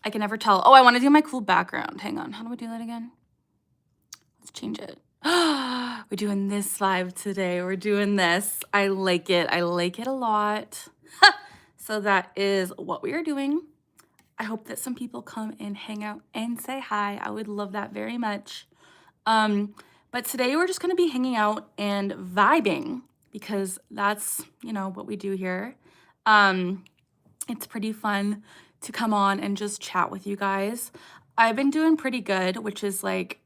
I can never tell. Oh, I want to do my cool background. Hang on. How do we do that again? Let's change it. We're doing this live today. We're doing this. I like it. I like it a lot. So that is what we are doing. I hope that some people come and hang out and say hi. I would love that very much. But today we're just going to be hanging out and vibing because that's, what we do here. It's pretty fun to come on and just chat with you guys. I've been doing pretty good, which is like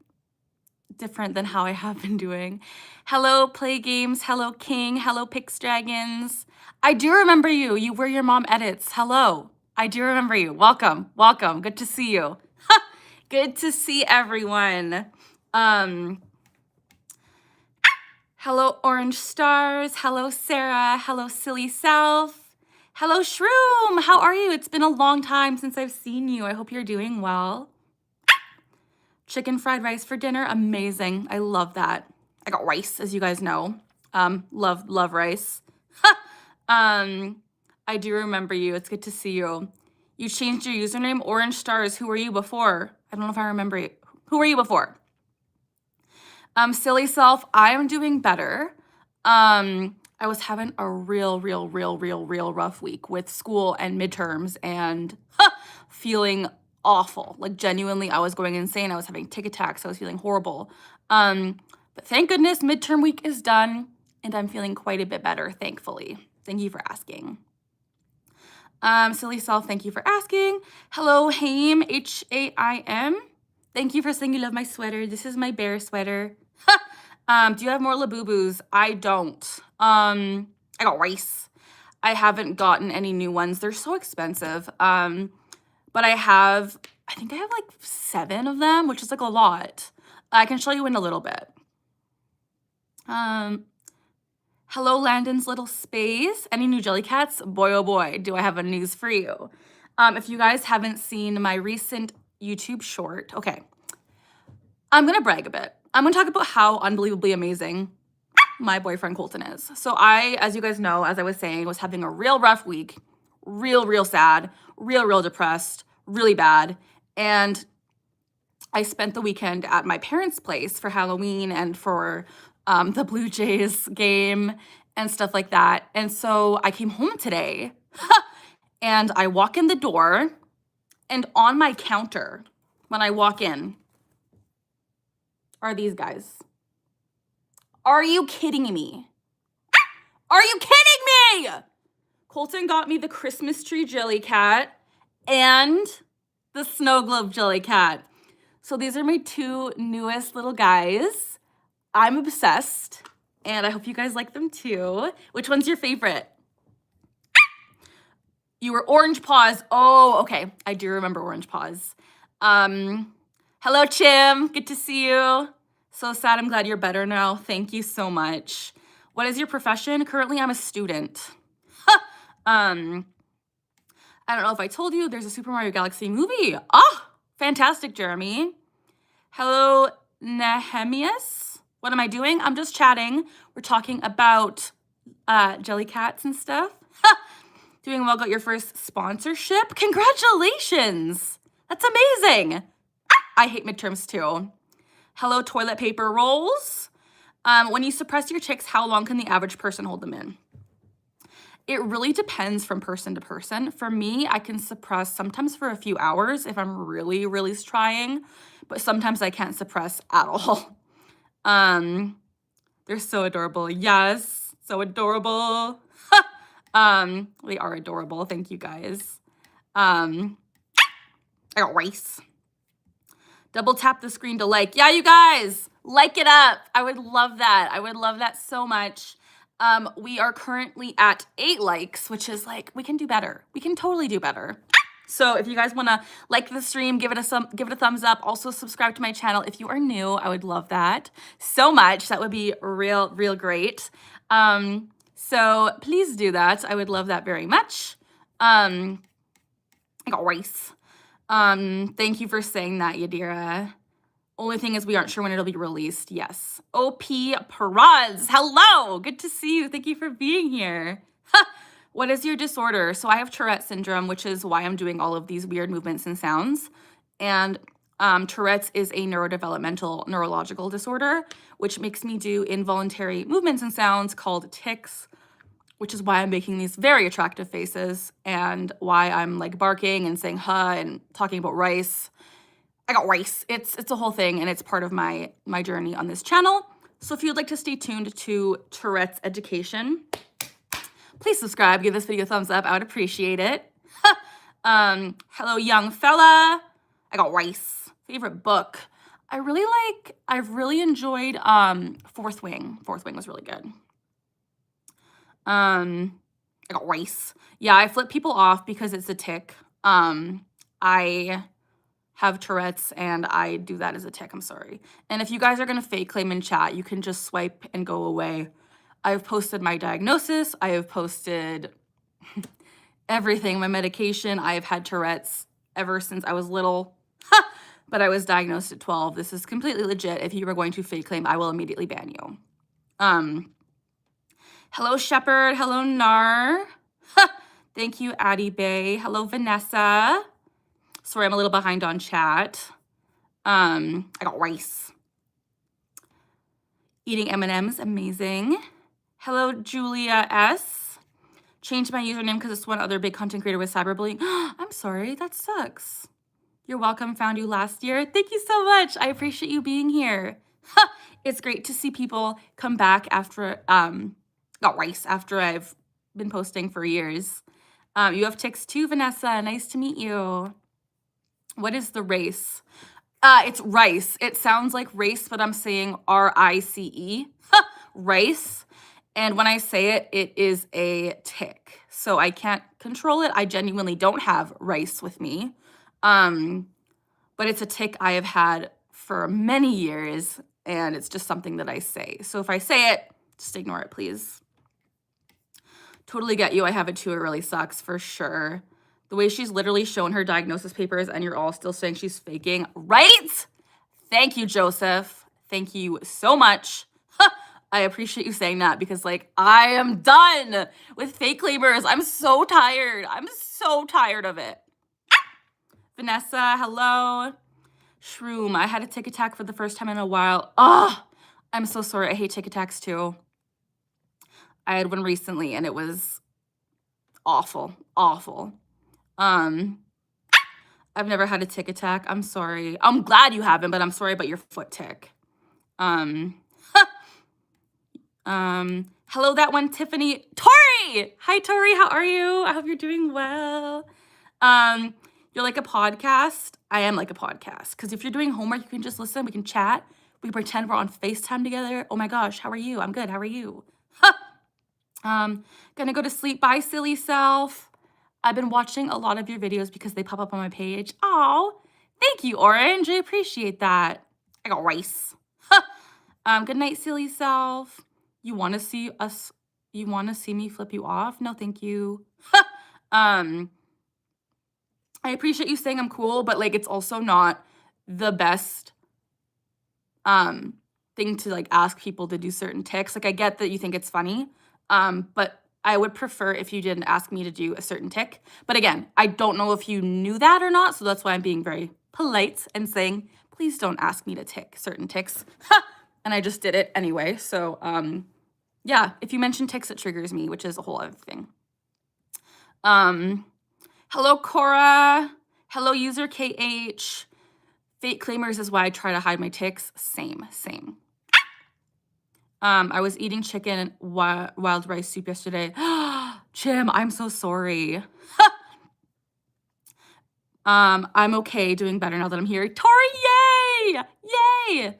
different than how I have been doing. Hello, Play Games. Hello, King. Hello, Pix Dragons. I do remember you. You were your mom edits. Hello. I do remember you. Welcome. Welcome. Good to see you. Good to see everyone. Hello, Orange Stars. Hello, Sarah. Hello, Silly Self. Hello, Shroom. How are you? It's been a long time since I've seen you. I hope you're doing well. Chicken fried rice for dinner. Amazing. I love that. I got rice, as you guys know. Love rice. I do remember you. It's good to see you. You changed your username, Orange Stars. Who were you before? I don't know if I remember you. Who were you before? Silly Self, I am doing better. I was having a real rough week with school and midterms and feeling awful. Like genuinely, I was going insane. I was having tic attacks. I was feeling horrible. But thank goodness midterm week is done and I'm feeling quite a bit better, thankfully. Thank you for asking. Silly Self, thank you for asking. Hello, Haim, Haim. Thank you for saying you love my sweater. This is my bear sweater. Do you have more Labubu's? I don't. I got rice. I haven't gotten any new ones. They're so expensive. But I think I have like 7 of them, which is like a lot. I can show you in a little bit. Hello, Landon's Little Space. Any new Jellycats? Boy, oh boy, do I have a news for you. If you guys haven't seen my recent YouTube short, okay, I'm going to brag a bit. I'm going to talk about how unbelievably amazing my boyfriend Colton is. So I, as you guys know, as I was saying, was having a real rough week, real sad, real depressed, really bad. And I spent the weekend at my parents' place for Halloween and for the Blue Jays game and stuff like that. And so I came home today and I walk in the door and on my counter, when I walk in, are these guys. Are you kidding me? Are you kidding me? Colton got me the Christmas tree Jellycat and the snow globe Jellycat. So these are my 2 newest little guys. I'm obsessed, and I hope you guys like them too. Which one's your favorite? You were Orange Paws. Oh, okay. I do remember Orange Paws. Hello, Chim. Good to see you. So sad. I'm glad you're better now. Thank you so much. What is your profession? Currently, I'm a student. I don't know if I told you, there's a Super Mario Galaxy movie. Oh, fantastic, Jeremy. Hello, Nehemias. What am I doing? I'm just chatting. We're talking about Jellycats and stuff. Doing well, got your first sponsorship. Congratulations. That's amazing. I hate midterms too. Hello, toilet paper rolls. When you suppress your ticks, how long can the average person hold them in? It really depends from person to person. For me, I can suppress sometimes for a few hours if I'm really trying, but sometimes I can't suppress at all. They're so adorable. Yes, so adorable. They are adorable. Thank you guys. I got rice. Double tap the screen to like. Yeah, you guys, like it up. I would love that. I would love that so much. We are currently at 8 likes, which is like, we can do better. We can totally do better. So if you guys want to like the stream, give it a thumbs up. Also subscribe to my channel. If you are new, I would love that so much. That would be real great. So please do that. I would love that very much. I got rice. Thank you for saying that, Yadira. Only thing is we aren't sure when it'll be released. Yes. OP Peraz. Hello. Good to see you. Thank you for being here. What is your disorder? So I have Tourette Syndrome, which is why I'm doing all of these weird movements and sounds. And Tourette's is a neurodevelopmental neurological disorder, which makes me do involuntary movements and sounds called tics, which is why I'm making these very attractive faces and why I'm like barking and saying huh and talking about rice. I got rice. It's a whole thing, and it's part of my journey on this channel. So if you'd like to stay tuned to Tourette's education, please subscribe, give this video a thumbs up. I would appreciate it. Hello, young fella. I got rice. Favorite book. I've really enjoyed Fourth Wing. Fourth Wing was really good. I got rice. Yeah, I flip people off because it's a tic. I have Tourette's and I do that as a tic. I'm sorry. And if you guys are gonna fake claim in chat, you can just swipe and go away. I've posted my diagnosis. I have posted everything, my medication. I have had Tourette's ever since I was little, but I was diagnosed at 12. This is completely legit. If you were going to fake claim, I will immediately ban you. Hello, Shepherd. Hello, Nar. Thank you, Addie Bay. Hello, Vanessa. Sorry, I'm a little behind on chat. I got rice. Eating M&Ms, amazing. Hello, Julia S. Changed my username because this one other big content creator was cyberbullying. I'm sorry, that sucks. You're welcome, found you last year. Thank you so much. I appreciate you being here. It's great to see people come back after, got rice, after I've been posting for years. You have tics too, Vanessa. Nice to meet you. What is the race? It's rice. It sounds like race, but I'm saying R-I-C-E, rice. And when I say it, it is a tic. So I can't control it. I genuinely don't have rice with me. But it's a tic I have had for many years, and it's just something that I say. So if I say it, just ignore it, please. Totally get you. I have it too. It really sucks for sure. The way she's literally shown her diagnosis papers and you're all still saying she's faking, right? Thank you, Joseph. Thank you so much. I appreciate you saying that because like I am done with fake claimers. I'm so tired. I'm so tired of it. Vanessa, hello. Shroom, I had a tic attack for the first time in a while. Oh, I'm so sorry. I hate tic attacks too. I had one recently and it was awful, awful. I've never had a tic attack. I'm sorry. I'm glad you haven't, but I'm sorry about your foot tic. Hello, that one, Tiffany. Tori! Hi, Tori. How are you? I hope you're doing well. You're like a podcast. I am like a podcast. Because if you're doing homework, you can just listen. We can chat. We can pretend we're on FaceTime together. Oh my gosh, how are you? I'm good. How are you? Gonna go to sleep. Bye, silly self. I've been watching a lot of your videos because they pop up on my page. Oh, thank you, Orange. I appreciate that. I got rice. Good night, silly self. You want to see us? You want to see me flip you off? No, thank you. I appreciate you saying I'm cool, but like it's also not the best thing to like ask people to do certain tics. Like I get that you think it's funny, but I would prefer if you didn't ask me to do a certain tic. But again, I don't know if you knew that or not, so that's why I'm being very polite and saying, please don't ask me to tic certain tics. And I just did it anyway. So yeah, if you mention tics, it triggers me, which is a whole other thing. Hello, Cora. Hello, user KH. Fake claimers is why I try to hide my tics. Same. I was eating chicken and wild rice soup yesterday. Chim, I'm so sorry. I'm okay, doing better now that I'm here. Tori, yay! Yay!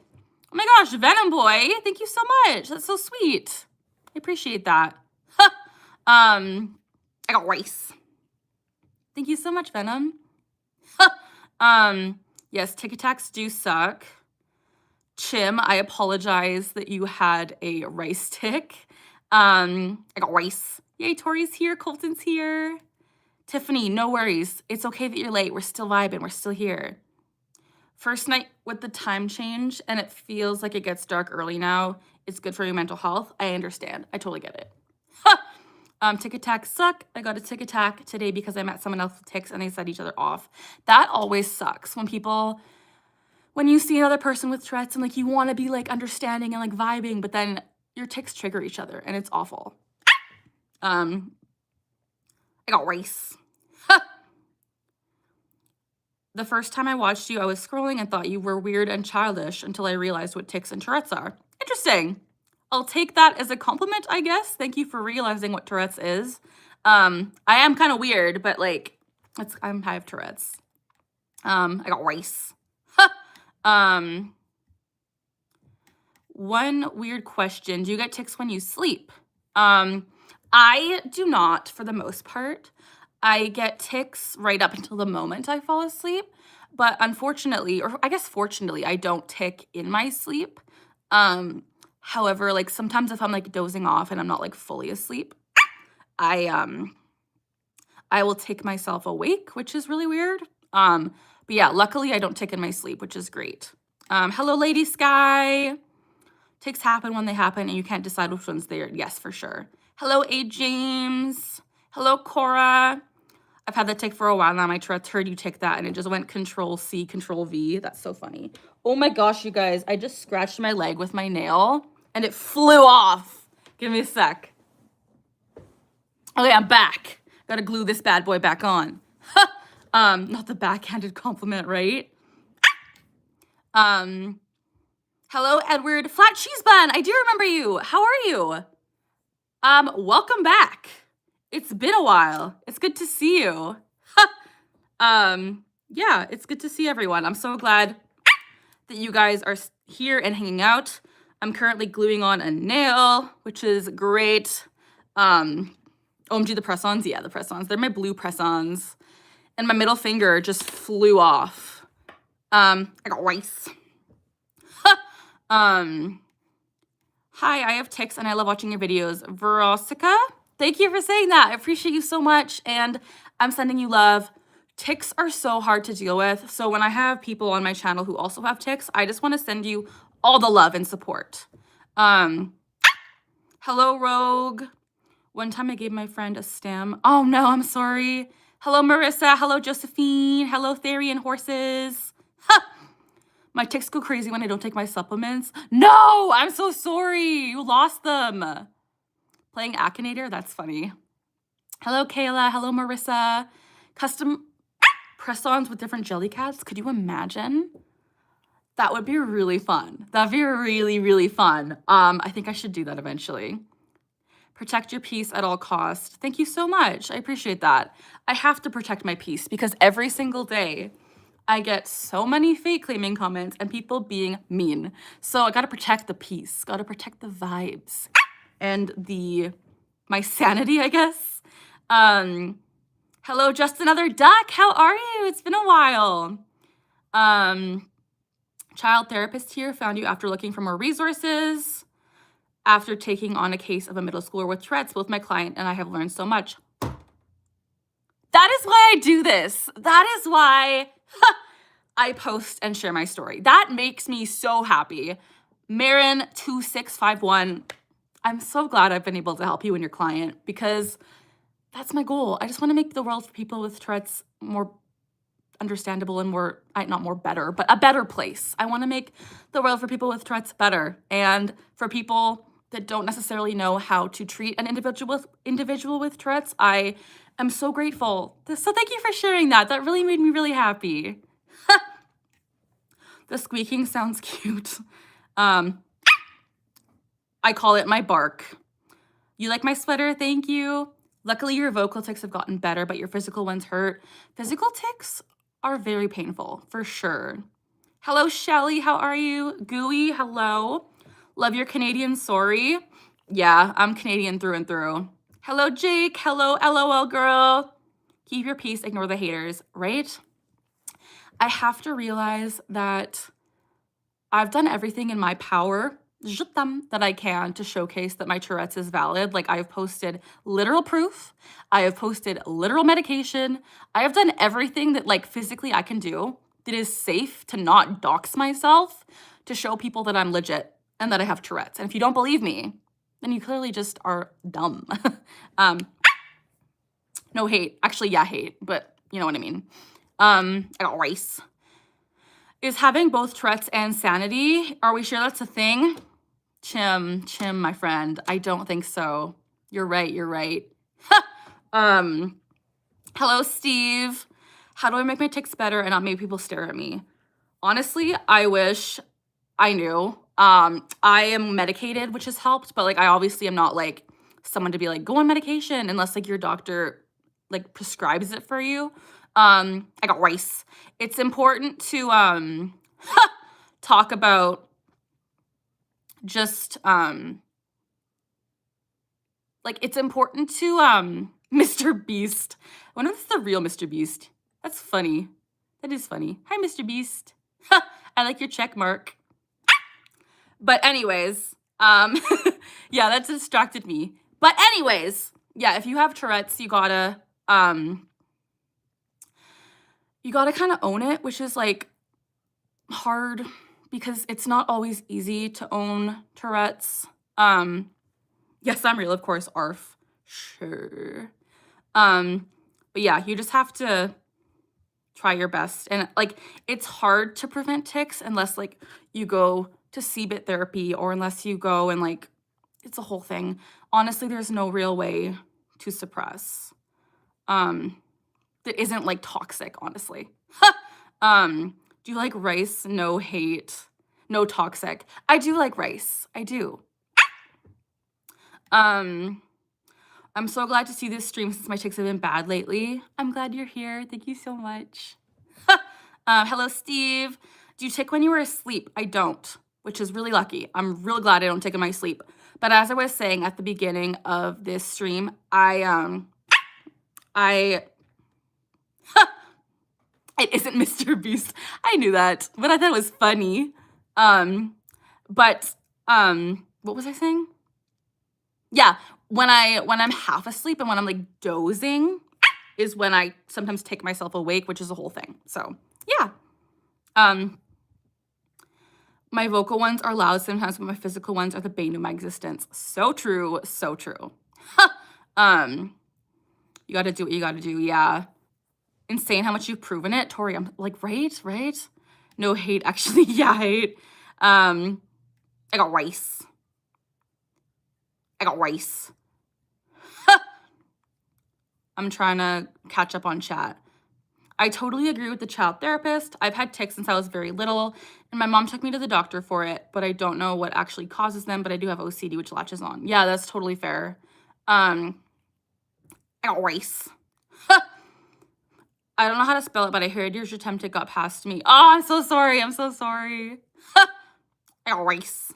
Oh my gosh, Venom Boy, thank you so much. That's so sweet. I appreciate that. I got rice. Thank you so much, Venom. Yes, tic attacks do suck. Chim, I apologize that you had a rice tic. I got rice. Yay, Tori's here. Colton's here. Tiffany, no worries. It's okay that you're late. We're still vibing. We're still here. First night with the time change, and it feels like it gets dark early now. It's good for your mental health. I understand. I totally get it. Tic Tacs suck. I got a Tic Tac today because I met someone else with tics and they set each other off. That always sucks when you see another person with Tourette's and like you want to be like understanding and like vibing, but then your tics trigger each other and it's awful. I got race. The first time I watched you, I was scrolling and thought you were weird and childish until I realized what tics and Tourette's are. Interesting. I'll take that as a compliment, I guess. Thank you for realizing what Tourette's is. I am kind of weird, but like, I have Tourette's. I got race. One weird question. Do you get tics when you sleep? I do not, for the most part. I get tics right up until the moment I fall asleep. But unfortunately, or I guess fortunately, I don't tic in my sleep. However, like sometimes if I'm like dozing off and I'm not like fully asleep, I will tic myself awake, which is really weird. But yeah, luckily I don't tic in my sleep, which is great. Hello, Lady Sky. Tics happen when they happen and you can't decide which ones they are. Yes, for sure. Hello, A. James. Hello, Cora. I've had that tic for a while now. My Tourette's heard you tic that and it just went Control-C, Control-V. That's so funny. Oh my gosh, you guys. I just scratched my leg with my nail and it flew off. Give me a sec. Okay, I'm back. Gotta glue this bad boy back on. Not the backhanded compliment, right? Hello, Edward. Flat Cheese Bun. I do remember you. How are you? Welcome back. It's been a while. It's good to see you. Yeah, it's good to see everyone. I'm so glad that you guys are here and hanging out. I'm currently gluing on a nail, which is great. OMG, the press-ons. Yeah, the press-ons. They're my blue press-ons. And my middle finger just flew off. I got rice. Hi, I have tics and I love watching your videos. Verosica, thank you for saying that. I appreciate you so much and I'm sending you love. Tics are so hard to deal with. So when I have people on my channel who also have tics, I just want to send you all the love and support. Hello, Rogue. One time I gave my friend a stem. Oh no, I'm sorry. Hello, Marissa. Hello, Josephine. Hello, Therian Horses. My tics go crazy when I don't take my supplements. No, I'm so sorry. You lost them. Playing Akinator? That's funny. Hello, Kayla. Hello, Marissa. Custom press-ons with different jelly cats. Could you imagine? That would be really fun. That'd be really, really fun. I think I should do that eventually. Protect your peace at all costs. Thank you so much. I appreciate that. I have to protect my peace because every single day I get so many fake claiming comments and people being mean. So I gotta protect the peace, gotta protect the vibes and my sanity, I guess. Hello, just another duck. How are you? It's been a while. Child therapist here, found you after looking for more resources. After taking on a case of a middle schooler with Tourette's, both my client and I have learned so much. That is why I do this. That is why I post and share my story. That makes me so happy. Marin2651, I'm so glad I've been able to help you and your client because that's my goal. I just want to make the world for people with Tourette's more understandable and better, but a better place. I want to make the world for people with Tourette's better and for people that don't necessarily know how to treat an individual with Tourette's. I am so grateful. So thank you for sharing that. That really made me really happy. The squeaking sounds cute. I call it my bark. You like my sweater? Thank you. Luckily, your vocal tics have gotten better, but your physical ones hurt. Physical tics are very painful, for sure. Hello, Shelly. How are you? Gooey, hello. Love your Canadian sorry. Yeah, I'm Canadian through and through. Hello, Jake. Hello, LOL girl. Keep your peace, ignore the haters, right? I have to realize that I've done everything in my power that I can to showcase that my Tourette's is valid. Like I've posted literal proof. I have posted literal medication. I have done everything that like physically I can do that is safe to not dox myself to show people that I'm legit and that I have Tourette's. And if you don't believe me, then you clearly just are dumb. No hate. Actually, yeah, hate, but you know what I mean. I got rice. Is having both Tourette's and sanity, are we sure that's a thing? Chim, my friend. I don't think so. You're right. Hello, Steve. How do I make my tics better and not make people stare at me? Honestly, I wish I knew. I am medicated, which has helped, but like I obviously am not like someone to be like, go on medication unless like your doctor like prescribes it for you. I got rice. It's important to talk about just like it's important to Mr. Beast. I wonder if it's the real Mr. Beast. That's funny. That is funny. Hi, Mr. Beast. I like your check mark. But anyways, yeah, that distracted me. But anyways, yeah, if you have Tourette's, you gotta kind of own it, which is like hard because it's not always easy to own Tourette's. Yes, I'm real, of course, ARF. Sure. But yeah, you just have to try your best. And like it's hard to prevent tics unless like you go to CBIT therapy or unless you go and like it's a whole thing. Honestly, there's no real way to suppress that isn't like toxic, honestly. Do you like rice? No hate. No toxic. I do like rice. I do. I'm so glad to see this stream since my tics have been bad lately. I'm glad you're here. Thank you so much. Hello, Steve. Do you tic when you were asleep? I don't, which is really lucky. I'm really glad I don't tic in my sleep. But as I was saying at the beginning of this stream, it isn't Mr. Beast. I knew that, but I thought it was funny. What was I saying? Yeah, when I'm half asleep and when I'm like dozing is when I sometimes take myself awake, which is a whole thing. So yeah. My vocal ones are loud sometimes, but my physical ones are the bane of my existence. So true, so true. You gotta do what you gotta do, yeah. Insane how much you've proven it, Tori. I'm like, right? No hate, actually, yeah, hate. I got rice. I'm trying to catch up on chat. I totally agree with the child therapist. I've had tics since I was very little, and my mom took me to the doctor for it, but I don't know what actually causes them, but I do have OCD, which latches on. Yeah, that's totally fair. I got rice. I don't know how to spell it, but I heard your attempt got past me. Oh, I'm so sorry. I got rice.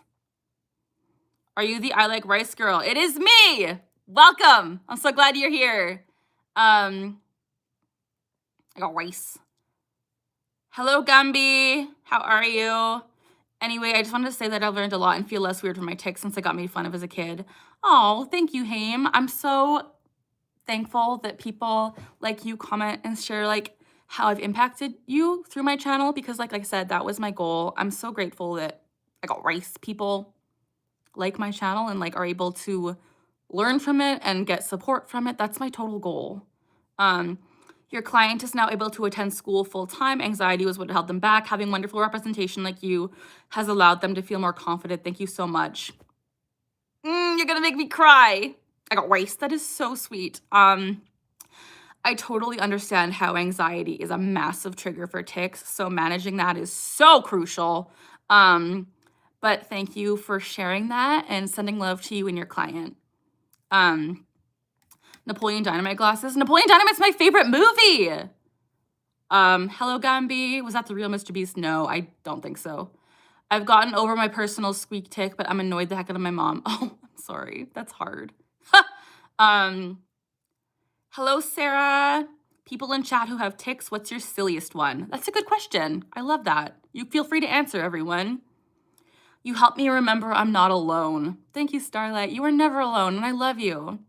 Are you the I like rice girl? It is me. Welcome. I'm so glad you're here. I got rice. Hello, Gumby. How are you? Anyway, I just wanted to say that I've learned a lot and feel less weird from my tics since I got made fun of as a kid. Oh, thank you, Haim. I'm so thankful that people like you comment and share like how I've impacted you through my channel because like I said, that was my goal. I'm so grateful that I got rice people like my channel and like are able to learn from it and get support from it. That's my total goal. Your client is now able to attend school full-time. Anxiety was what held them back. Having wonderful representation like you has allowed them to feel more confident. Thank you so much. You're gonna make me cry. I got rice. That is so sweet. I totally understand how anxiety is a massive trigger for tics, so managing that is so crucial. But thank you for sharing that and sending love to you and your client. Napoleon Dynamite glasses. Napoleon Dynamite's my favorite movie. Hello, Gambi. Was that the real Mr. Beast? No, I don't think so. I've gotten over my personal squeak tic, but I'm annoyed the heck out of my mom. Oh, I'm sorry. That's hard. Hello, Sarah. People in chat who have tics, what's your silliest one? That's a good question. I love that. You feel free to answer, everyone. You help me remember I'm not alone. Thank you, Starlight. You are never alone, and I love you.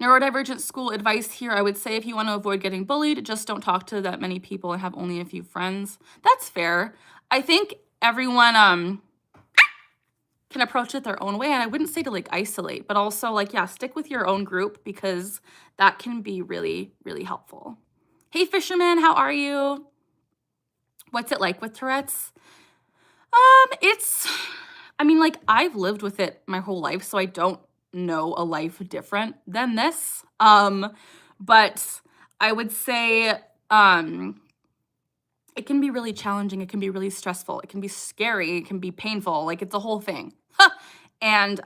Neurodivergent school advice here. I would say if you want to avoid getting bullied, just don't talk to that many people and have only a few friends. That's fair. I think everyone, can approach it their own way. And I wouldn't say to like isolate, but also like, yeah, stick with your own group because that can be really, really helpful. Hey, Fisherman, how are you? What's it like with Tourette's? I mean, like, I've lived with it my whole life, so I don't know a life different than this. But I would say, it can be really challenging, it can be really stressful, it can be scary, it can be painful, like, it's a whole thing. And,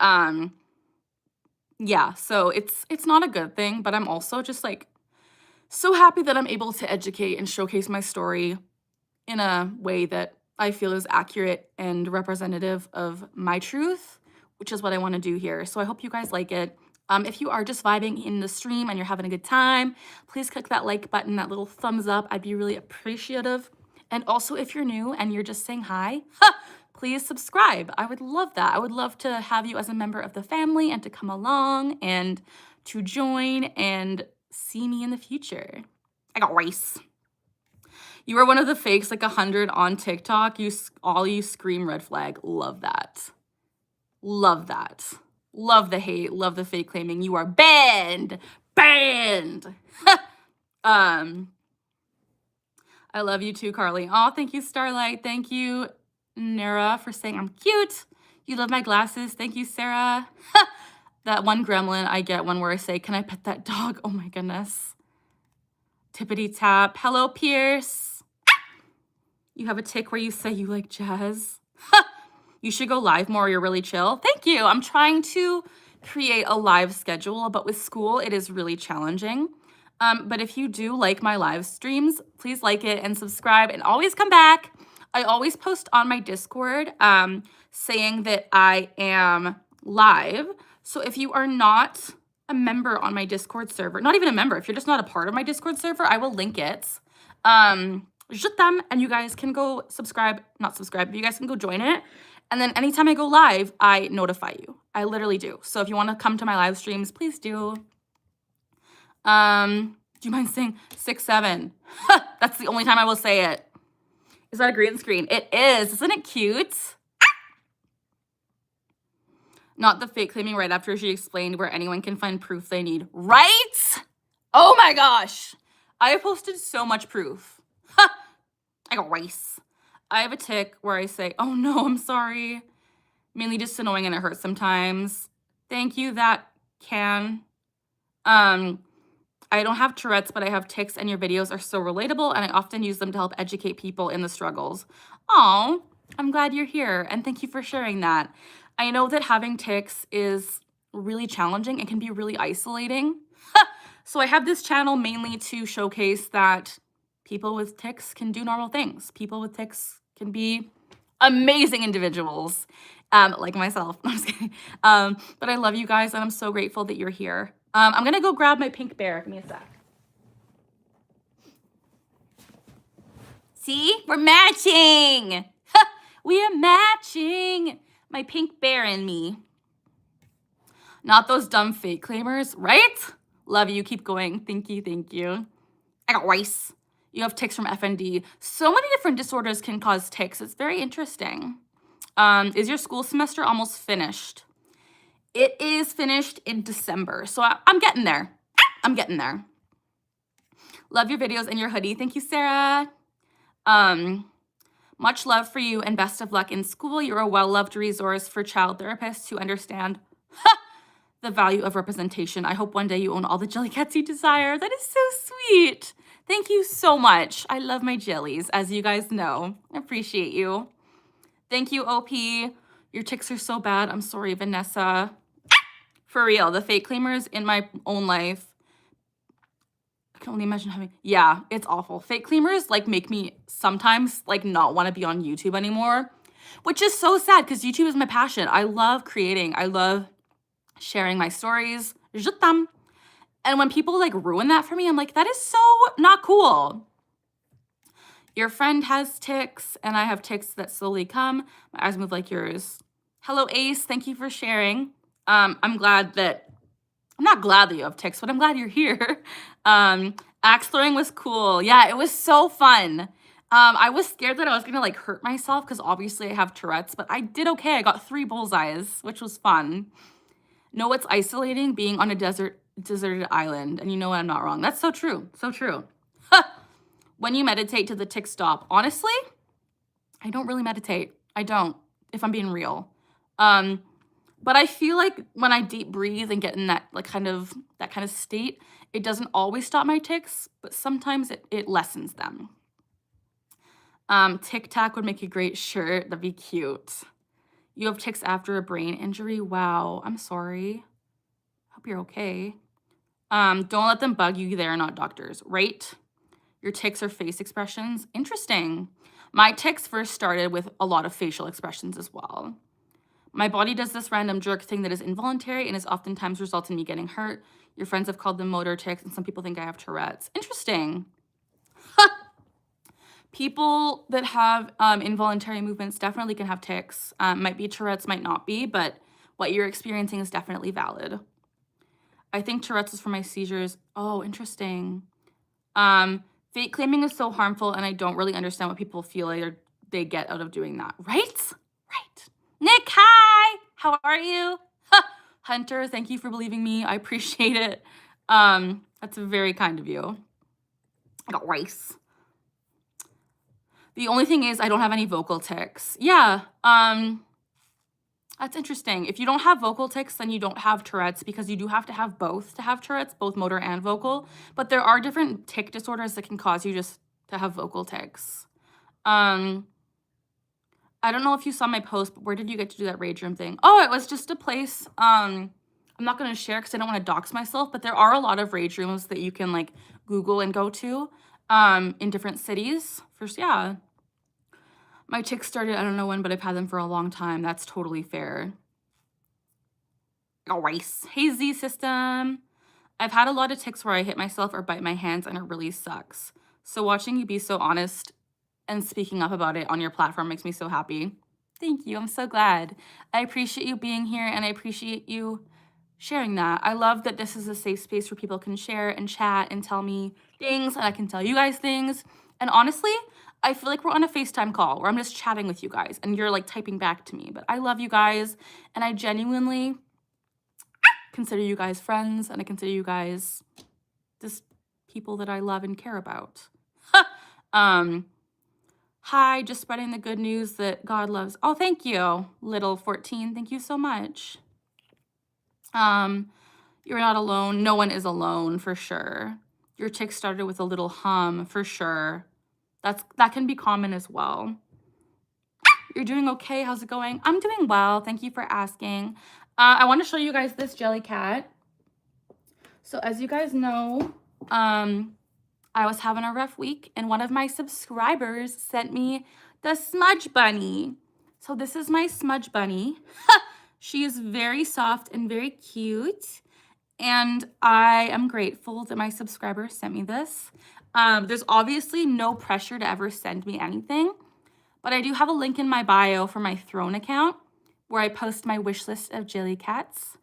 yeah, so it's not a good thing, but I'm also just, like, so happy that I'm able to educate and showcase my story in a way that I feel is accurate and representative of my truth, which is what I wanna do here. So I hope you guys like it. If you are just vibing in the stream and you're having a good time, please click that like button, that little thumbs up. I'd be really appreciative. And also, if you're new and you're just saying hi, please subscribe. I would love that. I would love to have you as a member of the family and to come along and to join and see me in the future. I got rice. You are one of the fakes, like 100 on TikTok. All you scream red flag. Love that. Love that. Love the hate. Love the fake claiming. You are banned. Banned. I love you too, Carly. Oh, thank you, Starlight. Thank you, Nara, for saying I'm cute. You love my glasses. Thank you, Sarah. That one gremlin, I get one where I say, can I pet that dog? Oh my goodness. Tippity tap. Hello, Pierce. You have a tick where you say you like jazz. You should go live more. You're really chill. Thank you. I'm trying to create a live schedule, but with school, it is really challenging. But if you do like my live streams, please like it and subscribe and always come back. I always post on my Discord saying that I am live. So if you are not a member on my Discord server, not even a member, if you're just not a part of my Discord server, I will link it. Just them, and you guys can go not subscribe, but you guys can go join it. And then anytime I go live, I notify you. I literally do. So if you want to come to my live streams, please do. Do you mind saying 6'7"? That's the only time I will say it. Is that a green screen? It is. Isn't it cute? Not the fake claiming right after she explained where anyone can find proof they need. Right? Oh my gosh. I have posted so much proof. I got rice. I have a tick where I say, oh no, I'm sorry. Mainly just annoying and it hurts sometimes. Thank you, that can. I don't have Tourette's, but I have tics and your videos are so relatable and I often use them to help educate people in the struggles. Oh, I'm glad you're here and thank you for sharing that. I know that having tics is really challenging. It can be really isolating. So I have this channel mainly to showcase that people with tics can do normal things. People with tics can be amazing individuals, like myself. I'm just kidding. But I love you guys, and I'm so grateful that you're here. I'm gonna go grab my pink bear. Give me a sec. See? We're matching! We are matching! My pink bear and me. Not those dumb fake claimers, right? Love you. Keep going. Thank you. Thank you. I got rice. You have tics from FND. So many different disorders can cause tics. It's very interesting. Is your school semester almost finished? It is finished in December. So I'm getting there. I'm getting there. Love your videos and your hoodie. Thank you, Sarah. Much love for you and best of luck in school. You're a well-loved resource for child therapists who understand the value of representation. I hope one day you own all the Jellycats you desire. That is so sweet. Thank you so much. I love my jellies, as you guys know. I appreciate you. Thank you, OP. Your tics are so bad. I'm sorry, Vanessa. For real, the fake claimers in my own life, I can only imagine having, yeah, it's awful. Fake claimers like make me sometimes like not want to be on YouTube anymore, which is so sad because YouTube is my passion. I love creating. I love sharing my stories. Je t'aime. And when people like ruin that for me, I'm like, that is so not cool. Your friend has tics and I have tics that slowly come. My eyes move like yours. Hello, Ace. Thank you for sharing. I'm not glad that you have tics, but I'm glad you're here. Axe throwing was cool. Yeah, it was so fun. I was scared that I was gonna like hurt myself because obviously I have Tourette's, but I did okay. I got 3 bullseyes, which was fun. No, it's isolating being on a deserted island, and you know what? I'm not wrong. That's so true. So true. When you meditate, do the ticks stop? Honestly, I don't really meditate. I don't, if I'm being real. But I feel like when I deep breathe and get in that kind of state, it doesn't always stop my ticks, but sometimes it lessens them. Tic Tac would make a great shirt. That'd be cute. You have ticks after a brain injury. Wow, I'm sorry. Hope you're okay. Don't let them bug you. They're not doctors, right? Your ticks are face expressions. Interesting. My ticks first started with a lot of facial expressions as well. My body does this random jerk thing that is involuntary and is oftentimes results in me getting hurt. Your friends have called them motor ticks, and some people think I have Tourette's. Interesting. People that have involuntary movements definitely can have tics. Might be Tourette's, might not be, but what you're experiencing is definitely valid. I think Tourette's is for my seizures. Oh, interesting. Fake claiming is so harmful, and I don't really understand what people feel like they get out of doing that. Right? Right. Nick, hi! How are you? Hunter, thank you for believing me. I appreciate it. That's very kind of you. I got rice. The only thing is I don't have any vocal tics. Yeah, that's interesting. If you don't have vocal tics, then you don't have Tourette's, because you do have to have both to have Tourette's, both motor and vocal. But there are different tic disorders that can cause you just to have vocal tics. I don't know if you saw my post, but where did you get to do that rage room thing? Oh, it was just a place. I'm not going to share because I don't want to dox myself, but there are a lot of rage rooms that you can like Google and go to in different cities. First, yeah. My tics started, I don't know when, but I've had them for a long time. That's totally fair. Oh, rice. Hey, Z system. I've had a lot of tics where I hit myself or bite my hands, and it really sucks. So watching you be so honest and speaking up about it on your platform makes me so happy. Thank you. I'm so glad. I appreciate you being here, and I appreciate you sharing that. I love that this is a safe space where people can share and chat and tell me things, and I can tell you guys things. And honestly, I feel like we're on a FaceTime call where I'm just chatting with you guys and you're like typing back to me. But I love you guys, and I genuinely consider you guys friends, and I consider you guys just people that I love and care about. Hi, just spreading the good news that God loves. Oh, thank you, little 14. Thank you so much. You're not alone. No one is alone, for sure. Your tick started with a little hum, for sure. That can be common as well. You're doing okay. How's it going? I'm doing well. Thank you for asking. I want to show you guys this jelly cat. So as you guys know, I was having a rough week, and one of my subscribers sent me the smudge bunny. So this is my smudge bunny. She is very soft and very cute, and I am grateful that my subscriber sent me this. There's obviously no pressure to ever send me anything, but I do have a link in my bio for my Throne account where I post my wish list of jelly cats.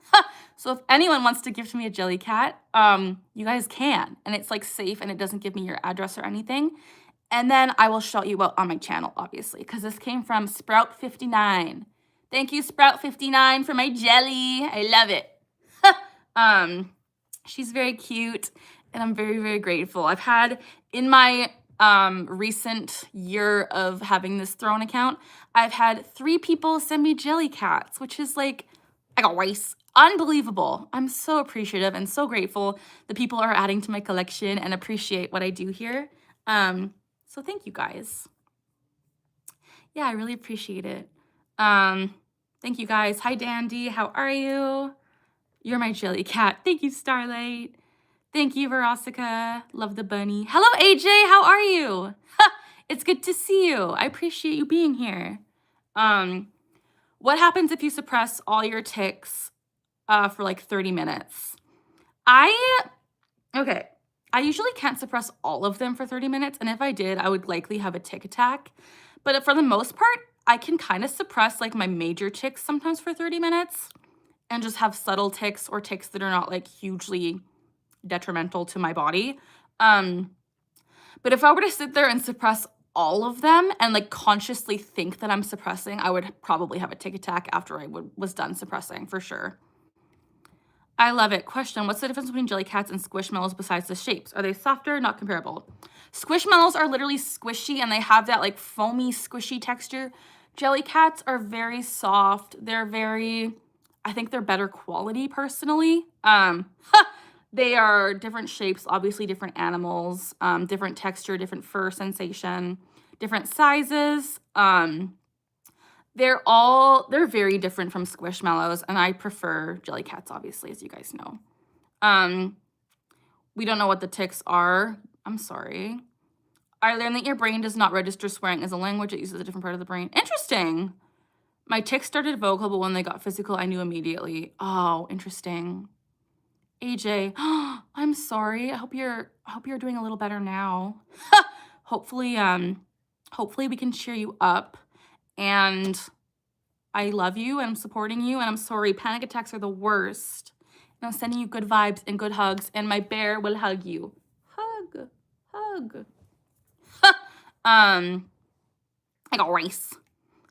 So if anyone wants to gift me a jelly cat, you guys can. And it's like safe, and it doesn't give me your address or anything. And then I will shout you out on my channel, obviously, because this came from Sprout59. Thank you, Sprout59, for my jelly. I love it. She's very cute, and I'm very, very grateful. I've had in my recent year of having this Throne account, I've had 3 people send me jelly cats, which is like, I got rice. Unbelievable. I'm so appreciative and so grateful that people are adding to my collection and appreciate what I do here. So thank you guys. Yeah, I really appreciate it. Thank you guys. Hi, Dandy. How are you? You're my jelly cat. Thank you, Starlight. Thank you, Verosica. Love the bunny. Hello, AJ. How are you? It's good to see you. I appreciate you being here. What happens if you suppress all your tics for like 30 minutes? I usually can't suppress all of them for 30 minutes. And if I did, I would likely have a tic attack. But for the most part, I can kind of suppress like my major tics sometimes for 30 minutes and just have subtle tics or tics that are not like hugely detrimental to my body. But if I were to sit there and suppress all of them and like consciously think that I'm suppressing, I would probably have a tic attack after I was done suppressing for sure. I love it. Question, what's the difference between jelly cats and squishmallows besides the shapes? Are they softer? Not comparable. Squishmallows are literally squishy and they have that like foamy, squishy texture. Jelly cats are very soft. They're very, I think they're better quality personally. They are different shapes, obviously different animals, different texture, different fur sensation, different sizes. They're very different from squishmallows, and I prefer jelly cats, obviously, as you guys know. We don't know what the tics are. I'm sorry. I learned that your brain does not register swearing as a language. It uses a different part of the brain. Interesting. My tics started vocal, but when they got physical, I knew immediately. Oh, interesting. AJ, I'm sorry. I hope you're doing a little better now. Hopefully we can cheer you up. And I love you and I'm supporting you, and I'm sorry. Panic attacks are the worst. And I'm sending you good vibes and good hugs, and my bear will hug you. Hug. I got rice.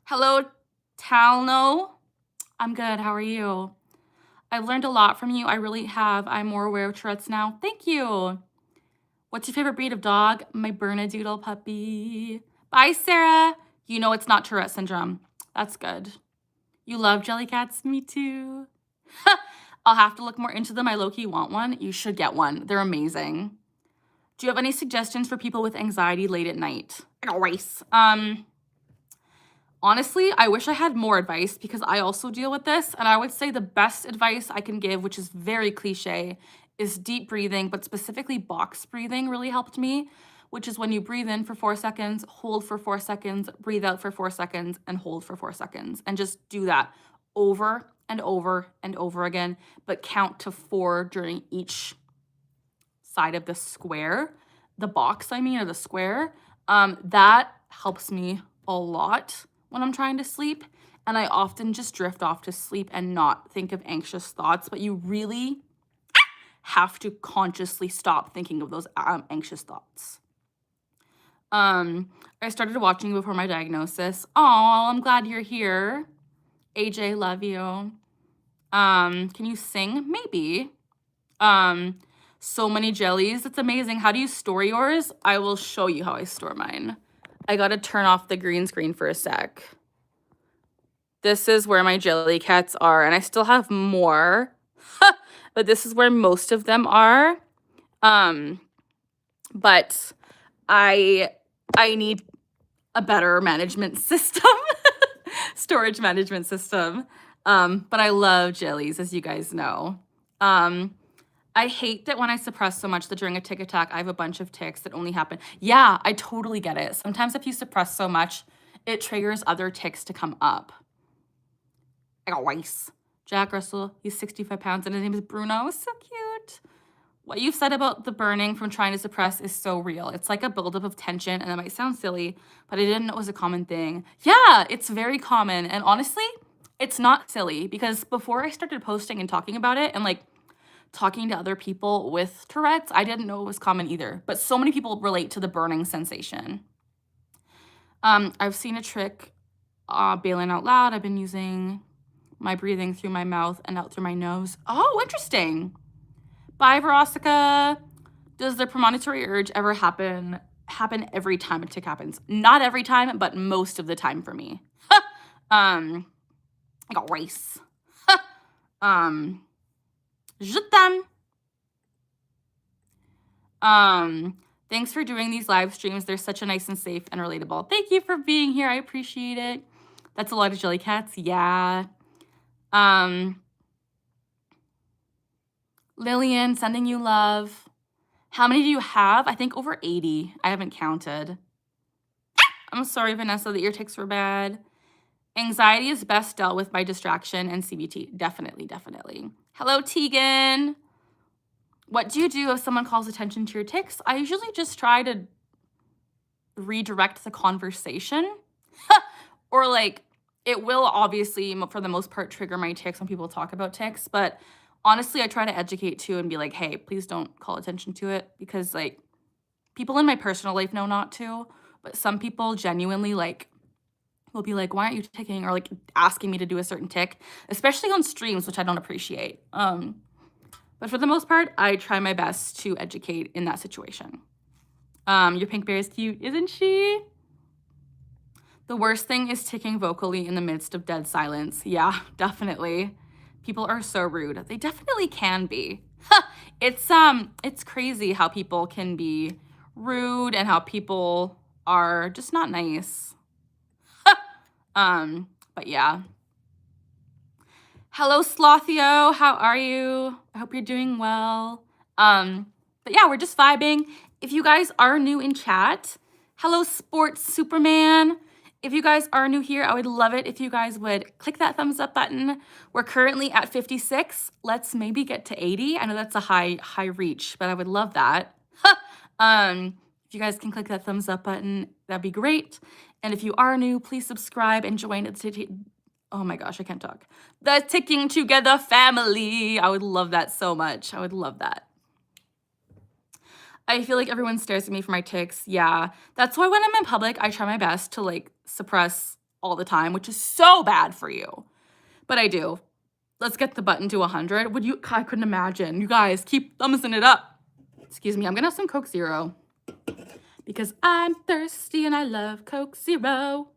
Hello, Talno. I'm good. How are you? I've learned a lot from you. I really have. I'm more aware of Tourette's now. Thank you. What's your favorite breed of dog? My Bernedoodle puppy. Bye, Sarah. You know it's not Tourette Syndrome. That's good. You love jelly cats? Me too. I'll have to look more into them. I low-key want one. You should get one. They're amazing. Do you have any suggestions for people with anxiety late at night? I got rice. Honestly, I wish I had more advice because I also deal with this. And I would say the best advice I can give, which is very cliche, is deep breathing, but specifically box breathing really helped me, which is when you breathe in for 4 seconds, hold for 4 seconds, breathe out for 4 seconds, and hold for 4 seconds. And just do that over and over and over again, but count to 4 during each side of the square, the box, I mean, or the square. That helps me a lot when I'm trying to sleep, and I often just drift off to sleep and not think of anxious thoughts, but you really have to consciously stop thinking of those anxious thoughts. I started watching before my diagnosis. Oh, I'm glad you're here. AJ, love you. Can you sing? Maybe. So many jellies. It's amazing. How do you store yours? I will show you how I store mine. I gotta turn off the green screen for a sec. This is where my jelly cats are, and I still have more, but this is where most of them are. But I need a better management system, storage management system. But I love jellies, as you guys know. I hate that when I suppress so much that during a tic attack, I have a bunch of tics that only happen. Yeah, I totally get it. Sometimes if you suppress so much, it triggers other tics to come up. I got rice. Jack Russell, he's 65 pounds and his name is Bruno. So cute. What you've said about the burning from trying to suppress is so real. It's like a buildup of tension, and that might sound silly, but I didn't know it was a common thing. Yeah, it's very common. And honestly, it's not silly because before I started posting and talking about it and like talking to other people with Tourette's, I didn't know it was common either. But so many people relate to the burning sensation. I've seen a trick bailing out loud. I've been using my breathing through my mouth and out through my nose. Oh, interesting. Bye, Verosika. Does the premonitory urge ever happen every time a tic happens? Not every time, but most of the time for me. I got rice. Je t'aime. Thanks for doing these live streams. They're such a nice and safe and relatable. Thank you for being here. I appreciate it. That's a lot of jelly cats. Yeah. Lillian, sending you love. How many do you have? I think over 80. I haven't counted. I'm sorry, Vanessa, that your tics were bad. Anxiety is best dealt with by distraction and CBT. Definitely, definitely. Hello, Tegan. What do you do if someone calls attention to your tics? I usually just try to redirect the conversation. Or like, it will obviously, for the most part, trigger my tics when people talk about tics. But honestly, I try to educate too and be like, hey, please don't call attention to it. Because like, people in my personal life know not to. but some people genuinely like will be like, why aren't you ticking? Or like asking me to do a certain tick, especially on streams, which I don't appreciate. But for the most part, I try my best to educate in that situation. Your pink bear is cute, isn't she? The worst thing is ticking vocally in the midst of dead silence. Yeah, definitely. People are so rude. They definitely can be. It's crazy how people can be rude and how people are just not nice. But yeah. Hello, Slothio. How are you? I hope you're doing well. But yeah, we're just vibing. If you guys are new in chat, hello, Sports Superman. If you guys are new here, I would love it if you guys would click that thumbs up button. We're currently at 56. Let's maybe get to 80. I know that's a high reach, but I would love that. If you guys can click that thumbs up button, that'd be great. And if you are new, please subscribe and join oh my gosh, I can't talk. The Ticking Together family. I would love that so much. I would love that. I feel like everyone stares at me for my tics. Yeah, that's why when I'm in public, I try my best to like suppress all the time, which is so bad for you. But I do. Let's get the button to 100. I couldn't imagine. You guys, keep thumbsing it up. Excuse me, I'm gonna have some Coke Zero. Because I'm thirsty and I love Coke Zero.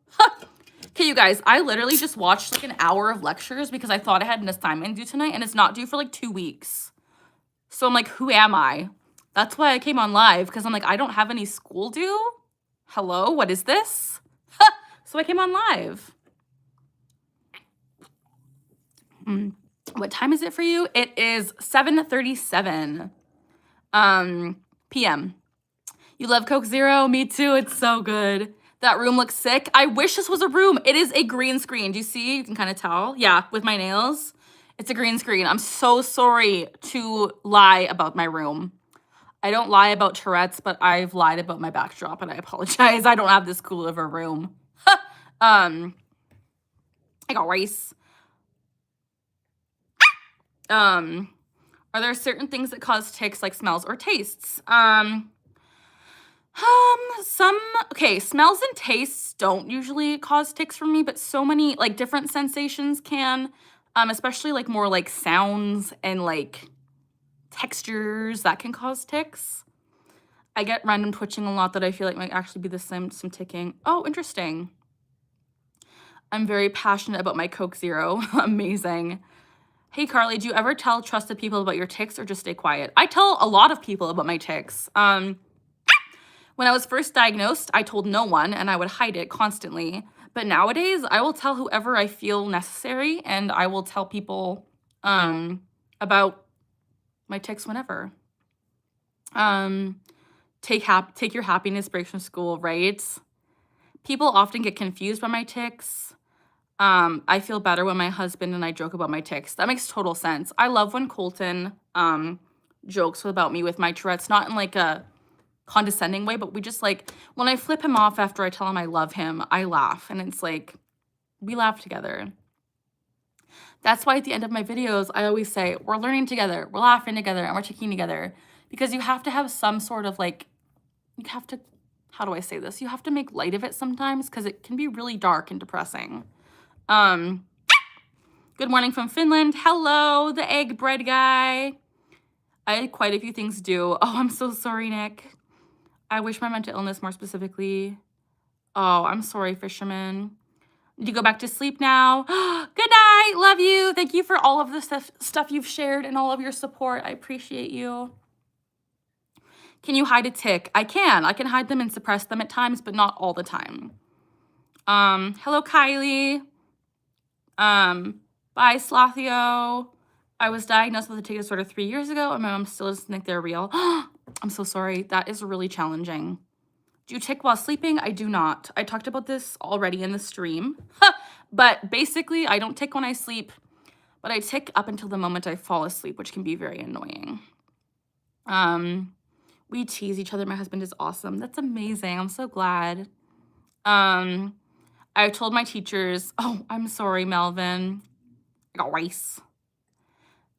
Okay, you guys, I literally just watched like an hour of lectures because I thought I had an assignment due tonight and it's not due for like 2 weeks. So I'm like, who am I? That's why I came on live, because I'm like, I don't have any school due. Hello, what is this? So I came on live. What time is it for you? It is 7:37 p.m. You love Coke Zero? Me too, it's so good. That room looks sick. I wish this was a room. It is a green screen. Do you see? You can kind of tell. Yeah, with my nails. It's a green screen. I'm so sorry to lie about my room. I don't lie about Tourette's, but I've lied about my backdrop, and I apologize. I don't have this cool of a room. I got rice. Are there certain things that cause tics, like smells or tastes? Okay, smells and tastes don't usually cause tics for me, but so many like different sensations can, especially like more like sounds and like textures that can cause tics. I get random twitching a lot that I feel like might actually be the same, some ticking. Oh, interesting. I'm very passionate about my Coke Zero. Amazing. Hey, Carly, do you ever tell trusted people about your tics or just stay quiet? I tell a lot of people about my tics. When I was first diagnosed, I told no one and I would hide it constantly. But nowadays, I will tell whoever I feel necessary, and I will tell people about my tics whenever. Take your happiness breaks from school, right? People often get confused by my tics. I feel better when my husband and I joke about my tics. That makes total sense. I love when Colton jokes about me with my Tourette's, not in like a condescending way, but we just like, when I flip him off after I tell him I love him, I laugh, and it's like, we laugh together. That's why at the end of my videos, I always say, we're learning together, we're laughing together, and we're ticking together, because you have to have some sort of like, you have to, how do I say this? You have to make light of it sometimes, because it can be really dark and depressing. Good morning from Finland. Hello, the egg bread guy. I had quite a few things due. Oh, I'm so sorry, Nick. I wish my mental illness more specifically. Oh, I'm sorry, fisherman. Need to go back to sleep now. Good night. Love you. Thank you for all of the stuff you've shared and all of your support. I appreciate you. Can you hide a tic? I can. I can hide them and suppress them at times, but not all the time. Hello, Kylie. Bye, Slothio. I was diagnosed with a tic disorder 3 years ago, and my mom still doesn't think they're real. I'm so sorry. That is really challenging. Do you tic while sleeping? I do not. I talked about this already in the stream. But basically, I don't tic when I sleep, but I tic up until the moment I fall asleep, which can be very annoying. We tease each other. My husband is awesome. That's amazing. I'm so glad. I told my teachers, oh, I'm sorry, Melvin. I got rice.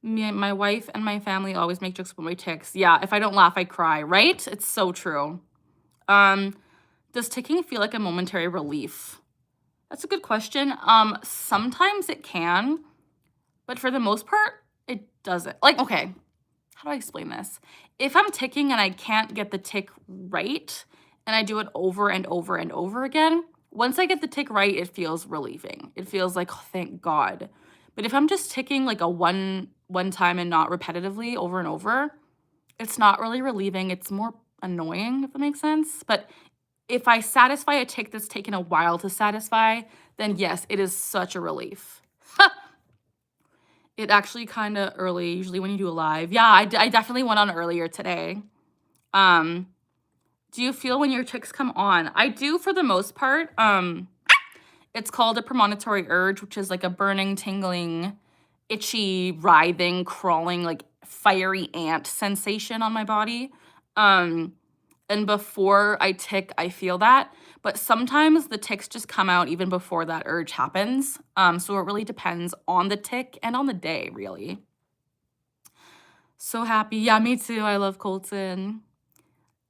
My wife and my family always make jokes about my tics. Yeah, if I don't laugh, I cry, right? It's so true. Does ticking feel like a momentary relief? That's a good question. Sometimes it can, but for the most part, it doesn't. Like, okay, how do I explain this? If I'm ticking and I can't get the tick right, and I do it over and over and over again, once I get the tick right, it feels relieving. It feels like, oh, thank God. But if I'm just ticking like a one time and not repetitively over and over, it's not really relieving. It's more annoying, if that makes sense. But if I satisfy a tick that's taken a while to satisfy, then yes, it is such a relief. It actually kind of early, usually when you do a live. Yeah, I definitely went on earlier today. Do you feel when your ticks come on? I do for the most part. It's called a premonitory urge, which is like a burning, tingling, itchy, writhing, crawling, like fiery ant sensation on my body. And before I tick, I feel that. But sometimes the ticks just come out even before that urge happens. So it really depends on the tick and on the day, really. So happy. Yeah, me too. I love Colton.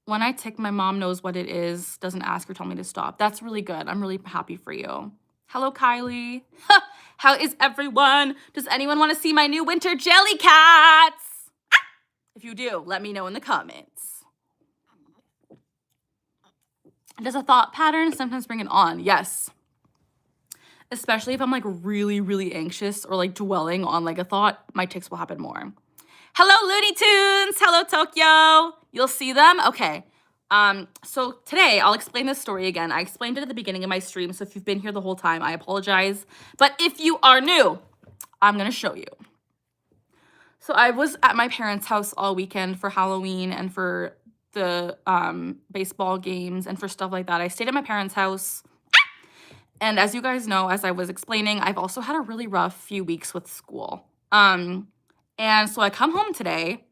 When I tick, my mom knows what it is, doesn't ask or tell me to stop. That's really good. I'm really happy for you. Hello, Kylie. How is everyone? Does anyone want to see my new winter jelly cats? If you do, let me know in the comments. Does a thought pattern sometimes bring it on? Yes. Especially if I'm like really, really anxious or like dwelling on like a thought, my ticks will happen more. Hello, Looney Tunes. Hello, Tokyo. You'll see them? Okay. So today I'll explain this story again. I explained it at the beginning of my stream, so if you've been here the whole time, I apologize. But if you are new, I'm gonna show you. So I was at my parents' house all weekend for Halloween and for the baseball games and for stuff like that. I stayed at my parents' house. And as you guys know, as I was explaining, I've also had a really rough few weeks with school. And so I come home today,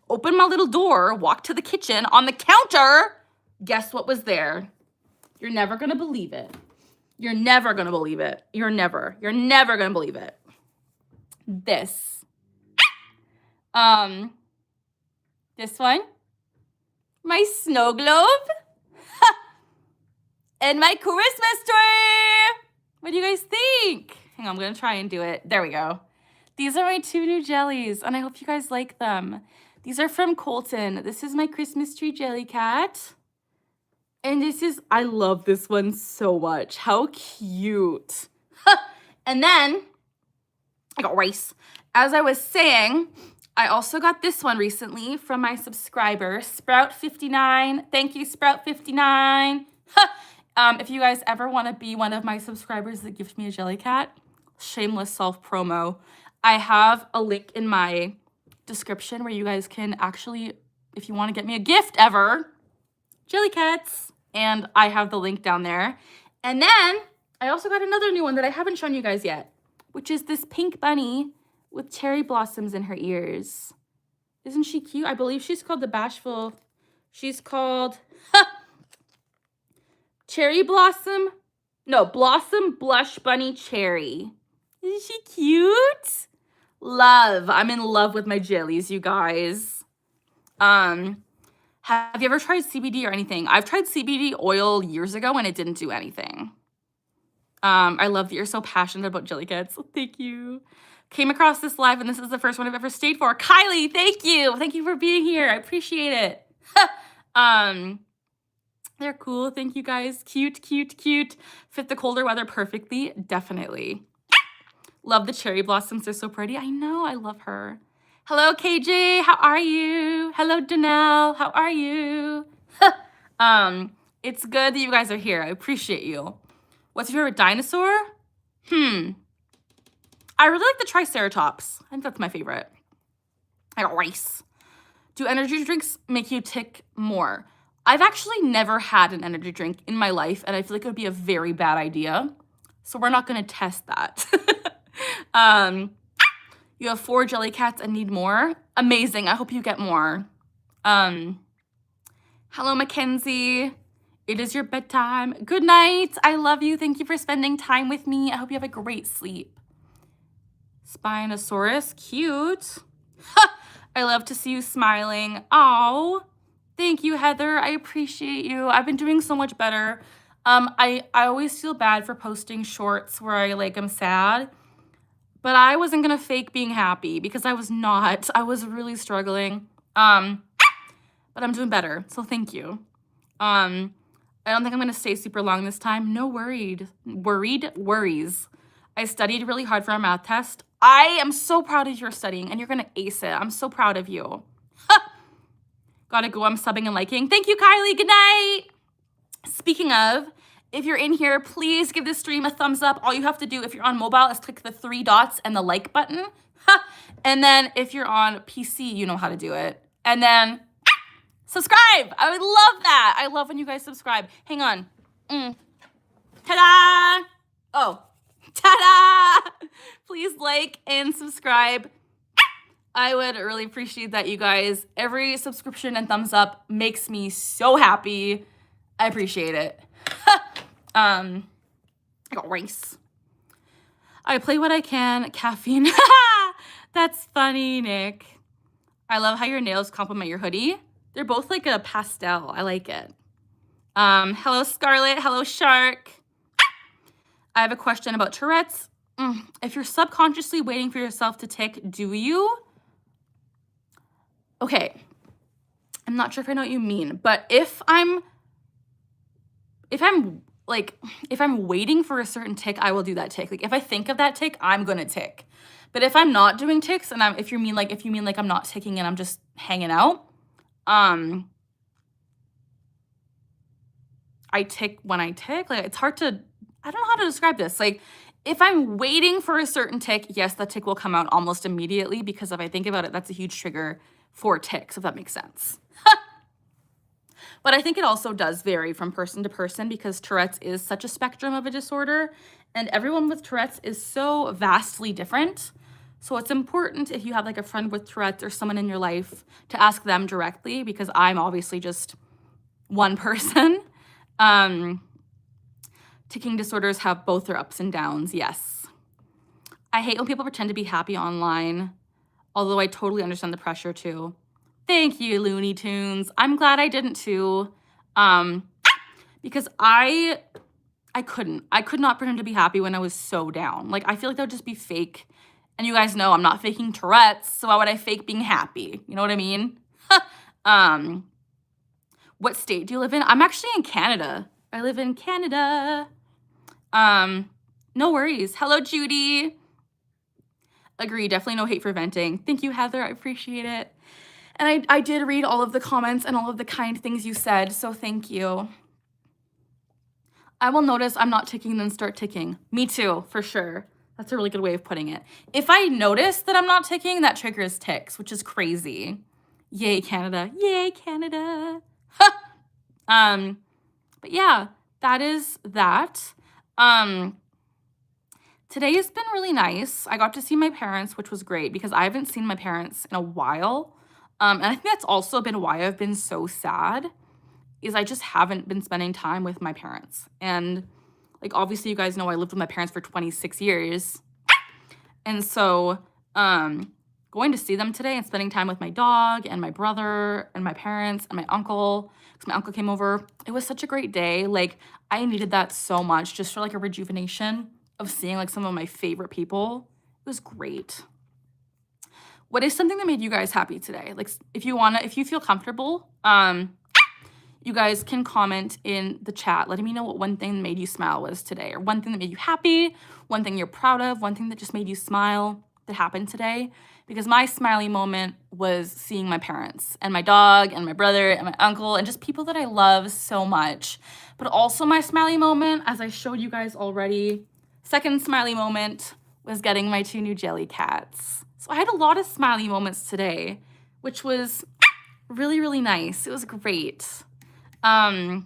open my little door, walk to the kitchen. On the counter, guess what was there? You're never gonna believe it. You're never gonna believe it. You're never gonna believe it. This. This one. My snow globe. And my Christmas tree. What do you guys think? Hang on, I'm gonna try and do it. There we go. These are my 2 new jellies, and I hope you guys like them. These are from Colton. This is my Christmas tree jelly cat. And this is, I love this one so much. How cute. And then, I got rice. As I was saying, I also got this one recently from my subscriber, Sprout59. Thank you, Sprout59. If you guys ever want to be one of my subscribers that gift me a jelly cat, shameless self-promo, I have a link in my description where you guys can actually, if you want to get me a gift ever, jelly cats. And I have the link down there. And then I also got another new one that I haven't shown you guys yet, which is this pink bunny with cherry blossoms in her ears. Isn't she cute? I believe she's called the Bashful. She's called Cherry Blossom. No, Blossom Blush Bunny Cherry. Isn't she cute? Love. I'm in love with my jellies, you guys. Have you ever tried CBD or anything? I've tried CBD oil years ago and it didn't do anything. I love that you're so passionate about jelly cats. Thank you. Came across this live and this is the first one I've ever stayed for. Kylie, thank you. Thank you for being here. I appreciate it. They're cool. Thank you guys. Cute, cute, cute. Fit the colder weather perfectly. Definitely. Love the cherry blossoms. They're so pretty. I know. I love her. Hello, KJ. How are you? Hello, Danelle. How are you? It's good that you guys are here. I appreciate you. What's your favorite dinosaur? I really like the Triceratops. I think that's my favorite. I got rice. Do energy drinks make you tick more? I've actually never had an energy drink in my life, and I feel like it would be a very bad idea. So we're not going to test that. You have 4 jelly cats and need more? Amazing. I hope you get more. Hello, Mackenzie. It is your bedtime. Good night. I love you. Thank you for spending time with me. I hope you have a great sleep. Spinosaurus. Cute. I love to see you smiling. Oh, Thank you, Heather. I appreciate you. I've been doing so much better. I always feel bad for posting shorts where I like am sad, but I wasn't gonna fake being happy because I was not. I was really struggling. But I'm doing better, so thank you. I don't think I'm gonna stay super long this time. No worries. I studied really hard for our math test. I am so proud of your studying, and you're gonna ace it. I'm so proud of you. Gotta go. I'm subbing and liking. Thank you, Kylie. Good night. Speaking of, if you're in here, please give this stream a thumbs up. All you have to do if you're on mobile is click the 3 dots and the like button. And then if you're on PC, you know how to do it. And then subscribe. I would love that. I love when you guys subscribe. Hang on. Ta-da! Oh, ta-da! Please like and subscribe. I would really appreciate that, you guys. Every subscription and thumbs up makes me so happy. I appreciate it. I got rice. I play what I can. Caffeine. That's funny, Nick. I love how your nails complement your hoodie. They're both like a pastel. I like it. Hello, Scarlett. Hello, Shark. I have a question about Tourette's. If you're subconsciously waiting for yourself to tick, do you? Okay. I'm not sure if I know what you mean, but if I'm waiting for a certain tick, I will do that tick. Like if I think of that tick, I'm gonna tick. But if I'm not doing ticks, and if you mean like I'm not ticking and I'm just hanging out, I tick when I tick. Like it's hard to, I don't know how to describe this. Like if I'm waiting for a certain tick, yes, the tick will come out almost immediately because if I think about it, that's a huge trigger for ticks, if that makes sense. But I think it also does vary from person to person because Tourette's is such a spectrum of a disorder and everyone with Tourette's is so vastly different. So it's important if you have like a friend with Tourette's or someone in your life to ask them directly because I'm obviously just one person. Ticking disorders have both their ups and downs, yes. I hate when people pretend to be happy online, although I totally understand the pressure too. Thank you, Looney Tunes. I'm glad I didn't too, because I could not pretend to be happy when I was so down. Like, I feel like that would just be fake. And you guys know I'm not faking Tourette's, so why would I fake being happy? You know what I mean? What state do you live in? I'm actually in Canada. I live in Canada. No worries. Hello, Judy. Agree, definitely no hate for venting. Thank you, Heather, I appreciate it. And I did read all of the comments and all of the kind things you said, so thank you. I will notice I'm not ticking, then start ticking. Me too, for sure. That's a really good way of putting it. If I notice that I'm not ticking, that triggers ticks, which is crazy. Yay, Canada. Yay, Canada. But yeah, that is that. Today has been really nice. I got to see my parents, which was great because I haven't seen my parents in a while. And I think that's also been why I've been so sad is I just haven't been spending time with my parents. And like, obviously you guys know I lived with my parents for 26 years. And so, going to see them today and spending time with my dog and my brother and my parents and my uncle, because my uncle came over. It was such a great day. Like, I needed that so much just for like a rejuvenation of seeing like some of my favorite people. It was great. What is something that made you guys happy today? Like if you feel comfortable, you guys can comment in the chat, letting me know what one thing that made you smile was today, or one thing that made you happy, one thing you're proud of, one thing that just made you smile that happened today. Because my smiley moment was seeing my parents and my dog and my brother and my uncle and just people that I love so much. But also my smiley moment, as I showed you guys already, second smiley moment was getting my 2 new jelly cats. So I had a lot of smiley moments today, which was really, really nice. It was great. It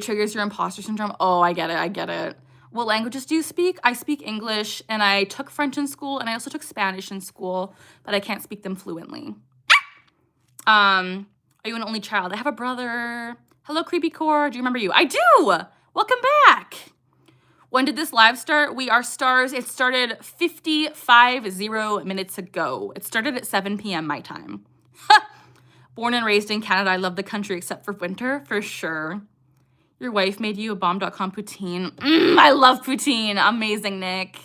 triggers your imposter syndrome. Oh, I get it. What languages do you speak? I speak English, and I took French in school, and I also took Spanish in school, but I can't speak them fluently. Are you an only child? I have a brother. Hello, Creepy Core. Do you remember you? I do! Welcome back! When did this live start? We are stars. It started 55 minutes ago. It started at 7 p.m. my time. Born and raised in Canada, I love the country except for winter, for sure. Your wife made you a bomb.com poutine. I love poutine. Amazing, Nick.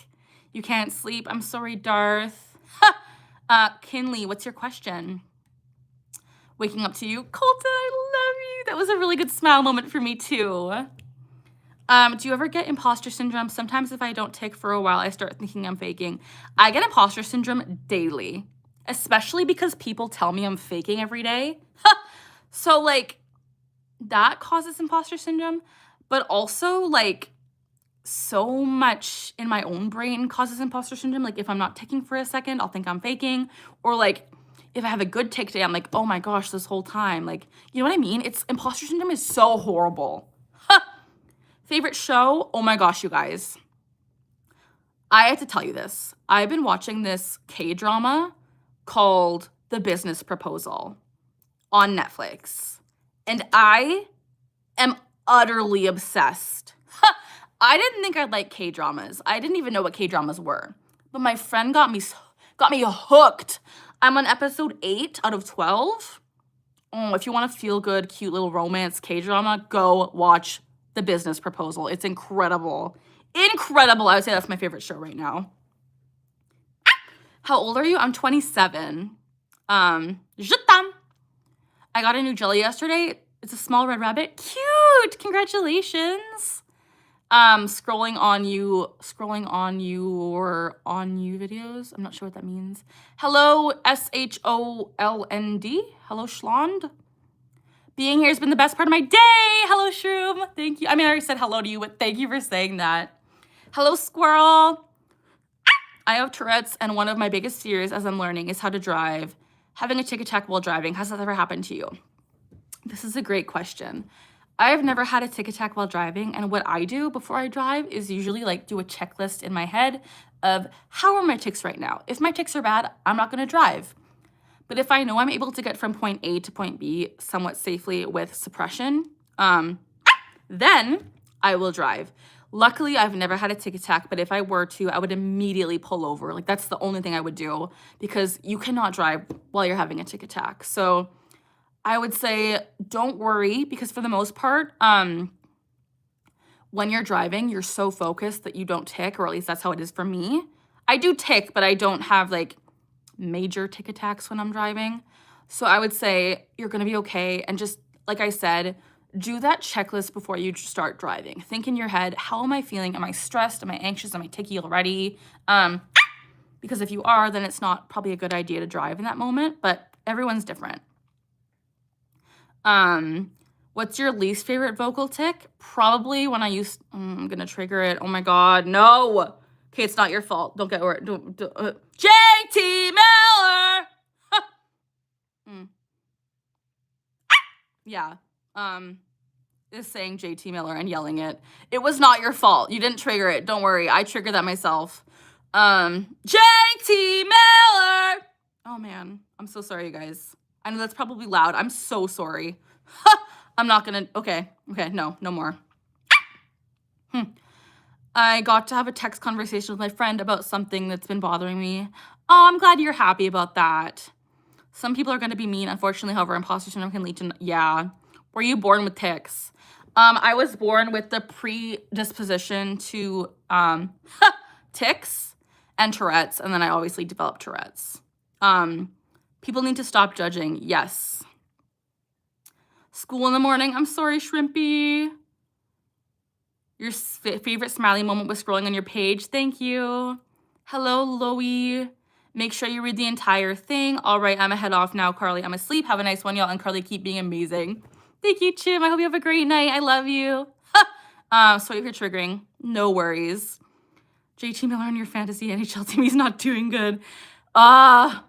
You can't sleep. I'm sorry, Darth. Kinley, what's your question? Waking up to you. Colton, I love you. That was a really good smile moment for me, too. Do you ever get imposter syndrome? Sometimes if I don't tick for a while, I start thinking I'm faking. I get imposter syndrome daily, especially because people tell me I'm faking every day. So, like, that causes imposter syndrome, but also, like, so much in my own brain causes imposter syndrome. Like, if I'm not ticking for a second, I'll think I'm faking. Or, like, if I have a good tick day, I'm like, oh my gosh, this whole time. Like, you know what I mean? Imposter syndrome is so horrible. Favorite show? Oh my gosh, you guys. I have to tell you this. I've been watching this K-drama called The Business Proposal on Netflix. And I am utterly obsessed. I didn't think I'd like K-dramas. I didn't even know what K-dramas were. But my friend got me hooked. I'm on episode 8 out of 12. Oh, if you want a feel-good, cute little romance K-drama, go watch The Business Proposal. It's incredible. Incredible. I would say that's my favorite show right now. How old are you? I'm 27. Je t'aime. I got a new jelly yesterday. It's a small red rabbit. Cute. Congratulations. Scrolling on your on you videos. I'm not sure what that means. Hello, SHOLND. Hello, Schlond. Being here has been the best part of my day. Hello, Shroom. Thank you. I mean, I already said hello to you, but thank you for saying that. Hello, Squirrel. I have Tourette's, and one of my biggest fears as I'm learning is how to drive. Having a tick attack while driving. Has that ever happened to you? This is a great question. I've never had a tick attack while driving, and what I do before I drive is usually like do a checklist in my head of how are my ticks right now. If my ticks are bad, I'm not gonna drive. But if I know I'm able to get from point A to point B somewhat safely with suppression, then I will drive. Luckily, I've never had a tick attack, but if I were to, I would immediately pull over. Like, that's the only thing I would do because you cannot drive while you're having a tick attack. So I would say don't worry because for the most part, when you're driving, you're so focused that you don't tick, or at least that's how it is for me. I do tick, but I don't have like major tick attacks when I'm driving. So I would say you're gonna be okay. And just like I said, do that checklist before you start driving. Think in your head, how am I feeling? Am I stressed? Am I anxious? Am I ticky already? Because if you are, then it's not probably a good idea to drive in that moment, but everyone's different. What's your least favorite vocal tick? Probably when I'm gonna trigger it. Oh my God, no. Okay, it's not your fault. Don't get worried. JT Miller. Yeah. Is saying JT Miller and yelling it. It was not your fault. You didn't trigger it. Don't worry. I triggered that myself. JT Miller. Oh man, I'm so sorry, you guys. I know that's probably loud. I'm so sorry. I'm not gonna. Okay. No more. I got to have a text conversation with my friend about something that's been bothering me. Oh, I'm glad you're happy about that. Some people are going to be mean. Unfortunately, however, imposter syndrome can lead to, yeah. Were you born with tics? I was born with the predisposition to tics and Tourette's, and then I obviously developed Tourette's. People need to stop judging. Yes. School in the morning. I'm sorry, Shrimpy. Your favorite smiley moment was scrolling on your page. Thank you. Hello, Loie. Make sure you read the entire thing. All right, I'm gonna head off now, Carly. I'm asleep. Have a nice one, y'all. And Carly, keep being amazing. Thank you, Chim. I hope you have a great night. I love you. Sorry if you're triggering. No worries. JT Miller on your fantasy NHL team. He's not doing good. I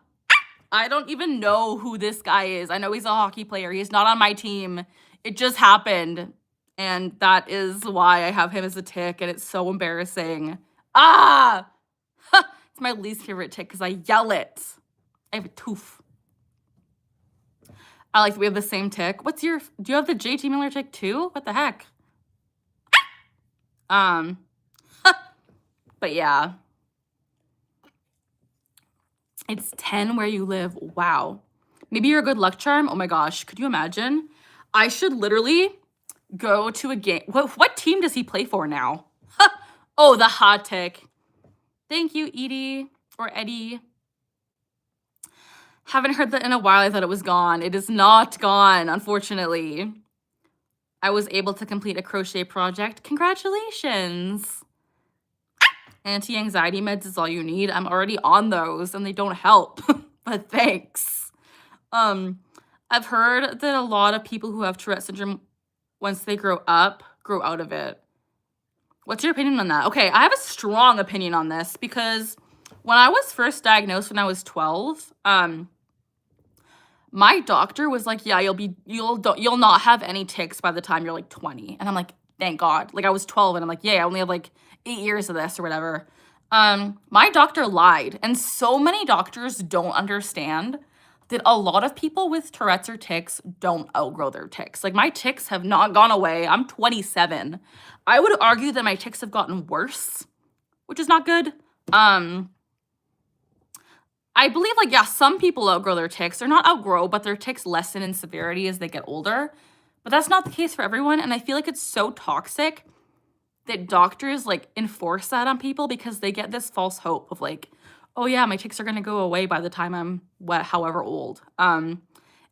don't even know who this guy is. I know he's a hockey player. He's not on my team. It just happened. And that is why I have him as a tick, and it's so embarrassing. It's my least favorite tick because I yell it. I have a tooth. I like that we have the same tick. Do you have the JT Miller tick too? What the heck? But yeah. It's 10 where you live. Wow. Maybe you're a good luck charm. Oh my gosh, could you imagine? I should literally go to a game. What team does he play for now? Oh, the hot tick. Thank you, Edie or Eddie. Haven't heard that in a while. I thought it was gone. It is not gone, unfortunately. I was able to complete a crochet project. Congratulations. Anti-anxiety meds is all you need. I'm already on those and they don't help, but thanks. I've heard that a lot of people who have Tourette syndrome, once they grow up, grow out of it. What's your opinion on that? Okay, I have a strong opinion on this because when I was first diagnosed when I was 12, my doctor was like, yeah, you'll not have any tics by the time you're like 20. And I'm like, thank God. Like I was 12 and I'm like, yeah, I only have like 8 years of this or whatever. My doctor lied. And so many doctors don't understand that a lot of people with Tourette's or tics don't outgrow their tics. Like my tics have not gone away. I'm 27. I would argue that my tics have gotten worse, which is not good. I believe, like, yeah, some people outgrow their tics. They're not outgrow, but their tics lessen in severity as they get older. But that's not the case for everyone. And I feel like it's so toxic that doctors, like, enforce that on people because they get this false hope of, like, oh, yeah, my tics are going to go away by the time I'm however old. And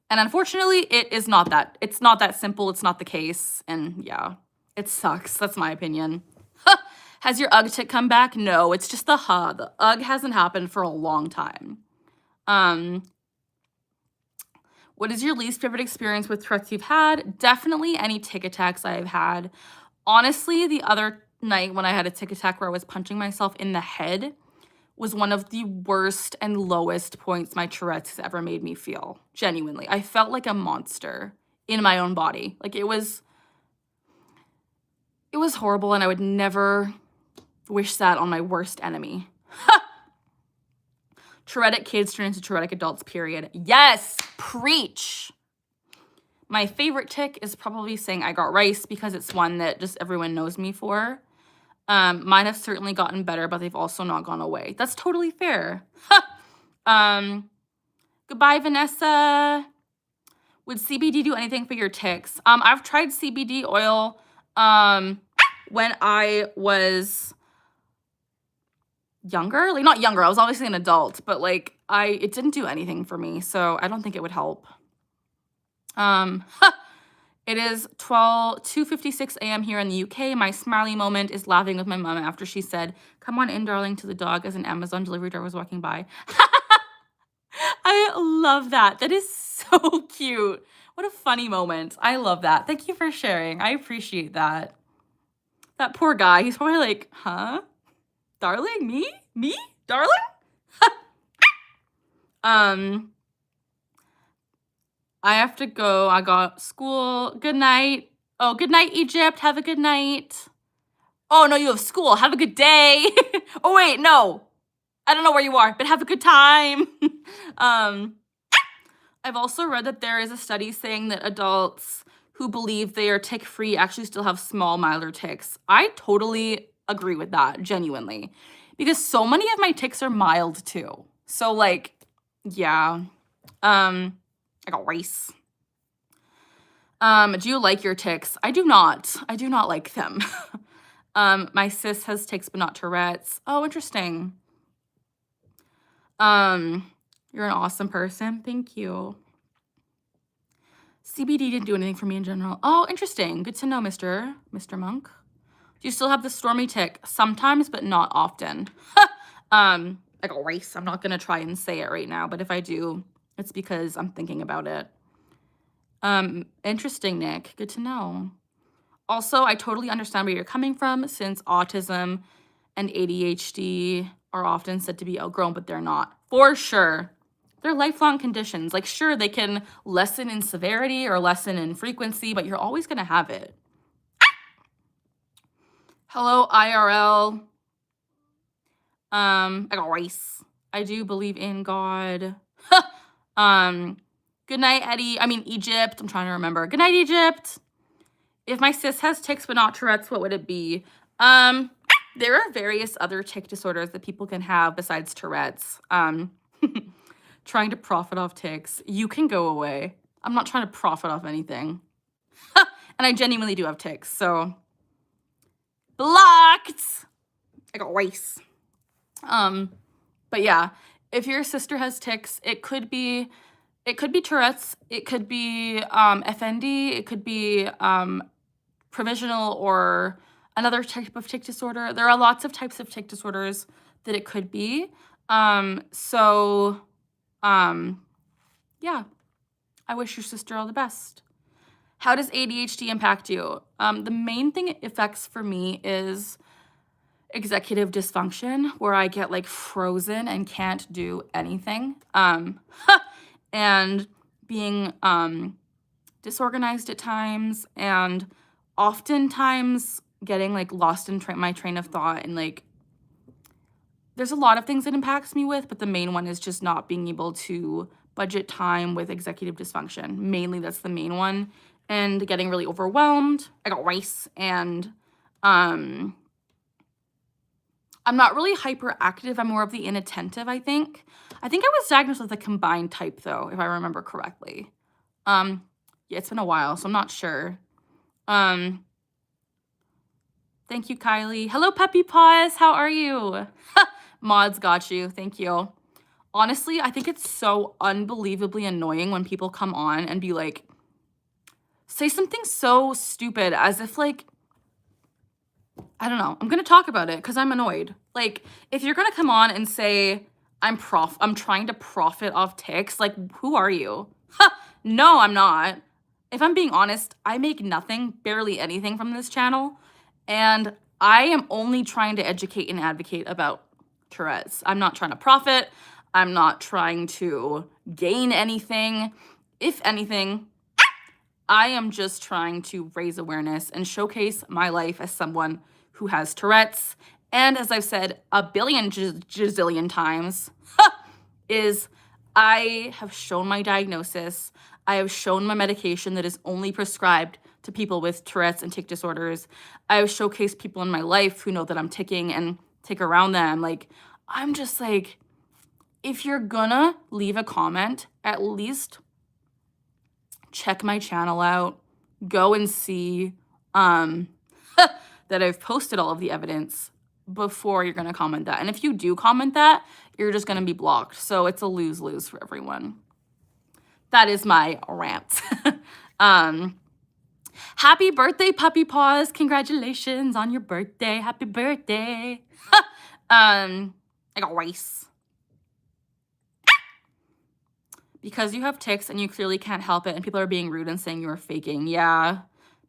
unfortunately, it is not that. It's not that simple. It's not the case. And, yeah, it sucks. That's my opinion. Has your UGG tic come back? No, it's just the The UGG hasn't happened for a long time. What is your least favorite experience with Tourette's you've had? Definitely any tic attacks I've had. Honestly, the other night when I had a tic attack where I was punching myself in the head was one of the worst and lowest points my Tourette's has ever made me feel. Genuinely. I felt like a monster in my own body. Like it was horrible and I would never wish that on my worst enemy. Tourettic kids turn into Tourettic adults, period. Yes, preach. My favorite tic is probably saying I got rice because it's one that just everyone knows me for. Mine have certainly gotten better, but they've also not gone away. That's totally fair. Goodbye, Vanessa. Would CBD do anything for your tics? I've tried CBD oil when I was younger, like not younger, I was obviously an adult, but like it didn't do anything for me, so I don't think it would help. It is 2:56 a.m. here in the UK. My smiley moment is laughing with my mom after she said, "Come on in, darling," to the dog as an Amazon delivery driver was walking by. I love that. That is so cute. What a funny moment. I love that. Thank you for sharing. I appreciate that. That poor guy, he's probably like, huh? Darling, me? Me? Darling? I have to go. I got school. Good night. Oh, good night, Egypt. Have a good night. Oh, no, you have school. Have a good day. Oh, wait, no. I don't know where you are, but have a good time. I've also read that there is a study saying that adults who believe they are tick-free actually still have small, milder tics. I totally agree with that, genuinely. Because so many of my tics are mild, too. So, like, yeah. I got rice. Do you like your tics? I do not. I do not like them. My sis has tics, but not Tourette's. Oh, interesting. You're an awesome person. Thank you. CBD didn't do anything for me in general. Oh, interesting. Good to know, Mr. Monk. Do you still have the stormy tic? Sometimes, but not often. I got rice. I'm not going to try and say it right now, but if I do, it's because I'm thinking about it. Interesting, Nick. Good to know. Also, I totally understand where you're coming from since autism and ADHD are often said to be outgrown, but they're not. For sure. They're lifelong conditions. Like, sure, they can lessen in severity or lessen in frequency, but you're always going to have it. Hello, IRL. I got rice. I do believe in God. Good night, Eddie. I mean, Egypt. I'm trying to remember. Good night, Egypt. If my sis has tics but not Tourette's, what would it be? There are various other tic disorders that people can have besides Tourette's. Trying to profit off ticks. You can go away. I'm not trying to profit off anything. And I genuinely do have ticks, so blocked. I got rice. But yeah, if your sister has ticks, it could be Tourette's, it could be FND, it could be provisional or another type of tic disorder. There are lots of types of tic disorders that it could be. Yeah, I wish your sister all the best. How does ADHD impact you? The main thing it affects for me is executive dysfunction, where I get like frozen and can't do anything. And being disorganized at times, and oftentimes getting like lost in my train of thought, and like there's a lot of things it impacts me with, but the main one is just not being able to budget time with executive dysfunction. Mainly that's the main one. And getting really overwhelmed. I got rice. And I'm not really hyperactive. I'm more of the inattentive, I think. I think I was diagnosed with a combined type, though, if I remember correctly. Yeah, it's been a while, so I'm not sure. Thank you, Kylie. Hello, Puppy Paws. How are you? Mods got you. Thank you. Honestly, I think it's so unbelievably annoying when people come on and be like, say something so stupid as if like, I don't know. I'm going to talk about it because I'm annoyed. Like, if you're going to come on and say, I'm trying to profit off ticks, like, who are you? No, I'm not. If I'm being honest, I make nothing, barely anything from this channel. And I am only trying to educate and advocate about Tourette's. I'm not trying to profit. I'm not trying to gain anything. If anything, I am just trying to raise awareness and showcase my life as someone who has Tourette's. And as I've said a billion gazillion times, is I have shown my diagnosis. I have shown my medication that is only prescribed to people with Tourette's and tic disorders. I have showcased people in my life who know that I'm ticking and tick around them. Like, I'm just like, if you're gonna leave a comment, at least check my channel out, go and see that I've posted all of the evidence before you're gonna comment that. And if you do comment that, you're just gonna be blocked. So it's a lose-lose for everyone. That is my rant. Happy birthday, Puppy Paws. Congratulations on your birthday. Happy birthday. I got rice. Because you have tics and you clearly can't help it and people are being rude and saying you are faking. Yeah.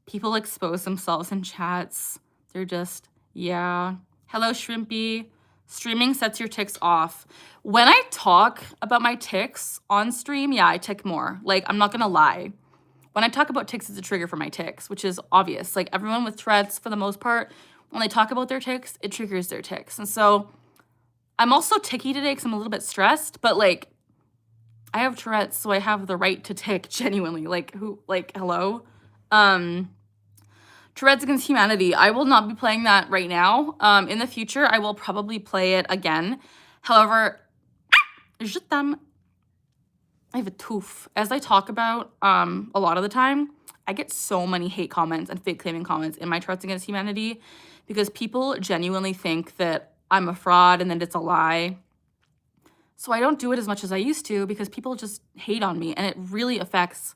People expose themselves in chats. They're just, yeah. Hello, Shrimpy. Streaming sets your tics off. When I talk about my tics on stream, yeah, I tick more. Like, I'm not gonna lie. When I talk about tics, it's a trigger for my tics, which is obvious. Like, everyone with Tourette's, for the most part, when they talk about their tics, it triggers their tics. And so I'm also ticky today because I'm a little bit stressed, but like, I have Tourette's, so I have the right to tick, genuinely. Like, hello? Tourette's Against Humanity. I will not be playing that right now. In the future, I will probably play it again. However, I have a tooth. As I talk about a lot of the time, I get so many hate comments and fake claiming comments in my Tourette's Against Humanity because people genuinely think that I'm a fraud and that it's a lie. So I don't do it as much as I used to because people just hate on me and it really affects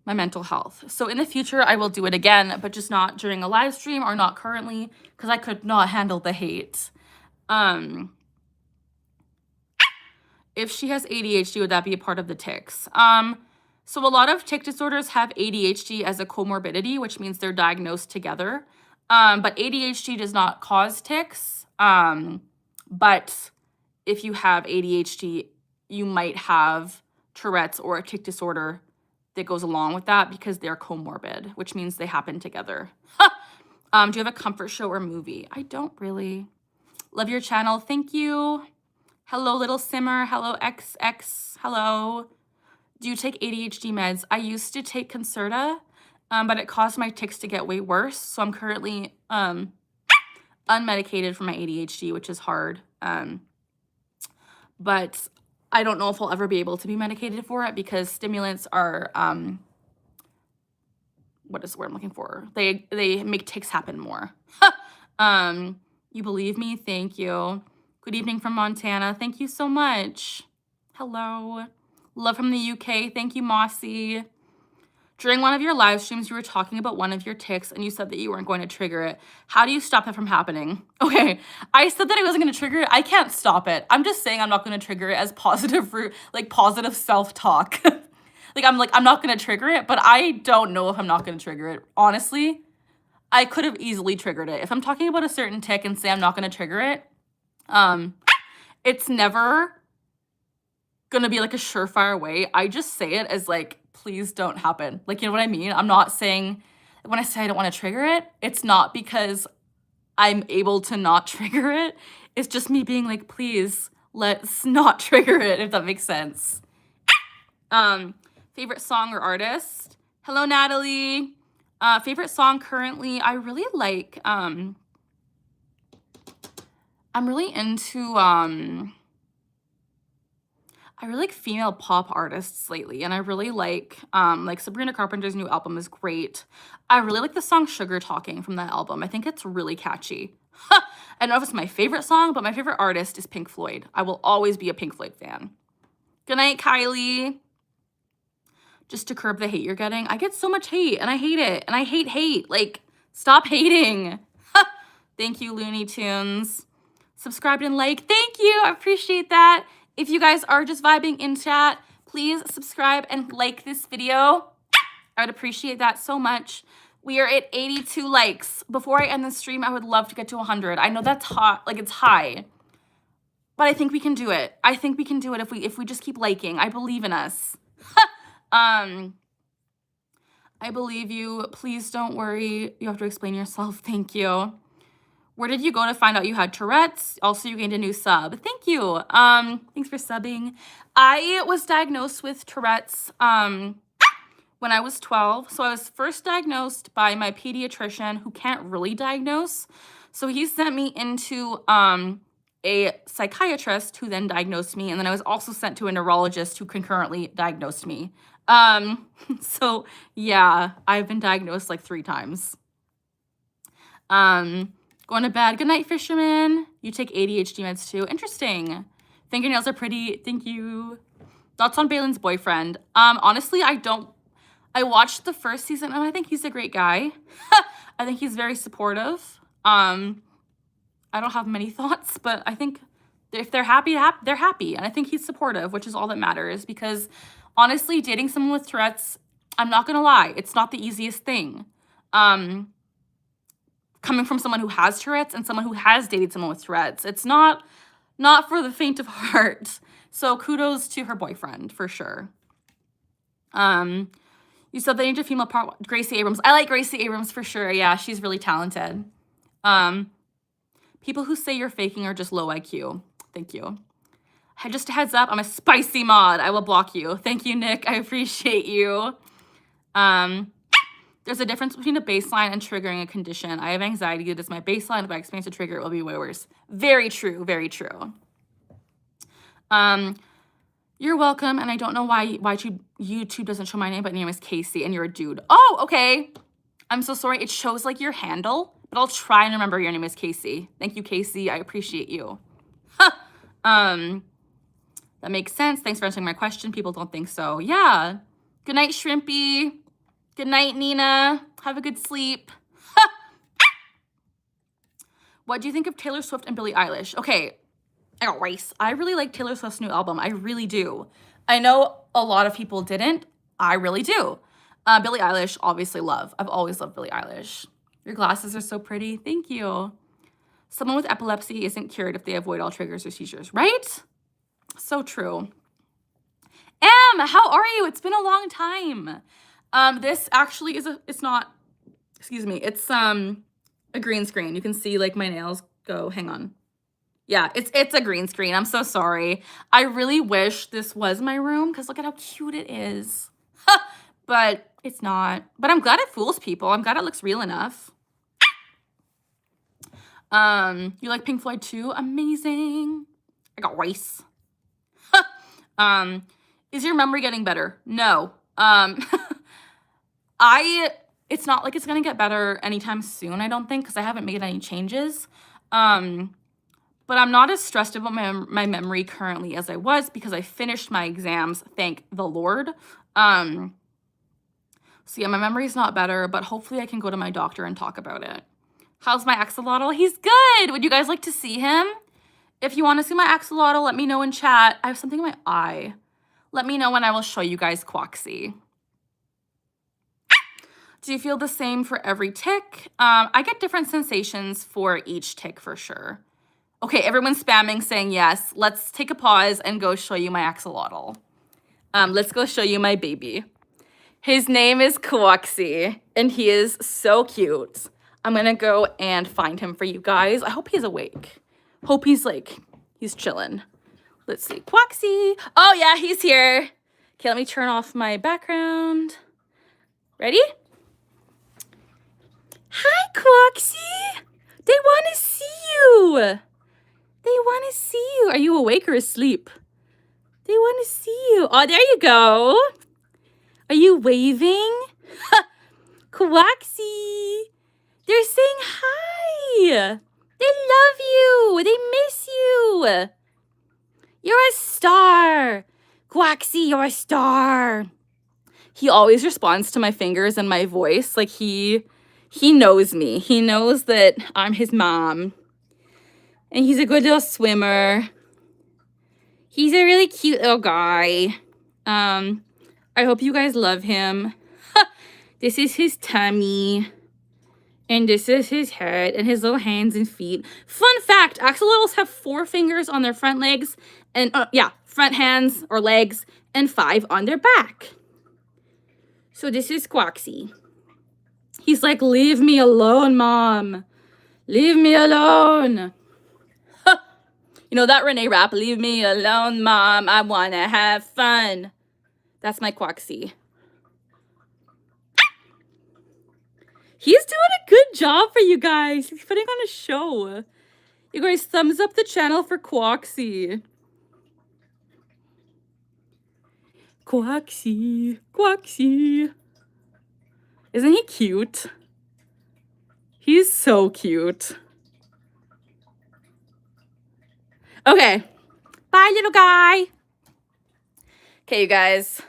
my mental health. So in the future, I will do it again, but just not during a live stream or not currently because I could not handle the hate. If she has ADHD, would that be a part of the tics? So a lot of tic disorders have ADHD as a comorbidity, which means they're diagnosed together. But ADHD does not cause tics. But if you have ADHD, you might have Tourette's or a tic disorder that goes along with that because they're comorbid, which means they happen together. Do you have a comfort show or movie? I don't really. Love your channel. Thank you. Hello, Little Simmer. Hello, XX. Hello. Do you take ADHD meds? I used to take Concerta, but it caused my tics to get way worse. So I'm currently unmedicated for my ADHD, which is hard. But I don't know if I'll ever be able to be medicated for it because stimulants are, what is the word I'm looking for? They make tics happen more. You believe me? Thank you. Good evening from Montana. Thank you so much. Hello. Love from the UK. Thank you, Mossy. During one of your live streams, you were talking about one of your tics and you said that you weren't going to trigger it. How do you stop that from happening? Okay, I said that I wasn't going to trigger it. I can't stop it. I'm just saying I'm not going to trigger it as positive self-talk. I'm not going to trigger it, but I don't know if I'm not going to trigger it. Honestly, I could have easily triggered it. If I'm talking about a certain tic and say I'm not going to trigger it, it's never going to be like a surefire way. I just say it as like, please don't happen. Like, you know what I mean? I'm not saying, when I say I don't want to trigger it, it's not because I'm able to not trigger it. It's just me being like, please, let's not trigger it, if that makes sense. Favorite song or artist? Hello, Natalie. Favorite song currently, I really like, I'm really into, I really like female pop artists lately, and I really like Sabrina Carpenter's new album is great. I really like the song Sugar Talking from that album. I think it's really catchy. I don't know if it's my favorite song, but my favorite artist is Pink Floyd. I will always be a Pink Floyd fan. Good night, Kylie. Just to curb the hate you're getting. I get so much hate, and I hate it, and I hate hate. Like, stop hating. Thank you, Looney Tunes. Subscribed and like. Thank you. I appreciate that. If you guys are just vibing in chat, please subscribe and like this video. I would appreciate that so much. We are at 82 likes. Before I end the stream, I would love to get to 100. I know that's hot, like it's high, but I think we can do it. I think we can do it if we just keep liking. I believe in us. I believe you. Please don't worry. You have to explain yourself. Thank you. Where did you go to find out you had Tourette's? Also, you gained a new sub. Thank you. Thanks for subbing. I was diagnosed with Tourette's when I was 12. So I was first diagnosed by my pediatrician who can't really diagnose. So he sent me into a psychiatrist who then diagnosed me. And then I was also sent to a neurologist who concurrently diagnosed me. So yeah, I've been diagnosed like 3 times. Going to bed. Good night, fisherman. You take ADHD meds too. Interesting. Fingernails are pretty. Thank you. Thoughts on Balin's boyfriend? Honestly, I watched the first season and I think he's a great guy. I think he's very supportive. I don't have many thoughts, but I think if they're happy, they're happy. And I think he's supportive, which is all that matters because honestly, dating someone with Tourette's, I'm not going to lie, it's not the easiest thing. Coming from someone who has Tourette's and someone who has dated someone with Tourette's, it's not for the faint of heart. So kudos to her boyfriend for sure. You said they need a female part. Gracie Abrams. I like Gracie Abrams for sure. Yeah, she's really talented. People who say you're faking are just low IQ. Thank you. Just a heads up, I'm a spicy mod. I will block you. Thank you, Nick. I appreciate you. There's a difference between a baseline and triggering a condition. I have anxiety. It is my baseline. If I experience a trigger, it will be way worse. Very true. Very true. You're welcome. And I don't know why YouTube doesn't show my name, but your name is Casey and you're a dude. Oh, okay. I'm so sorry. It shows like your handle, but I'll try and remember your name is Casey. Thank you, Casey. I appreciate you. That makes sense. Thanks for answering my question. People don't think so. Yeah. Good night, Shrimpy. Good night, Nina. Have a good sleep. What do you think of Taylor Swift and Billie Eilish? Okay, I got race. I really like Taylor Swift's new album. I really do. I know a lot of people didn't. I really do. Billie Eilish, obviously love. I've always loved Billie Eilish. Your glasses are so pretty. Thank you. Someone with epilepsy isn't cured if they avoid all triggers or seizures, right? So true. Em, how are you? It's been a long time. This actually is it's not, excuse me, it's a green screen. You can see like my nails go, hang on. Yeah, it's a green screen. I'm so sorry. I really wish this was my room because look at how cute it is. But it's not. But I'm glad it fools people. I'm glad it looks real enough. You like Pink Floyd too? Amazing. I got rice. Is your memory getting better? No. It's not like it's gonna get better anytime soon, I don't think, because I haven't made any changes. But I'm not as stressed about my memory currently as I was because I finished my exams, thank the Lord. So yeah, my memory's not better, but hopefully I can go to my doctor and talk about it. How's my axolotl? He's good. Would you guys like to see him? If you want to see my axolotl, let me know in chat. I have something in my eye. Let me know and I will show you guys Quoxy. Do you feel the same for every tick? I get different sensations for each tick for sure. Okay, everyone's spamming saying yes. Let's take a pause and go show you my axolotl. Let's go show you my baby. His name is Quoxy, and he is so cute. I'm gonna go and find him for you guys. I hope he's awake. Hope he's chilling. Let's see, Quoxy. Oh yeah, he's here. Okay, let me turn off my background. Ready? Hi, Quoxy. They want to see you. They want to see you. Are you awake or asleep? They want to see you. Oh, there you go. Are you waving? Quoxy. They're saying hi. They love you. They miss you. You're a star. Quoxy, you're a star. He always responds to my fingers and my voice. Like he knows me. He knows that I'm his mom. And he's a good little swimmer. He's a really cute little guy. I hope you guys love him. This is his tummy. And this is his head and his little hands and feet. Fun fact, axolotls have 4 fingers on their front legs and, front hands or legs and 5 on their back. So this is Quoxy. He's like, leave me alone, Mom. Leave me alone. You know that Renee rap, leave me alone, Mom. I want to have fun. That's my Quoxy. He's doing a good job for you guys. He's putting on a show. You guys, thumbs up the channel for Quoxy. Quoxy, Quoxy. Isn't he cute? He's so cute. Okay. Bye, little guy. Okay, you guys.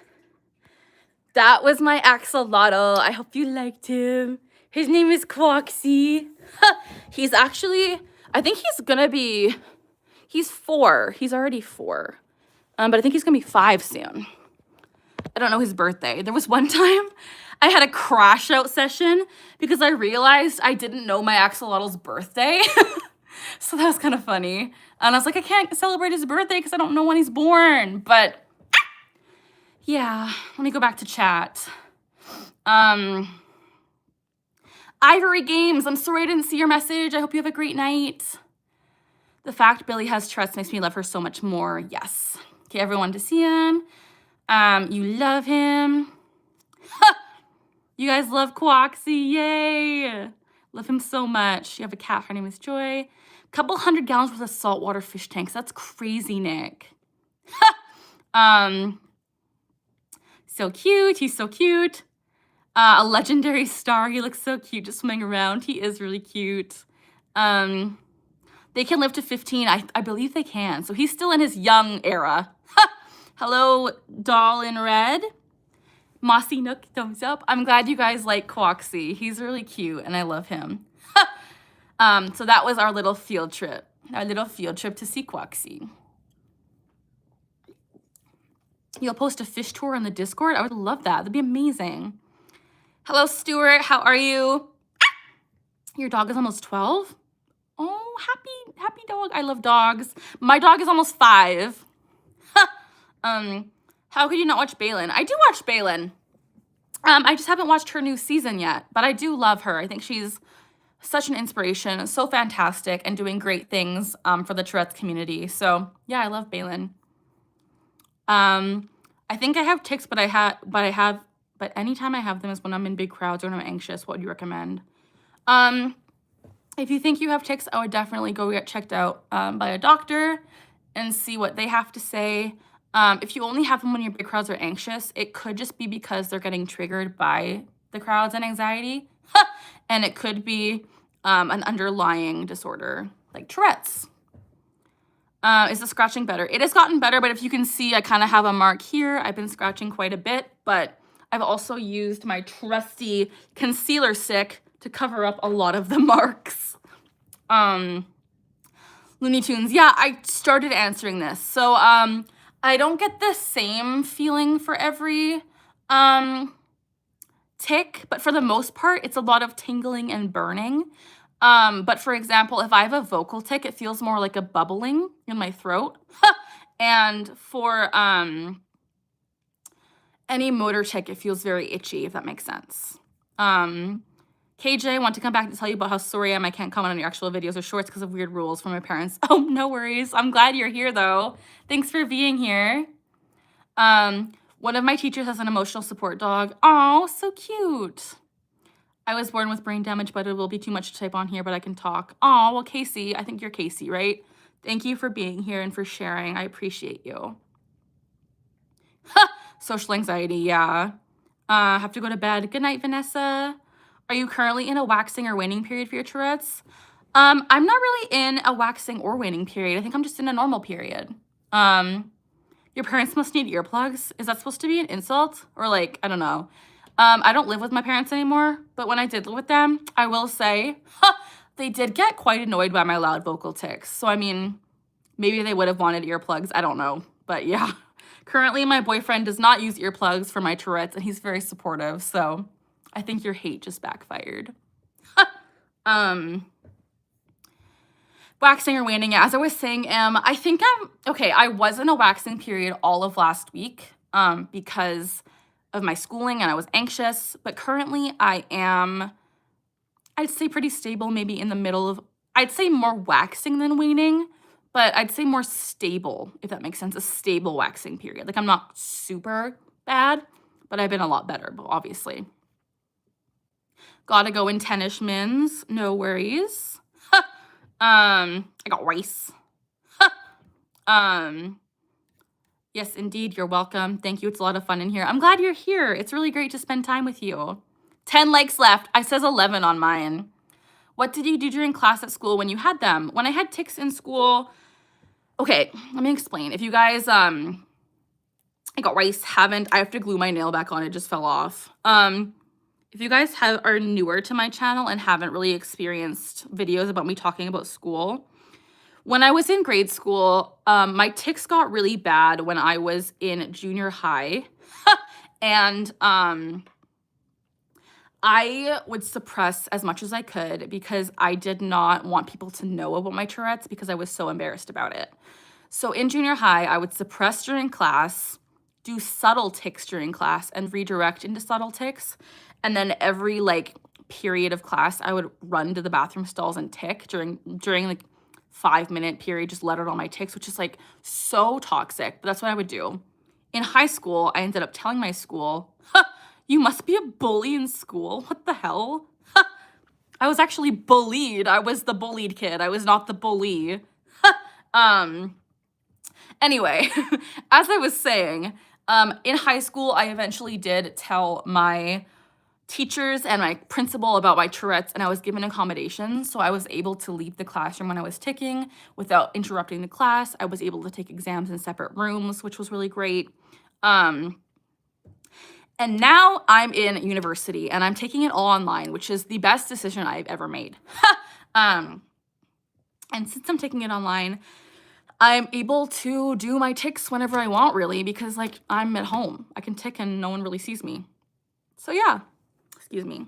That was my axolotl. I hope you liked him. His name is Quoxy. He's actually, I think he's 4. He's already 4. But I think he's gonna be 5 soon. I don't know his birthday. There was one time I had a crash out session because I realized I didn't know my axolotl's birthday. So that was kind of funny. And I was like, I can't celebrate his birthday because I don't know when he's born. But yeah, let me go back to chat. Ivory Games, I'm sorry I didn't see your message. I hope you have a great night. The fact Billy has Tourette's makes me love her so much more. Yes. Okay, everyone to see him. You love him. You guys love Quoxy, yay. Love him so much. You have a cat, her name is Joy. Couple 100 gallons worth of saltwater fish tanks. That's crazy, Nick. So cute, he's so cute. A legendary star, he looks so cute just swimming around. He is really cute. They can live to 15, I believe they can. So he's still in his young era. Hello, doll in red. Mossy Nook, thumbs up. I'm glad you guys like Quoxy. He's really cute and I love him. So that was our little field trip. Our little field trip to see Quoxy. You'll post a fish tour on the Discord? I would love that. That'd be amazing. Hello, Stuart. How are you? Your dog is almost 12? Oh, happy dog. I love dogs. My dog is almost 5. How could you not watch Balin? I do watch Balin. I just haven't watched her new season yet, but I do love her. I think she's such an inspiration, so fantastic, and doing great things for the Tourette's community. So yeah, I love Balin. I think I have tics, but anytime I have them is when I'm in big crowds or when I'm anxious. What would you recommend? If you think you have tics, I would definitely go get checked out by a doctor and see what they have to say. If you only have them when your big crowds are anxious, it could just be because they're getting triggered by the crowds and anxiety. And it could be an underlying disorder like Tourette's. Is the scratching better? It has gotten better, but if you can see, I kind of have a mark here. I've been scratching quite a bit, but I've also used my trusty concealer stick to cover up a lot of the marks. Looney Tunes. Yeah, I started answering this. So I don't get the same feeling for every tick, but for the most part, it's a lot of tingling and burning. But for example, if I have a vocal tick, it feels more like a bubbling in my throat. And for any motor tick, it feels very itchy, if that makes sense. KJ, I want to come back to tell you about how sorry I am I can't comment on your actual videos or shorts because of weird rules from my parents. Oh, no worries. I'm glad you're here, though. Thanks for being here. One of my teachers has an emotional support dog. Oh, so cute. I was born with brain damage, but it will be too much to type on here, but I can talk. Oh, well, Casey, I think you're Casey, right? Thank you for being here and for sharing. I appreciate you. Social anxiety, yeah. Have to go to bed. Good night, Vanessa. Are you currently in a waxing or waning period for your Tourette's? I'm not really in a waxing or waning period. I think I'm just in a normal period. Your parents must need earplugs. Is that supposed to be an insult? Or like, I don't know. I don't live with my parents anymore, but when I did live with them, I will say, they did get quite annoyed by my loud vocal tics. So, I mean, maybe they would have wanted earplugs. I don't know. But yeah, currently my boyfriend does not use earplugs for my Tourette's, and he's very supportive. So I think your hate just backfired. Waxing or waning, yeah, as I was saying, I think I was in a waxing period all of last week because of my schooling and I was anxious, but currently I am, I'd say pretty stable, maybe in the middle of, I'd say more waxing than waning, but I'd say more stable, if that makes sense, a stable waxing period. Like I'm not super bad, but I've been a lot better, obviously. Gotta go in 10-ish mins, no worries. I got rice. Yes, indeed, you're welcome. Thank you. It's a lot of fun in here. I'm glad you're here. It's really great to spend time with you. 10 likes left. I says 11 on mine. What did you do during class at school when you had them? When I had tics in school, okay, let me explain. If you guys, I got rice, haven't, I have to glue my nail back on. It just fell off. If you guys are newer to my channel and haven't really experienced videos about me talking about school, when I was in grade school, my tics got really bad when I was in junior high. And I would suppress as much as I could because I did not want people to know about my Tourette's because I was so embarrassed about it. So in junior high, I would suppress during class, do subtle tics during class, and redirect into subtle tics. And then every like period of class, I would run to the bathroom stalls and tic during like 5-minute period, just let out all my tics, which is like so toxic, but that's what I would do. In high school, I ended up telling my school, you must be a bully in school. What the hell? I was actually bullied. I was the bullied kid. I was not the bully. Anyway, as I was saying, in high school, I eventually did tell my teachers and my principal about my Tourette's, and I was given accommodations, so I was able to leave the classroom when I was ticking without interrupting the class. I was able to take exams in separate rooms, which was really great. And now I'm in university, and I'm taking it all online, which is the best decision I've ever made. And since I'm taking it online, I'm able to do my tics whenever I want, really, because like I'm at home. I can tic and no one really sees me. So yeah. Excuse me.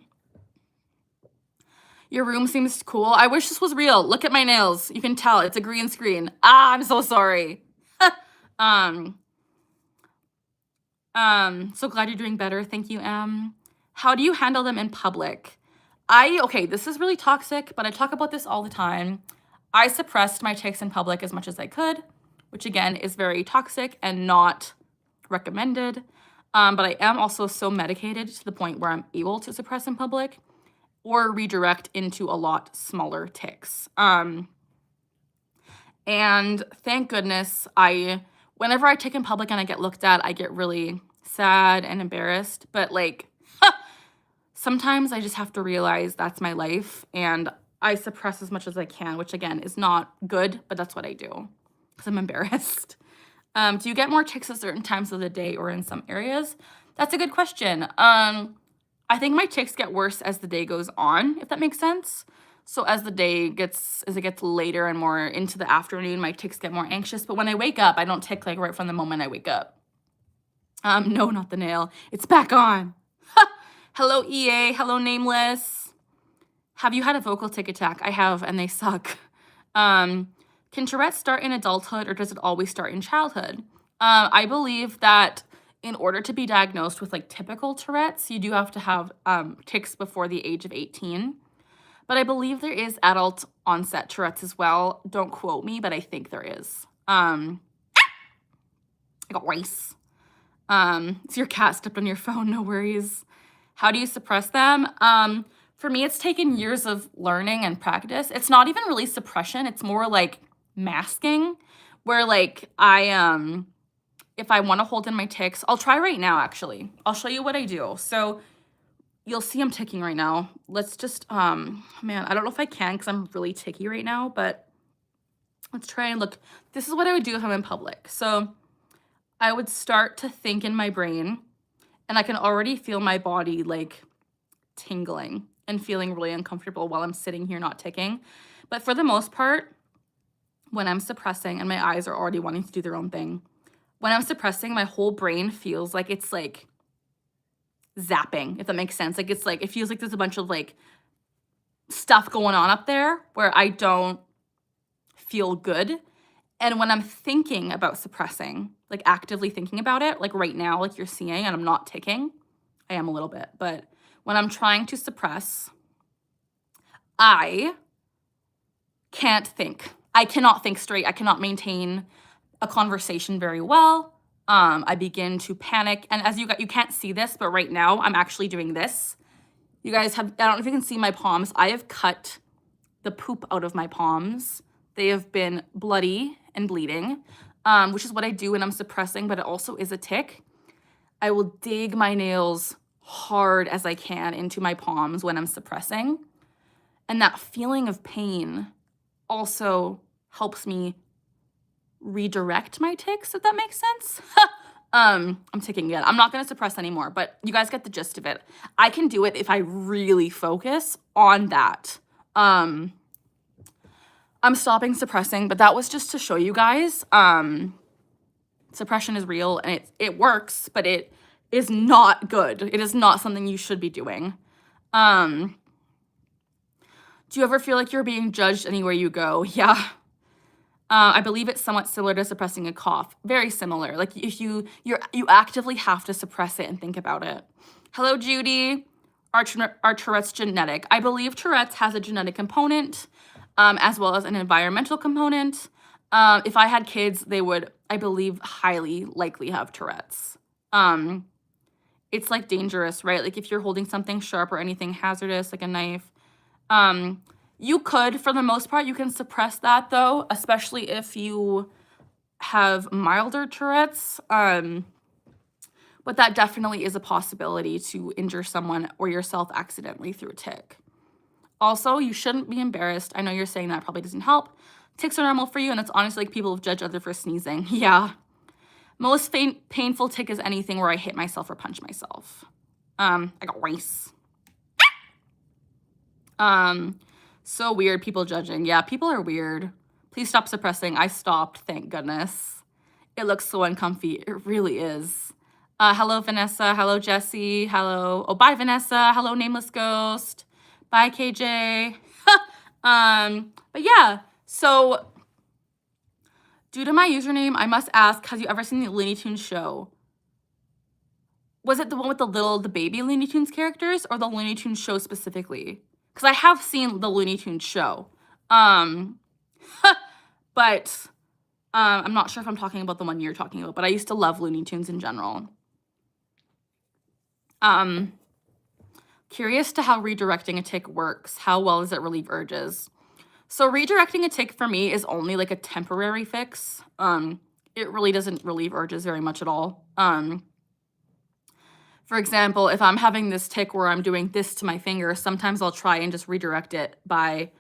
Your room seems cool. I wish this was real. Look at my nails. You can tell it's a green screen. Ah, I'm so sorry. So glad you're doing better. Thank you, Em. How do you handle them in public? Okay, this is really toxic, but I talk about this all the time. I suppressed my tics in public as much as I could, which again is very toxic and not recommended. But I am also so medicated to the point where I'm able to suppress in public or redirect into a lot smaller tics. And thank goodness I whenever I tick in public and I get looked at, I get really sad and embarrassed. But like, sometimes I just have to realize that's my life and I suppress as much as I can, which again is not good, but that's what I do because I'm embarrassed. Do you get more tics at certain times of the day or in some areas? That's a good question. I think my tics get worse as the day goes on, if that makes sense. So as it gets later and more into the afternoon, my tics get more anxious. But when I wake up, I don't tick like right from the moment I wake up. No, not the nail. It's back on. Hello, EA. Hello, Nameless. Have you had a vocal tic attack? I have, and they suck. Can Tourette's start in adulthood or does it always start in childhood? I believe that in order to be diagnosed with like typical Tourette's, you do have to have tics before the age of 18. But I believe there is adult onset Tourette's as well. Don't quote me, but I think there is. I got rice. It's your cat stepped on your phone, no worries. How do you suppress them? For me, it's taken years of learning and practice. It's not even really suppression. It's more like masking where like if I want to hold in my tics, I'll try right now, actually. I'll show you what I do. So you'll see I'm ticking right now. Let's just, man, I don't know if I can because I'm really ticky right now, but let's try and look. This is what I would do if I'm in public. So I would start to think in my brain and I can already feel my body like tingling and feeling really uncomfortable while I'm sitting here not ticking. But for the most part, when I'm suppressing and my eyes are already wanting to do their own thing, when I'm suppressing, my whole brain feels like it's like zapping, if that makes sense. Like it's like, it feels like there's a bunch of like stuff going on up there where I don't feel good. And when I'm thinking about suppressing, like actively thinking about it, like right now, like you're seeing, and I'm not ticking, I am a little bit, but when I'm trying to suppress, I can't think. I cannot think straight. I cannot maintain a conversation very well. I begin to panic. And as you can't see this, but right now I'm actually doing this. You guys have, I don't know if you can see my palms. I have cut the poop out of my palms. They have been bloody and bleeding, which is what I do when I'm suppressing, but it also is a tic. I will dig my nails hard as I can into my palms when I'm suppressing. And that feeling of pain also helps me redirect my tics, if that makes sense. I'm ticking again. I'm not going to suppress anymore, but you guys get the gist of it. I can do it if I really focus on that. I'm stopping suppressing, but that was just to show you guys. Suppression is real and it works, but it is not good. It is not something you should be doing. Do you ever feel like you're being judged anywhere you go? Yeah. I believe it's somewhat similar to suppressing a cough. Very similar. Like if you actively have to suppress it and think about it. Hello, Judy. Are Tourette's genetic? I believe Tourette's has a genetic component as well as an environmental component. If I had kids, they would, I believe, highly likely have Tourette's. It's like dangerous, right? Like if you're holding something sharp or anything hazardous, like a knife. You could, for the most part, you can suppress that though, especially if you have milder Tourette's. But that definitely is a possibility to injure someone or yourself accidentally through a tic. Also, you shouldn't be embarrassed. I know you're saying that probably doesn't help. Tics are normal for you, and it's honestly like people judge others for sneezing. Yeah. Most painful tic is anything where I hit myself or punch myself. I got rice. So weird, people judging. Yeah, people are weird. Please stop suppressing. I stopped, thank goodness. It looks so uncomfy. It really is. Hello, Vanessa. Hello, Jessie. Hello. Oh, bye, Vanessa. Hello, Nameless Ghost. Bye, KJ. But yeah, so due to my username, I must ask, have you ever seen the Looney Tunes show? Was it the one with the baby Looney Tunes characters or the Looney Tunes show specifically? Because I have seen the Looney Tunes show. But I'm not sure if I'm talking about the one you're talking about, but I used to love Looney Tunes in general. Curious to how redirecting a tic works. How well does it relieve urges? So redirecting a tic for me is only like a temporary fix. it really doesn't relieve urges very much at all. For example, if I'm having this tic where I'm doing this to my finger, sometimes I'll try and just redirect it by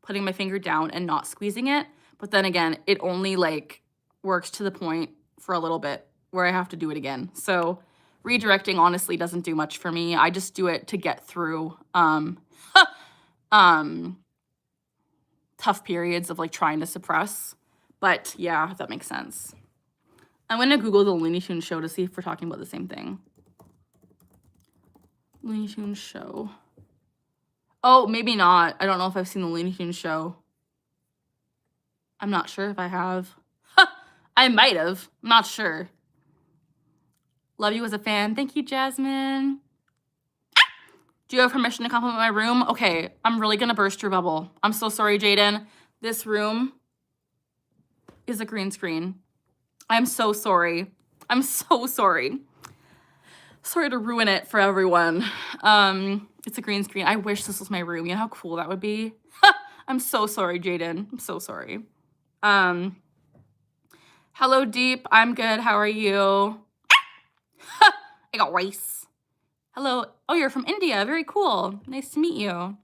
putting my finger down and not squeezing it. But then again, it only like works to the point for a little bit where I have to do it again. So redirecting honestly doesn't do much for me. I just do it to get through tough periods of like trying to suppress. But yeah, if that makes sense. I'm gonna Google the Looney Tunes show to see if we're talking about the same thing. Looney Tunes show. Oh, maybe not. I don't know if I've seen the Looney Tunes show. I'm not sure if I have. I might have. I'm not sure. Love you as a fan. Thank you, Jasmine. Do you have permission to compliment my room? Okay, I'm really gonna burst your bubble. I'm so sorry, Jaden. This room is a green screen. I'm so sorry. I'm so sorry. Sorry to ruin it for everyone. It's a green screen. I wish this was my room. You know how cool that would be? I'm so sorry, Jaden. I'm so sorry. Hello, Deep. I'm good. How are you? I got rice. Hello. Oh, you're from India. Very cool. Nice to meet you.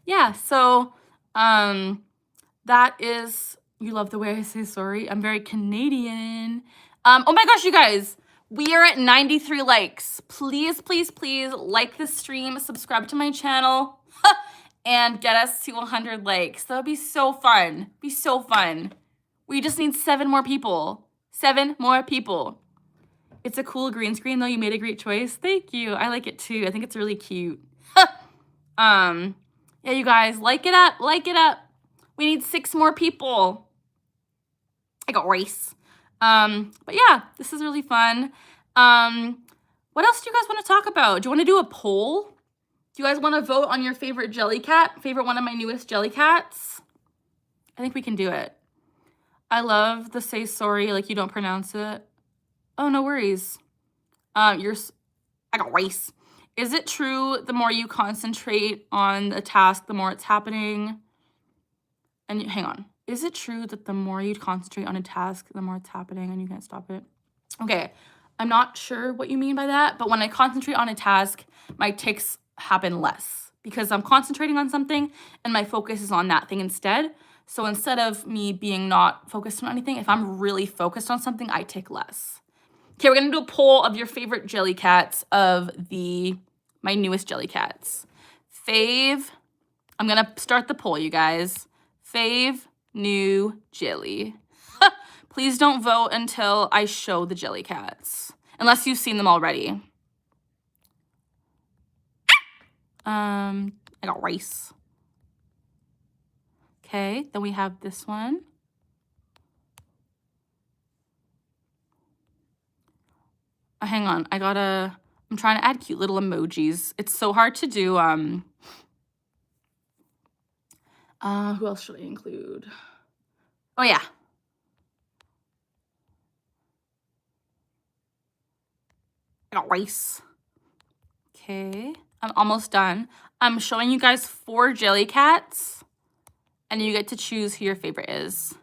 Yeah, so that is, you love the way I say sorry. I'm very Canadian. Oh my gosh, you guys, we are at 93 likes. Please, please, please like this stream, subscribe to my channel, and get us to 100 likes. That would be so fun. Be so fun. We just need 7 more people. 7 more people. It's a cool green screen, though. You made a great choice. Thank you. I like it, too. I think it's really cute. Yeah, you guys, like it up. Like it up. We need 6 more people. I got rice. But yeah, this is really fun. What else do you guys want to talk about? Do you want to do a poll? Do you guys want to vote on your favorite jelly cat? Favorite one of my newest jelly cats? I think we can do it. I love the say sorry like you don't pronounce it. Oh, no worries. I got rice. Is it true the more you concentrate on a task, the more it's happening? And hang on. Is it true that the more you concentrate on a task, the more it's happening and you can't stop it? Okay, I'm not sure what you mean by that, but when I concentrate on a task, my tics happen less because I'm concentrating on something and my focus is on that thing instead. So instead of me being not focused on anything, if I'm really focused on something, I tic less. Okay, we're gonna do a poll of your favorite jelly cats of my newest jelly cats. Fave, I'm gonna start the poll, you guys. Fave new jelly. Please don't vote until I show the jelly cats, unless you've seen them already. I got rice. Okay, then we have this one. Hang on, I'm trying to add cute little emojis. It's so hard to do, who else should I include? Oh yeah. I got rice. Okay, I'm almost done. I'm showing you guys 4 jelly cats, and you get to choose who your favorite is.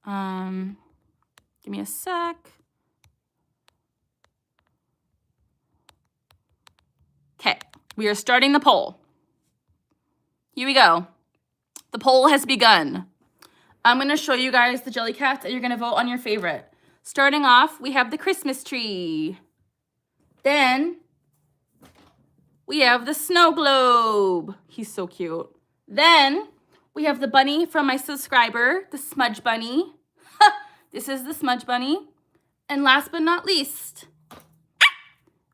Give me a sec. Okay, we are starting the poll. Here we go. The poll has begun. I'm gonna show you guys the jelly cats and you're gonna vote on your favorite. Starting off, we have the Christmas tree. Then we have the snow globe. He's so cute. Then we have the bunny from my subscriber, the smudge bunny. This is the smudge bunny. And last but not least,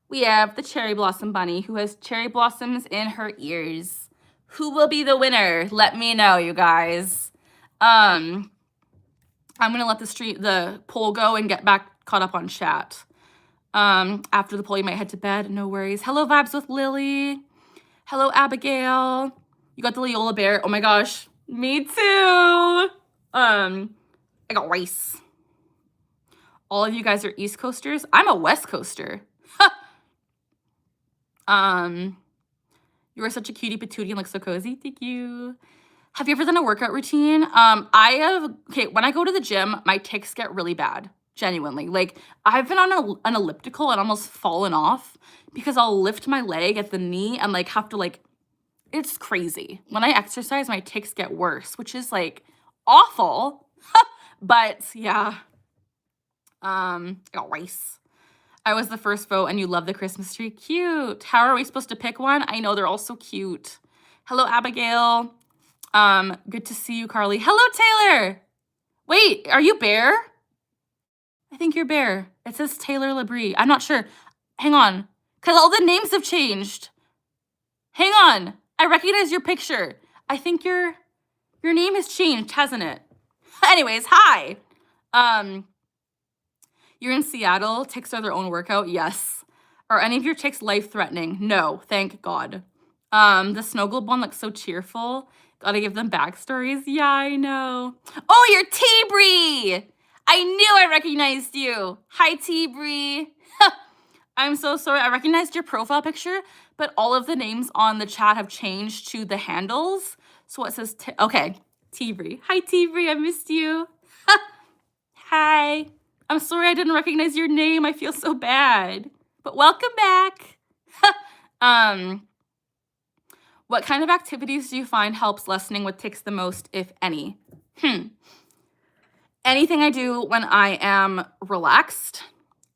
we have the cherry blossom bunny who has cherry blossoms in her ears. Who will be the winner? Let me know, you guys. I'm gonna let the poll go and get back caught up on chat. After the poll, you might head to bed. No worries. Hello, Vibes with Lily. Hello, Abigail. You got the Leola bear. Oh my gosh, me too. I got rice. All of you guys are East Coasters. I'm a West Coaster. You are such a cutie patootie and look so cozy. Thank you. Have you ever done a workout routine? Okay, when I go to the gym, my tics get really bad, genuinely. Like, I've been on an elliptical and almost fallen off because I'll lift my leg at the knee and like have to like, it's crazy. When I exercise, my tics get worse, which is like awful. But yeah, I got rice. I was the first vote and you love the Christmas tree. Cute. How are we supposed to pick one? I know, they're all so cute. Hello, Abigail. Good to see you, Carly. Hello, Taylor. Wait, are you Bear? I think you're Bear. It says Taylor Labrie. I'm not sure. Hang on, because all the names have changed. Hang on. I recognize your picture. I think your name has changed, hasn't it? Anyways, hi. You're in Seattle. Tics are their own workout. Yes. Are any of your tics life-threatening? No, thank God. The snow globe one looks so cheerful. Gotta give them backstories. Yeah, I know. Oh, you're T-Bree! I knew I recognized you. Hi, T-Bree. I'm so sorry. I recognized your profile picture, but all of the names on the chat have changed to the handles. So it says, okay, T-Bree. Hi, T-Bree. I missed you. Hi. I'm sorry I didn't recognize your name. I feel so bad. But welcome back. What kind of activities do you find helps lessening with tics the most, if any? Anything I do when I am relaxed.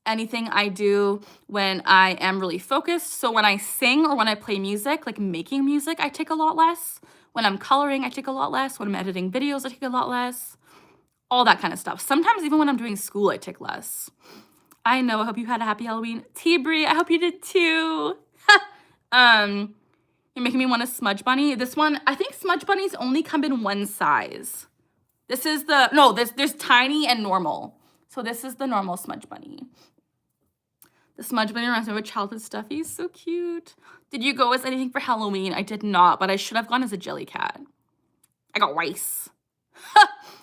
Anything I do when I am really focused. So when I sing or when I play music, like making music, I tic a lot less. When I'm coloring, I tic a lot less. When I'm editing videos, I tic a lot less. All that kind of stuff. Sometimes even when I'm doing school, I tic less. I know. I hope you had a happy Halloween. T-Bree, I hope you did too. You're making me want a smudge bunny. This one, I think smudge bunnies only come in one size. This is there's tiny and normal. So this is the normal smudge bunny. The smudge bunny reminds me of a childhood stuff. He's so cute. Did you go as anything for Halloween? I did not, but I should have gone as a jelly cat. I got rice.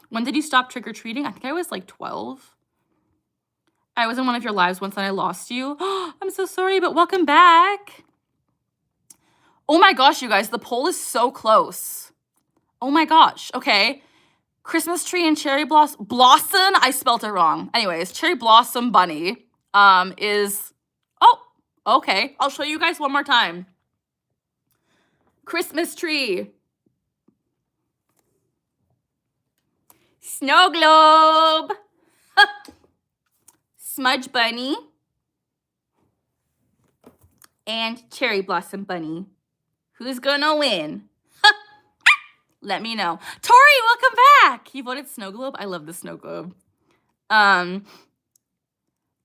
When did you stop trick-or-treating? I think I was like 12. I was in one of your lives once and I lost you. I'm so sorry, but welcome back. Oh my gosh, you guys, the poll is so close. Oh my gosh, okay. Christmas tree and cherry blossom, I spelled it wrong. Anyways, cherry blossom bunny is, oh, okay. I'll show you guys one more time. Christmas tree. Snow globe. Smudge bunny. And cherry blossom bunny. Who's gonna win? Let me know. Tori, welcome back. You voted snow globe. I love the snow globe.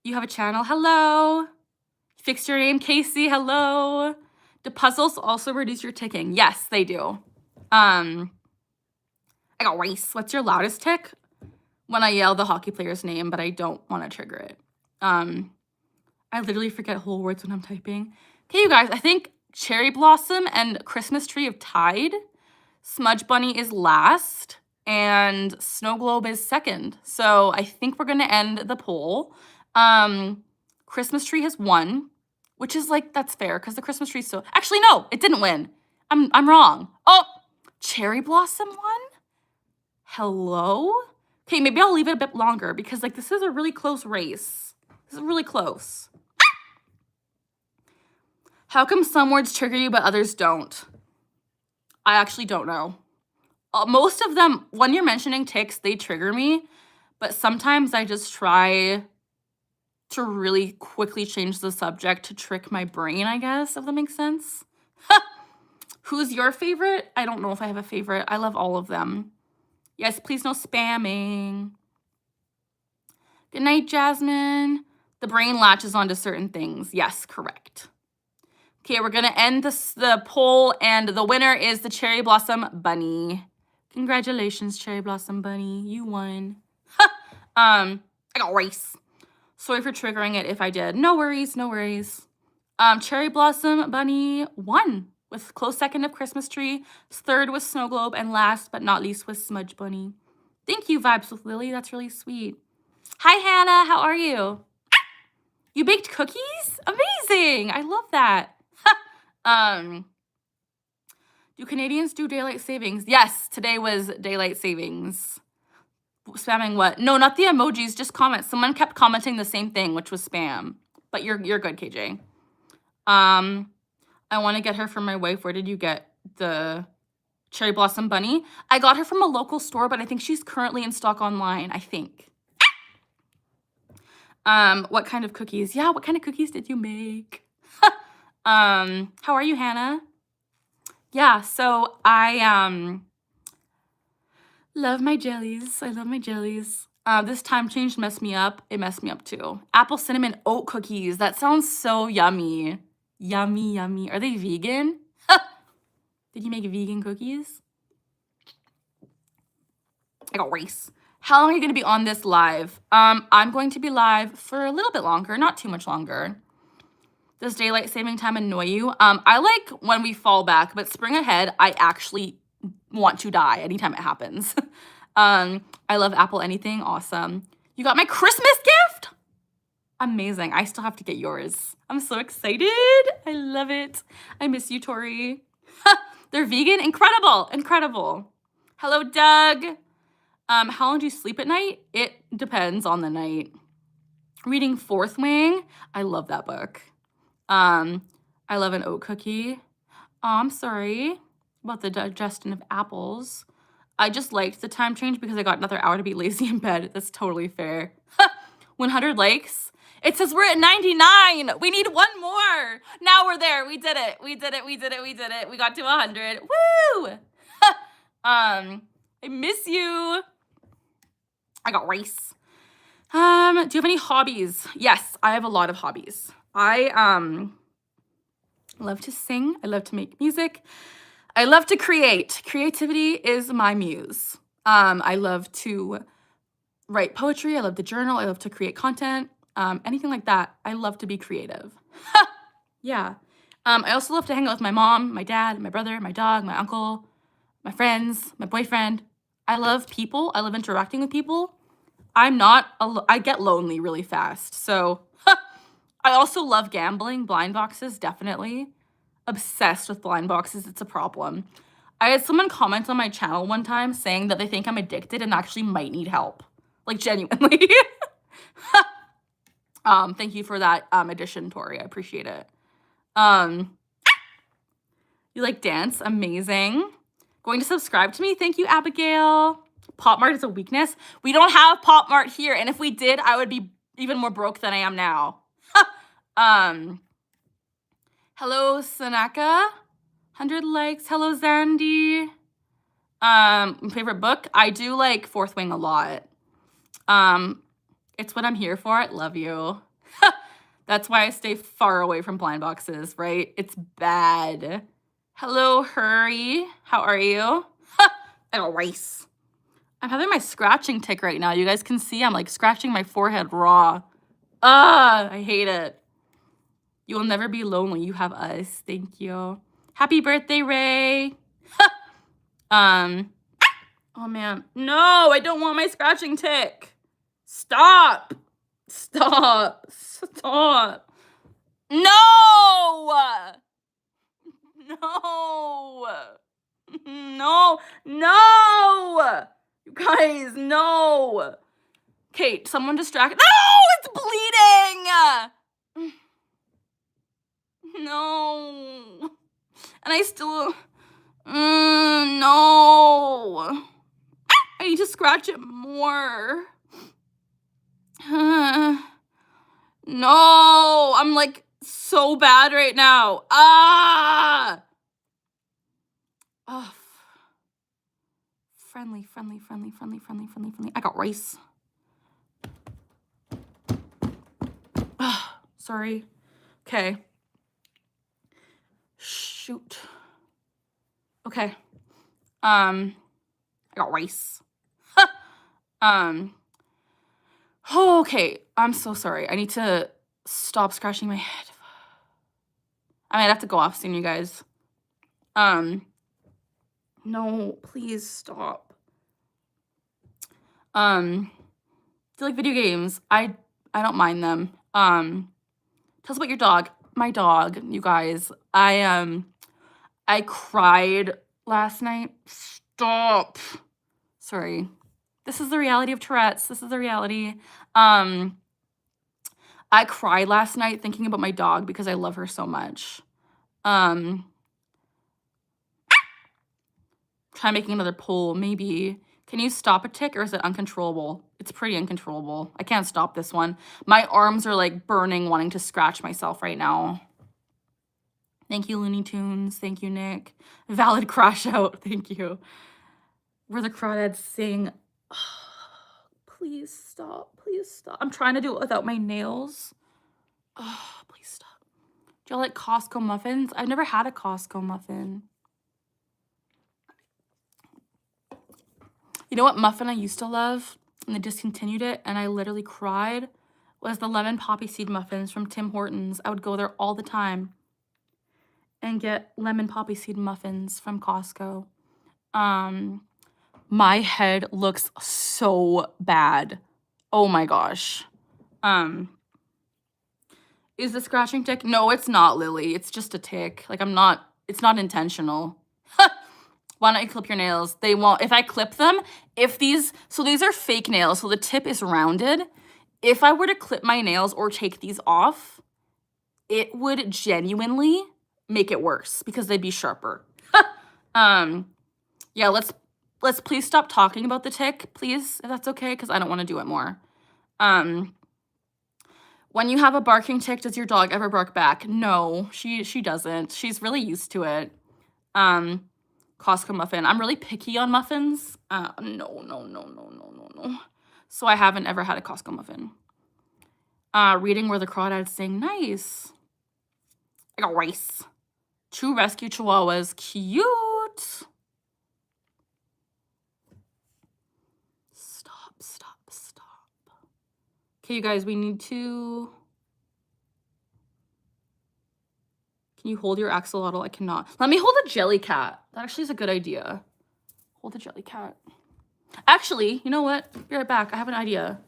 You have a channel. Hello. Fixed your name, Casey. Hello. Do puzzles also reduce your ticking? Yes, they do. I got rice. What's your loudest tick? When I yell the hockey player's name, but I don't want to trigger it. I literally forget whole words when I'm typing. Okay, you guys, I think cherry blossom and Christmas tree have tied. Smudge bunny is last and snow globe is second. So I think we're gonna end the poll. Christmas tree has won, which is like, that's fair because the Christmas tree so, actually no, it didn't win. I'm wrong. Oh, cherry blossom won? Hello? Okay, maybe I'll leave it a bit longer because like this is a really close race. This is really close. How come some words trigger you but others don't? I actually don't know. Most of them, when you're mentioning tics, they trigger me, but sometimes I just try to really quickly change the subject to trick my brain, I guess, if that makes sense. Who's your favorite? I don't know if I have a favorite. I love all of them. Yes, please no spamming. Good night, Jasmine. The brain latches onto certain things. Yes, correct. Okay, we're gonna end the poll, and the winner is the Cherry Blossom Bunny. Congratulations, Cherry Blossom Bunny. You won. I got rice. Sorry for triggering it if I did. No worries, no worries. Cherry Blossom Bunny won with close second of Christmas Tree. Third was Snow Globe, and last but not least was Smudge Bunny. Thank you, Vibes with Lily. That's really sweet. Hi, Hannah. How are you? You baked cookies? Amazing. I love that. Do Canadians do daylight savings? Yes, today was daylight savings. Spamming what? No, not the emojis, just comments. Someone kept commenting the same thing, which was spam. But you're good, KJ. I want to get her for my wife. Where did you get the cherry blossom bunny? I got her from a local store, but I think she's currently in stock online, I think. What kind of cookies? Yeah, what kind of cookies did you make? How are you, Hannah? Yeah, so I love my jellies. I love my jellies. This time change messed me up. It messed me up too. Apple cinnamon oat cookies. That sounds so yummy. Yummy, yummy. Are they vegan? Did you make vegan cookies? I got race. How long are you going to be on this live? I'm going to be live for a little bit longer, not too much longer. Does daylight saving time annoy you? I like when we fall back, but spring ahead, I actually want to die anytime it happens. I love Apple anything. Awesome. You got my Christmas gift? Amazing. I still have to get yours. I'm so excited. I love it. I miss you, Tori. They're vegan? Incredible. Incredible. Hello, Doug. How long do you sleep at night? It depends on the night. Reading Fourth Wing. I love that book. I love an oat cookie. Oh, I'm sorry about the digestion of apples. I just liked the time change because I got another hour to be lazy in bed. That's totally fair. 100 likes. It says we're at 99. We need one more. Now we're there. We did it. We did it. We did it. We did it. We got to 100. Woo! I miss you. I got race. Do you have any hobbies? Yes, I have a lot of hobbies. I love to sing. I love to make music. I love to create. Creativity is my muse. I love to write poetry. I love to journal. I love to create content. Anything like that. I love to be creative. Yeah. I also love to hang out with my mom, my dad, my brother, my dog, my uncle, my friends, my boyfriend. I love people. I love interacting with people. I get lonely really fast. So I also love gambling. Blind boxes, definitely. Obsessed with blind boxes. It's a problem. I had someone comment on my channel one time saying that they think I'm addicted and actually might need help. Like, genuinely. Thank you for that addition, Tori. I appreciate it. You like dance? Amazing. Going to subscribe to me? Thank you, Abigail. Pop Mart is a weakness. We don't have Pop Mart here, and if we did, I would be even more broke than I am now. Hello, Sanaka. 100 likes. Hello, Zandy. Favorite book? I do like Fourth Wing a lot. It's what I'm here for. Love you. That's why I stay far away from blind boxes, right? It's bad. Hello, Hurry. How are you? I got rice. I'm having my scratching tick right now. You guys can see I'm like scratching my forehead raw. I hate it. You will never be lonely. You have us. Thank you. Happy birthday, Ray. Oh man. No, I don't want my scratching tick. Stop. Stop. Stop. No. No. No. No. You guys, no. Kate, someone distracted. No, it's bleeding. No. And I still, no. I need to scratch it more. No, I'm like so bad right now. Oh. Friendly. I got rice. Sorry. Okay. Shoot. Okay. I got rice. Okay. I'm so sorry. I need to stop scratching my head. I might have to go off soon, you guys. No, please stop. Do you like video games? I don't mind them. Tell us about your dog. My dog, you guys. I cried last night, stop. Sorry. This is the reality of Tourette's. This is the reality. I cried last night thinking about my dog because I love her so much. Try making another poll, maybe. Can you stop a tick or is it uncontrollable? It's pretty uncontrollable. I can't stop this one. My arms are like burning, wanting to scratch myself right now. Thank you, Looney Tunes. Thank you, Nick. Valid crash out. Thank you. Where the crawdads sing. Oh, please stop. Please stop. I'm trying to do it without my nails. Oh, please stop. Do you like Costco muffins? I've never had a Costco muffin. You know what muffin I used to love and they discontinued it and I literally cried was the lemon poppy seed muffins from Tim Hortons. I would go there all the time and get lemon poppy seed muffins from Costco. My head looks so bad. Oh my gosh. Is the scratching tick? No, it's not, Lily. It's just a tick. Like it's not intentional. Why don't you clip your nails? They won't. If I clip them, so these are fake nails, so the tip is rounded. If I were to clip my nails or take these off, it would genuinely make it worse because they'd be sharper. Yeah, let's please stop talking about the tick, please, if that's okay, because I don't want to do it more. When you have a barking tick, does your dog ever bark back? No, she doesn't. She's really used to it. Costco muffin. I'm really picky on muffins. No. So I haven't ever had a Costco muffin. Reading Where the Crawdads Sing. Nice. I got rice. 2 rescue chihuahuas. Cute. Stop. Okay, you guys, we need to... Can you hold your axolotl? I cannot. Let me hold a jelly cat. That actually is a good idea. Hold a jelly cat. Actually, you know what? Be right back. I have an idea.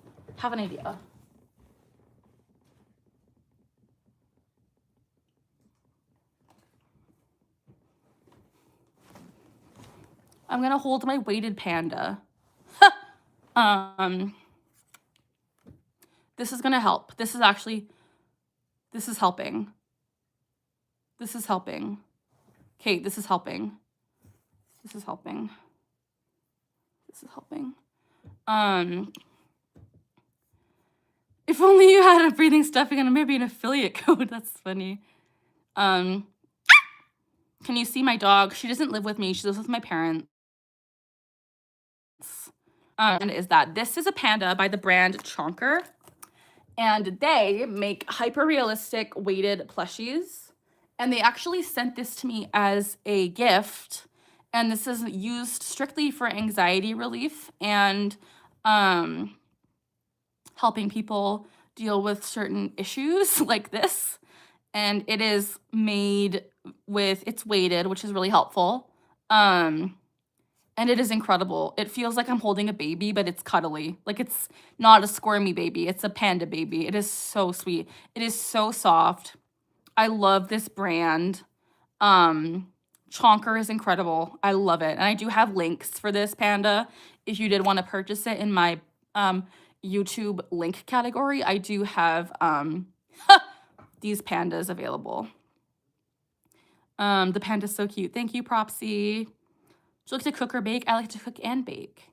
I'm gonna hold my weighted panda. This is gonna help. This is helping. Okay, this is helping. If only you had a breathing stuffing and maybe an affiliate code. That's funny. Can you see my dog? She doesn't live with me. She lives with my parents. And this is a panda by the brand Chonker. And they make hyper-realistic weighted plushies. And they actually sent this to me as a gift. And this is used strictly for anxiety relief and helping people deal with certain issues like this. And it is made with, it's weighted, which is really helpful. And it is incredible. It feels like I'm holding a baby, but it's cuddly. Like it's not a squirmy baby. It's a panda baby. It is so sweet. It is so soft. I love this brand. Chonker is incredible. I love it. And I do have links for this panda. If you did want to purchase it in my YouTube link category, I do have these pandas available. The panda's so cute. Thank you, Propsy. Do you like to cook or bake? I like to cook and bake.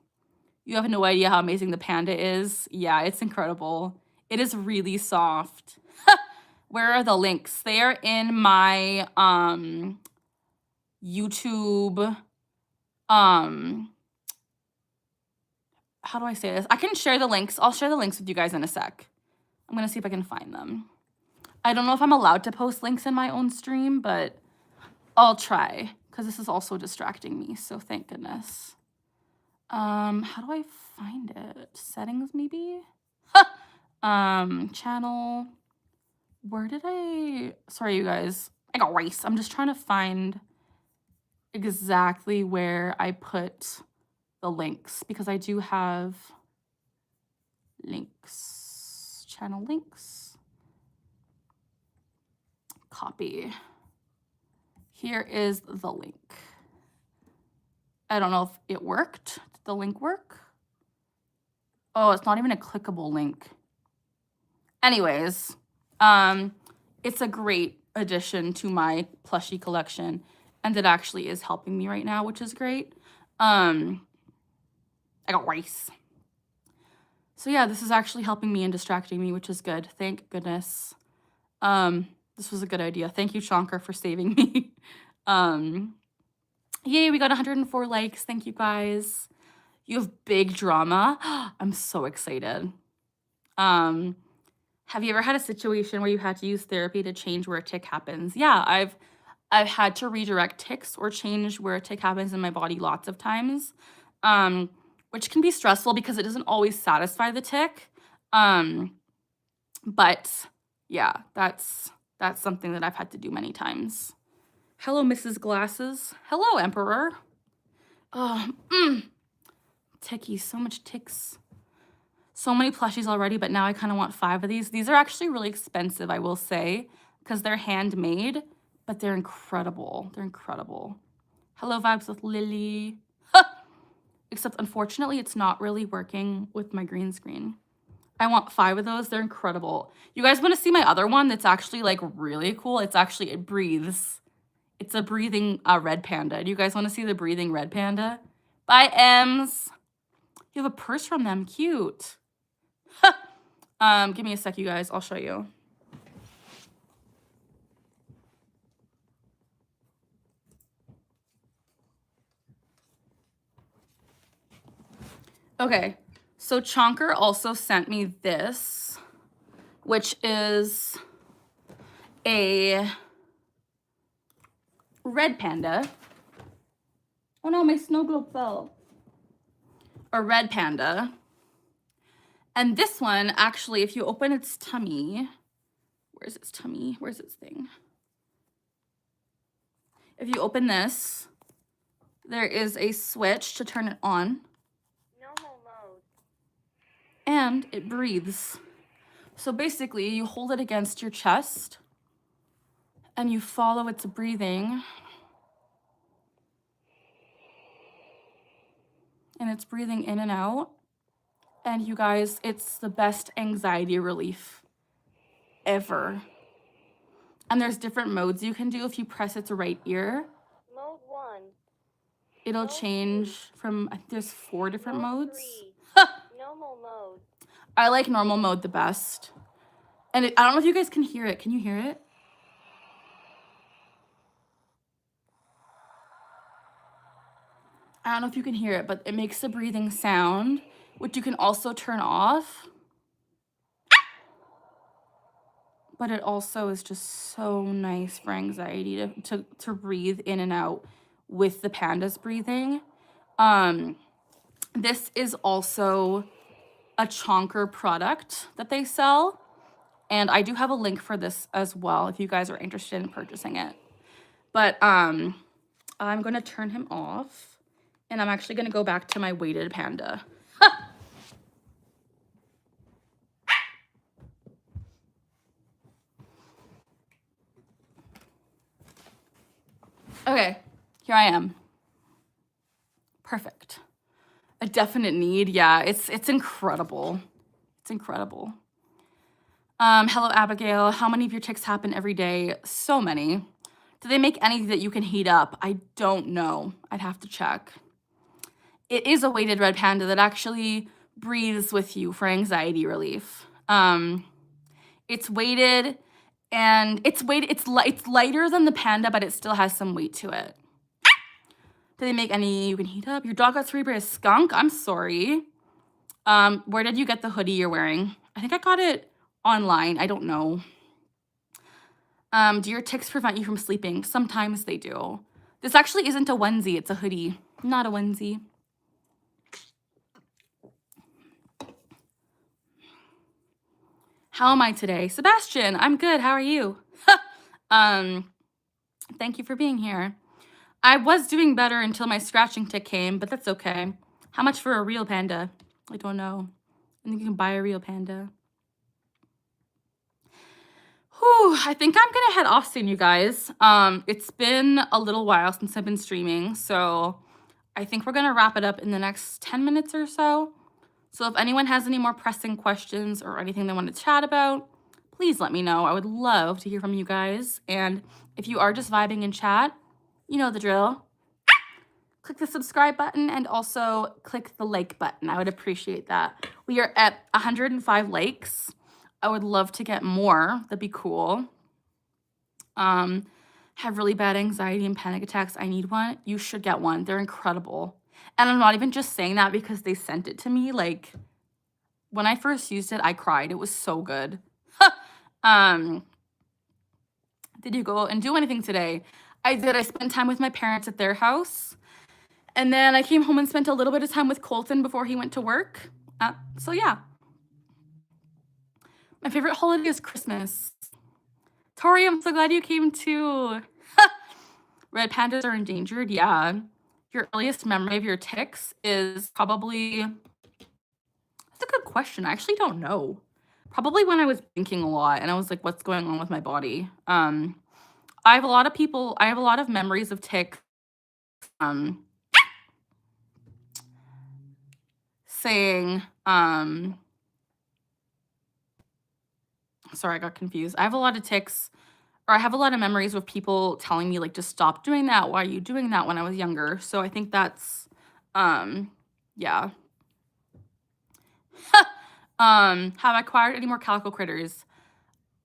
You have no idea how amazing the panda is. Yeah, it's incredible. It is really soft. Where are the links? They are in my YouTube. How do I say this? I can share the links. I'll share the links with you guys in a sec. I'm going to see if I can find them. I don't know if I'm allowed to post links in my own stream, but I'll try. Because this is also distracting me, so thank goodness. How do I find it? Settings, maybe? Channel. Where did I... Sorry, you guys. I got rice. I'm just trying to find exactly where I put the links, because I do have links. Channel links. Copy. Here is the link. I don't know if it worked. Did the link work? Oh, it's not even a clickable link. Anyways, it's a great addition to my plushie collection, and it actually is helping me right now, which is great. I got rice. So yeah, this is actually helping me and distracting me, which is good. Thank goodness. This was a good idea. Thank you, Shankar, for saving me. Yay, we got 104 likes. Thank you, guys. You have big drama. I'm so excited. Have you ever had a situation where you had to use therapy to change where a tick happens? Yeah, I've had to redirect ticks or change where a tick happens in my body lots of times, which can be stressful because it doesn't always satisfy the tick. But yeah, that's something that I've had to do many times. Hello, Mrs. Glasses. Hello, Emperor. Oh, tickies, so much ticks. So many plushies already, but now I kind of want 5 of these. These are actually really expensive, I will say, because they're handmade, but they're incredible. They're incredible. Hello, Vibes with Lily. Except, unfortunately, it's not really working with my green screen. I want 5 of those. They're incredible. You guys want to see my other one that's actually, like, really cool? It's actually, it breathes. It's a breathing red panda. Do you guys want to see the breathing red panda? Bye, Ems. You have a purse from them. Cute. Give me a sec, you guys. I'll show you. Okay, so Chonker also sent me this, which is a red panda. Oh no, my snow globe fell. A red panda. And this one, actually, if you open its tummy, where's its tummy? Where's its thing? If you open this, there is a switch to turn it on. Normal mode. And it breathes. So basically, you hold it against your chest and you follow its breathing. And it's breathing in and out. And you guys, it's the best anxiety relief ever. And there's different modes you can do. If you press its right ear, Mode 1. it'll Mode change 2. from, there's 4 different Mode modes. 3. Normal mode. I like normal mode the best. And I don't know if you guys can hear it. Can you hear it? I don't know if you can hear it, but it makes a breathing sound, which you can also turn off. But it also is just so nice for anxiety to breathe in and out with the panda's breathing. This is also a Chonker product that they sell. And I do have a link for this as well if you guys are interested in purchasing it. But I'm going to turn him off. And I'm actually going to go back to my weighted panda. Okay, here I am. Perfect. A definite need. Yeah, it's incredible. It's incredible. Hello, Abigail. How many of your ticks happen every day? So many. Do they make any that you can heat up? I don't know. I'd have to check. It is a weighted red panda that actually breathes with you for anxiety relief. It's weighted, and it's lighter than the panda, but it still has some weight to it. Do they make any you can heat up? Your dog got cerebral by a skunk? I'm sorry. Where did you get the hoodie you're wearing? I think I got it online. I don't know. Do your ticks prevent you from sleeping? Sometimes they do. This actually isn't a onesie. It's a hoodie, not a onesie. How am I today? Sebastian, I'm good. How are you? Thank you for being here. I was doing better until my scratching tick came, but that's okay. How much for a real panda? I don't know. I think you can buy a real panda. Whew, I think I'm gonna head off soon, you guys. It's been a little while since I've been streaming, so I think we're going to wrap it up in the next 10 minutes or so. So if anyone has any more pressing questions or anything they want to chat about, please let me know. I would love to hear from you guys. And if you are just vibing in chat, you know the drill. Click the subscribe button and also click the like button. I would appreciate that. We are at 105 likes. I would love to get more. That'd be cool. Have really bad anxiety and panic attacks. I need one. You should get one. They're incredible. And I'm not even just saying that because they sent it to me. Like, when I first used it, I cried. It was so good. Did you go and do anything today? I did. I spent time with my parents at their house. And then I came home and spent a little bit of time with Colton before he went to work. So yeah. My favorite holiday is Christmas. Tori, I'm so glad you came too. Red pandas are endangered? Yeah. Your earliest memory of your tics is probably... That's a good question. I actually don't know. Probably when I was drinking a lot and I was like, what's going on with my body? I have a lot of memories of tics. Saying, sorry, I got confused. I have a lot of tics, or I have a lot of memories of people telling me, like, just stop doing that. Why are you doing that when I was younger? So I think that's, yeah. Have I acquired any more calico critters?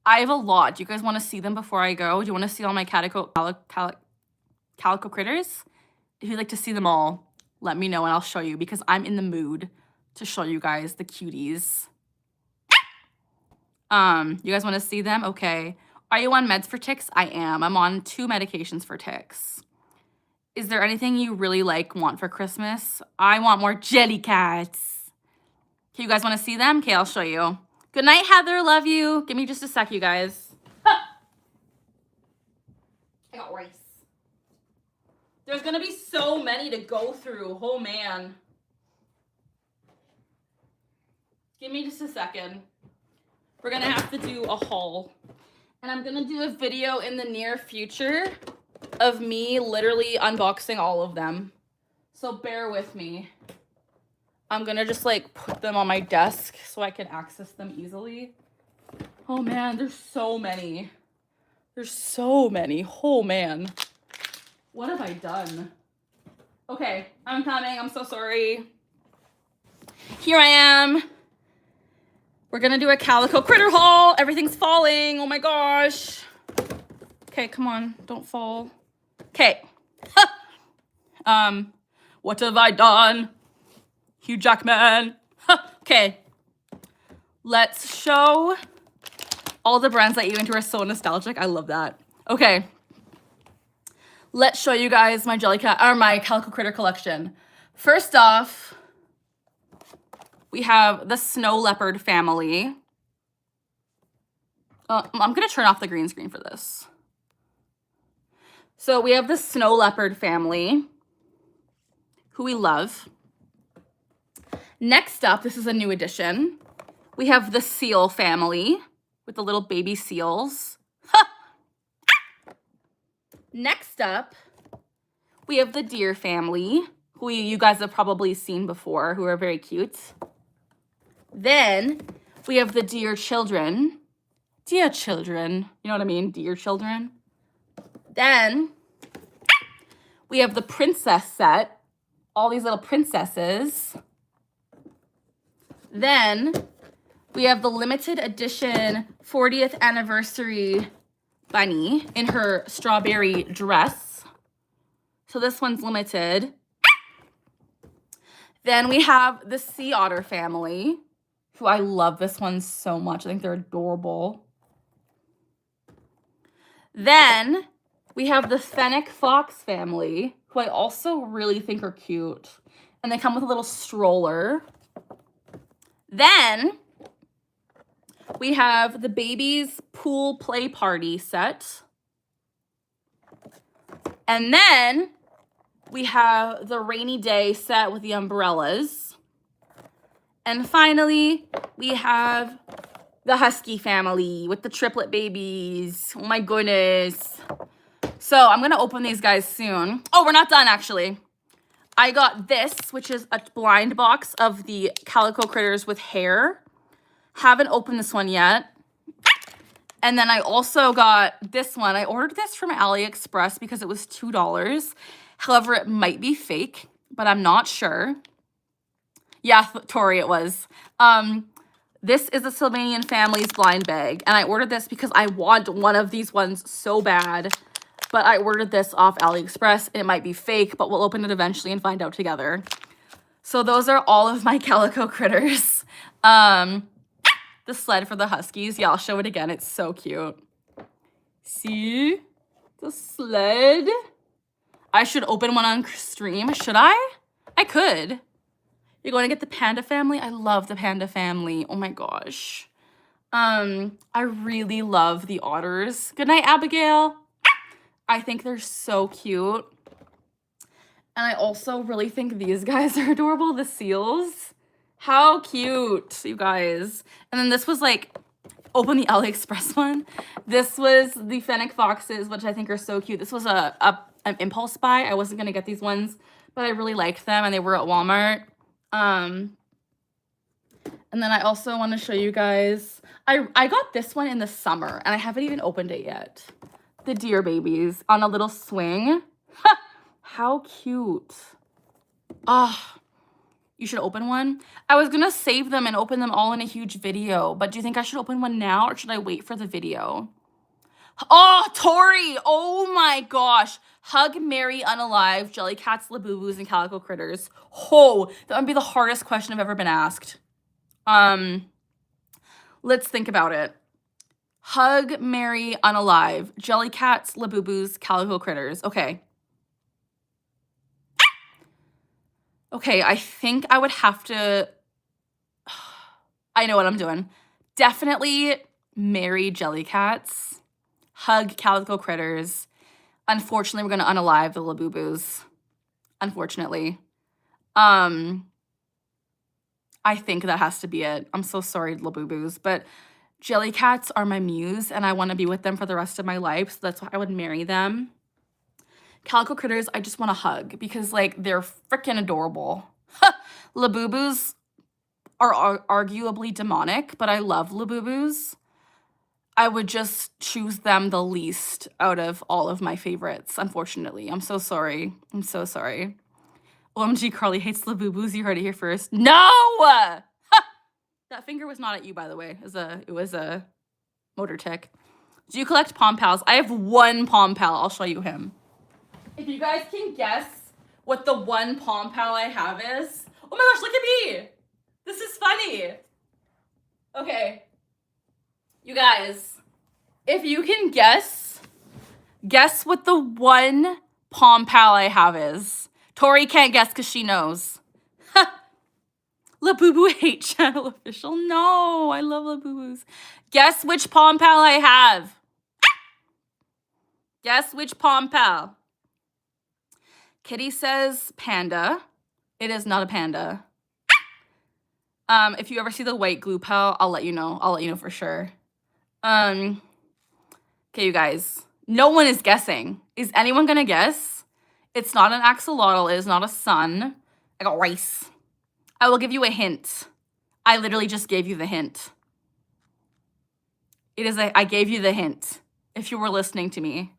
I have a lot. Do you guys want to see them before I go? Do you want to see all my calico critters? If you'd like to see them all, let me know and I'll show you because I'm in the mood to show you guys the cuties. You guys want to see them? Okay. Are you on meds for tics? I am. I'm on 2 medications for tics. Is there anything you really want for Christmas? I want more jelly cats. Okay, you guys want to see them? Okay, I'll show you. Good night, Heather. Love you. Give me just a sec, you guys. I got rice. There's going to be so many to go through. Oh, man. Give me just a second. We're going to have to do a haul. And I'm going to do a video in the near future of me literally unboxing all of them. So bear with me. I'm going to just put them on my desk so I can access them easily. Oh man, there's so many. There's so many. Oh man. What have I done? Okay, I'm coming. I'm so sorry. Here I am. We're gonna do a calico critter haul. Everything's falling. Oh my gosh. Okay, come on. Don't fall. Okay. What have I done? Hugh Jackman. Okay. Let's show all the brands that you into are so nostalgic. I love that. Okay. Let's show you guys my my calico critter collection. First off, we have the snow leopard family. I'm going to turn off the green screen for this. So we have the snow leopard family, who we love. Next up, this is a new addition. We have the seal family with the little baby seals. Next up, we have the deer family, who you guys have probably seen before, who are very cute. Then we have the dear children. Dear children. You know what I mean? Dear children. Then we have the princess set. All these little princesses. Then we have the limited edition 40th anniversary bunny in her strawberry dress. So this one's limited. Then we have the sea otter family, who I love this one so much. I think they're adorable. Then we have the fennec fox family, who I also really think are cute. And they come with a little stroller. Then we have the baby's pool play party set. And then we have the rainy day set with the umbrellas. And finally, we have the husky family with the triplet babies. Oh my goodness. So I'm going to open these guys soon. Oh, we're not done, actually. I got this, which is a blind box of the Calico Critters with hair. Haven't opened this one yet. And then I also got this one. I ordered this from AliExpress because it was $2. However, it might be fake, but I'm not sure. Yeah, Tori, it was. This is a Sylvanian Family's blind bag. And I ordered this because I want one of these ones so bad. But I ordered this off AliExpress. It might be fake, but we'll open it eventually and find out together. So those are all of my Calico Critters. The sled for the Huskies. Yeah, I'll show it again. It's so cute. See? The sled. I should open one on stream. Should I? I could. You're going to get the Panda Family? I love the Panda Family. Oh my gosh. I really love the otters. Good night, Abigail. I think they're so cute. And I also really think these guys are adorable, the seals. How cute, you guys. And then this was like, open the AliExpress one. This was the Fennec Foxes, which I think are so cute. This was an impulse buy. I wasn't gonna get these ones, but I really liked them and they were at Walmart. And then I also want to show you guys, I got this one in the summer and I haven't even opened it yet. The deer babies on a little swing. How cute. Ah, you should open one. I was gonna save them and open them all in a huge video, but do you think I should open one now or should I wait for the video? Oh, Tori, oh my gosh. Hug, marry, unalive, Jellycats, Labubus, and Calico Critters. Oh, that would be the hardest question I've ever been asked. Let's think about it. Hug, marry, unalive, Jellycats, Labubus, Calico Critters. Okay. Okay, I think I would have to... I know what I'm doing. Definitely marry Jellycats. Hug Calico Critters. Unfortunately, we're going to unalive the Labubus. Unfortunately. I think that has to be it. I'm so sorry, Labubus, but Jellycats are my muse, and I want to be with them for the rest of my life, so that's why I would marry them. Calico Critters, I just want to hug, because, like, they're freaking adorable. Labubus are arguably demonic, but I love Labubus. I would just choose them the least out of all of my favorites, unfortunately. I'm so sorry. I'm so sorry. OMG, Carly hates Labubus. You heard it here first. No! That finger was not at you, by the way. It was a motor tick. Do you collect Pom Pals? I have one Pom Pal. I'll show you him. If you guys can guess what the one Pom Pal I have is. Oh my gosh, look at me. This is funny. Okay. You guys, if you can guess what the one Pom Pal I have is. Tori can't guess because she knows. Labubu hate channel official. No, I love Labubus. Guess which Pom Pal I have. Guess which Pom Pal. Kitty says panda. It is not a panda. If you ever see the white glue pal, I'll let you know. I'll let you know for sure. Okay, you guys. No one is guessing. Is anyone gonna guess? It's not an axolotl. It is not a sun. I got rice. I will give you a hint. I literally just gave you the hint. I gave you the hint. If you were listening to me.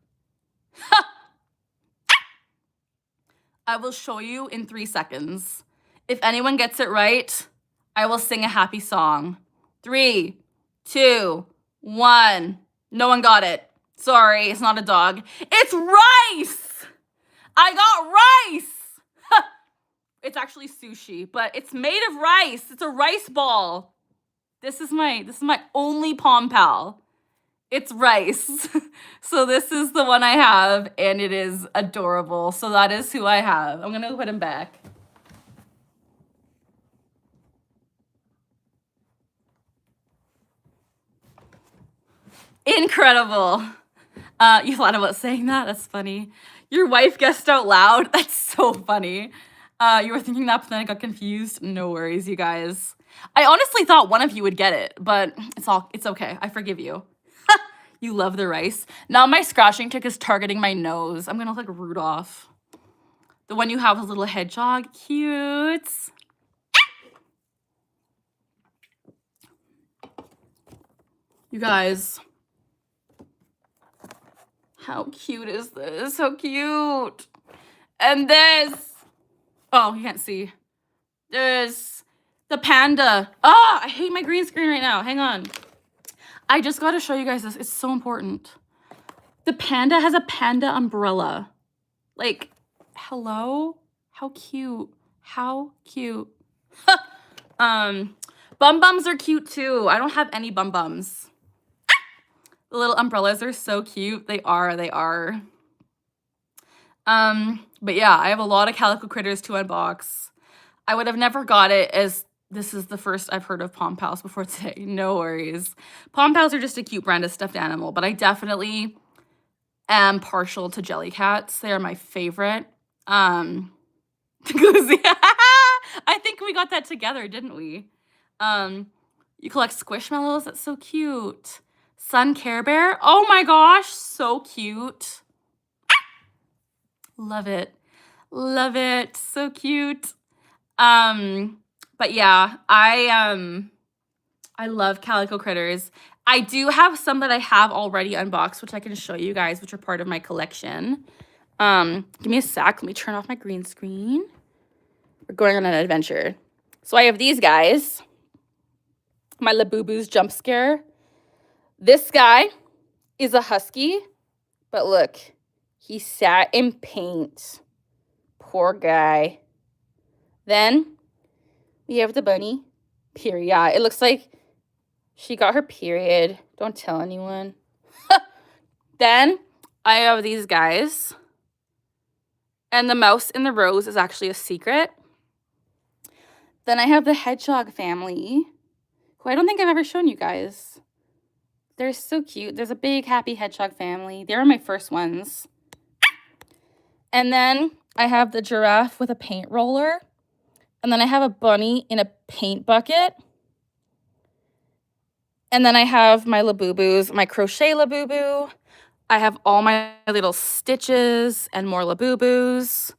I will show you in 3 seconds. If anyone gets it right, I will sing a happy song. 3, 2, 1. No one got it. Sorry, it's not a dog. It's rice! I got rice! It's actually sushi, but it's made of rice. It's a rice ball. This is my only Pom Pal. It's rice. So this is the one I have, and it is adorable. So that is who I have. I'm gonna put him back. Incredible. You thought about saying that? That's funny. Your wife guessed out loud? That's so funny. You were thinking that, but then I got confused. No worries, you guys. I honestly thought one of you would get it, but it's okay. I forgive you. You love the rice. Now my scratching tick is targeting my nose. I'm gonna look like Rudolph. The one you have is a little hedgehog. Cute. You guys, how cute is this? How cute. And this. Oh, you can't see. There's the panda. Oh, I hate my green screen right now. Hang on. I just got to show you guys this. It's so important. The panda has a panda umbrella. Like, hello? How cute. How cute. Bum bums are cute too. I don't have any bum bums. The little umbrellas are so cute. They are. But yeah, I have a lot of calico critters to unbox. I would have never got it as this is the first I've heard of Pom Pals before today. No worries. Pom Pals are just a cute brand of stuffed animal, but I definitely am partial to Jellycats. They are my favorite. I think we got that together, didn't we? You collect Squishmallows. That's so cute. Sun Care Bear. Oh my gosh, so cute. Love it. Love it. So cute. But yeah, I love calico critters. I do have some that I have already unboxed, which I can show you guys, which are part of my collection. Give me a sec. Let me turn off my green screen. We're going on an adventure. So I have these guys. My Labubu's Jump Scare. This guy is a husky, but look, he sat in paint. Poor guy. Then we have the bunny. Period. Yeah, it looks like she got her period. Don't tell anyone. Then I have these guys. And the mouse in the rose is actually a secret. Then I have the hedgehog family, who I don't think I've ever shown you guys. They're so cute. There's a big happy hedgehog family. They were my first ones. And then I have the giraffe with a paint roller. And then I have a bunny in a paint bucket. And then I have my Labubus, my crochet Labubu. I have all my little stitches and more Labubus.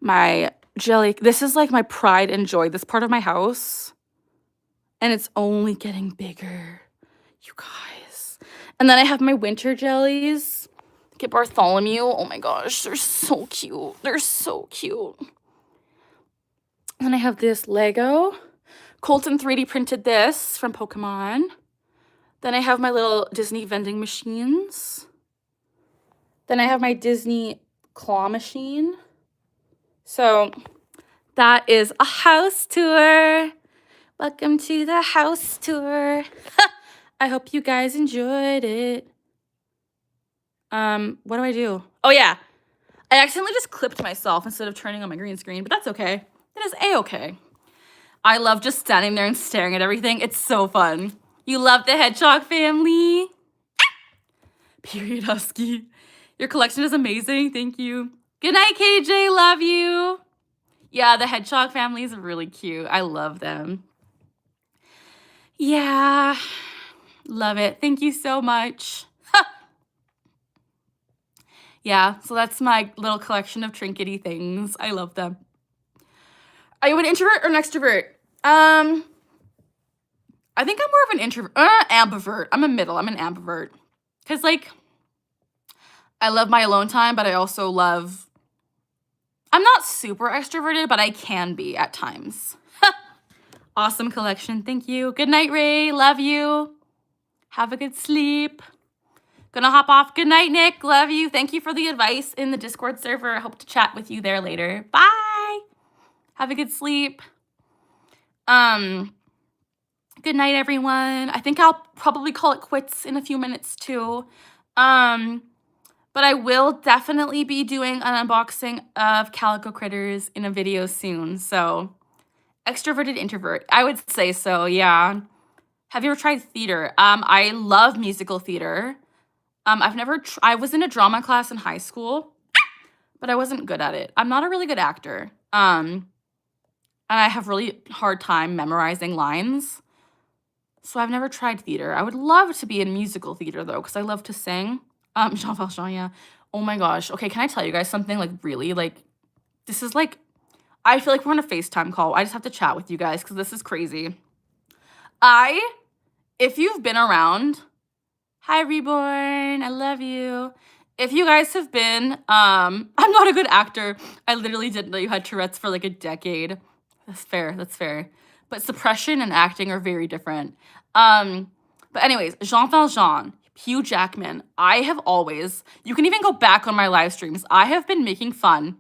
My jelly. This is like my pride and joy, this part of my house. And it's only getting bigger, you guys. And then I have my winter jellies. Get Bartholomew. Oh my gosh, they're so cute. They're so cute. And then I have this Lego. Colton 3D printed this from Pokemon. Then I have my little Disney vending machines. Then I have my Disney claw machine. So that is a house tour. Welcome to the house tour. I hope you guys enjoyed it. What do I do? Oh yeah, I accidentally just clipped myself instead of turning on my green screen, but that's okay. It is a-okay. I love just standing there and staring at everything. It's so fun. You love the hedgehog family? Period, husky. Your collection is amazing. Thank you. Good night, KJ. Love you. Yeah, the hedgehog family is really cute. I love them. Yeah. Love it. Thank you so much. Yeah, so that's my little collection of trinkety things. I love them. Are you an introvert or an extrovert? I think I'm more of an introvert. Ambivert. I'm a middle. I'm an ambivert. Because, like, I love my alone time, but I also love... I'm not super extroverted, but I can be at times. Awesome collection. Thank you. Good night, Ray. Love you. Have a good sleep. Gonna hop off. Good night, Nick. Love you. Thank you for the advice in the Discord server. I hope to chat with you there later. Bye. Have a good sleep. Good night, everyone. I think I'll probably call it quits in a few minutes too. But I will definitely be doing an unboxing of Calico Critters in a video soon. So, extroverted introvert. I would say so, yeah. Have you ever tried theater? I love musical theater. I was in a drama class in high school, but I wasn't good at it. I'm not a really good actor. And I have really hard time memorizing lines. So I've never tried theater. I would love to be in musical theater though, because I love to sing. Jean Valjean, yeah. Oh my gosh. Okay, can I tell you guys something like really like This is like, I feel like we're on a FaceTime call. I just have to chat with you guys because this is crazy. If you've been around, hi Reborn, I love you. If you guys have been, I'm not a good actor. I literally didn't know you had Tourette's for like a decade. That's fair. But suppression and acting are very different. But anyways, Jean Valjean, Hugh Jackman, I have always, you can even go back on my live streams, I have been making fun,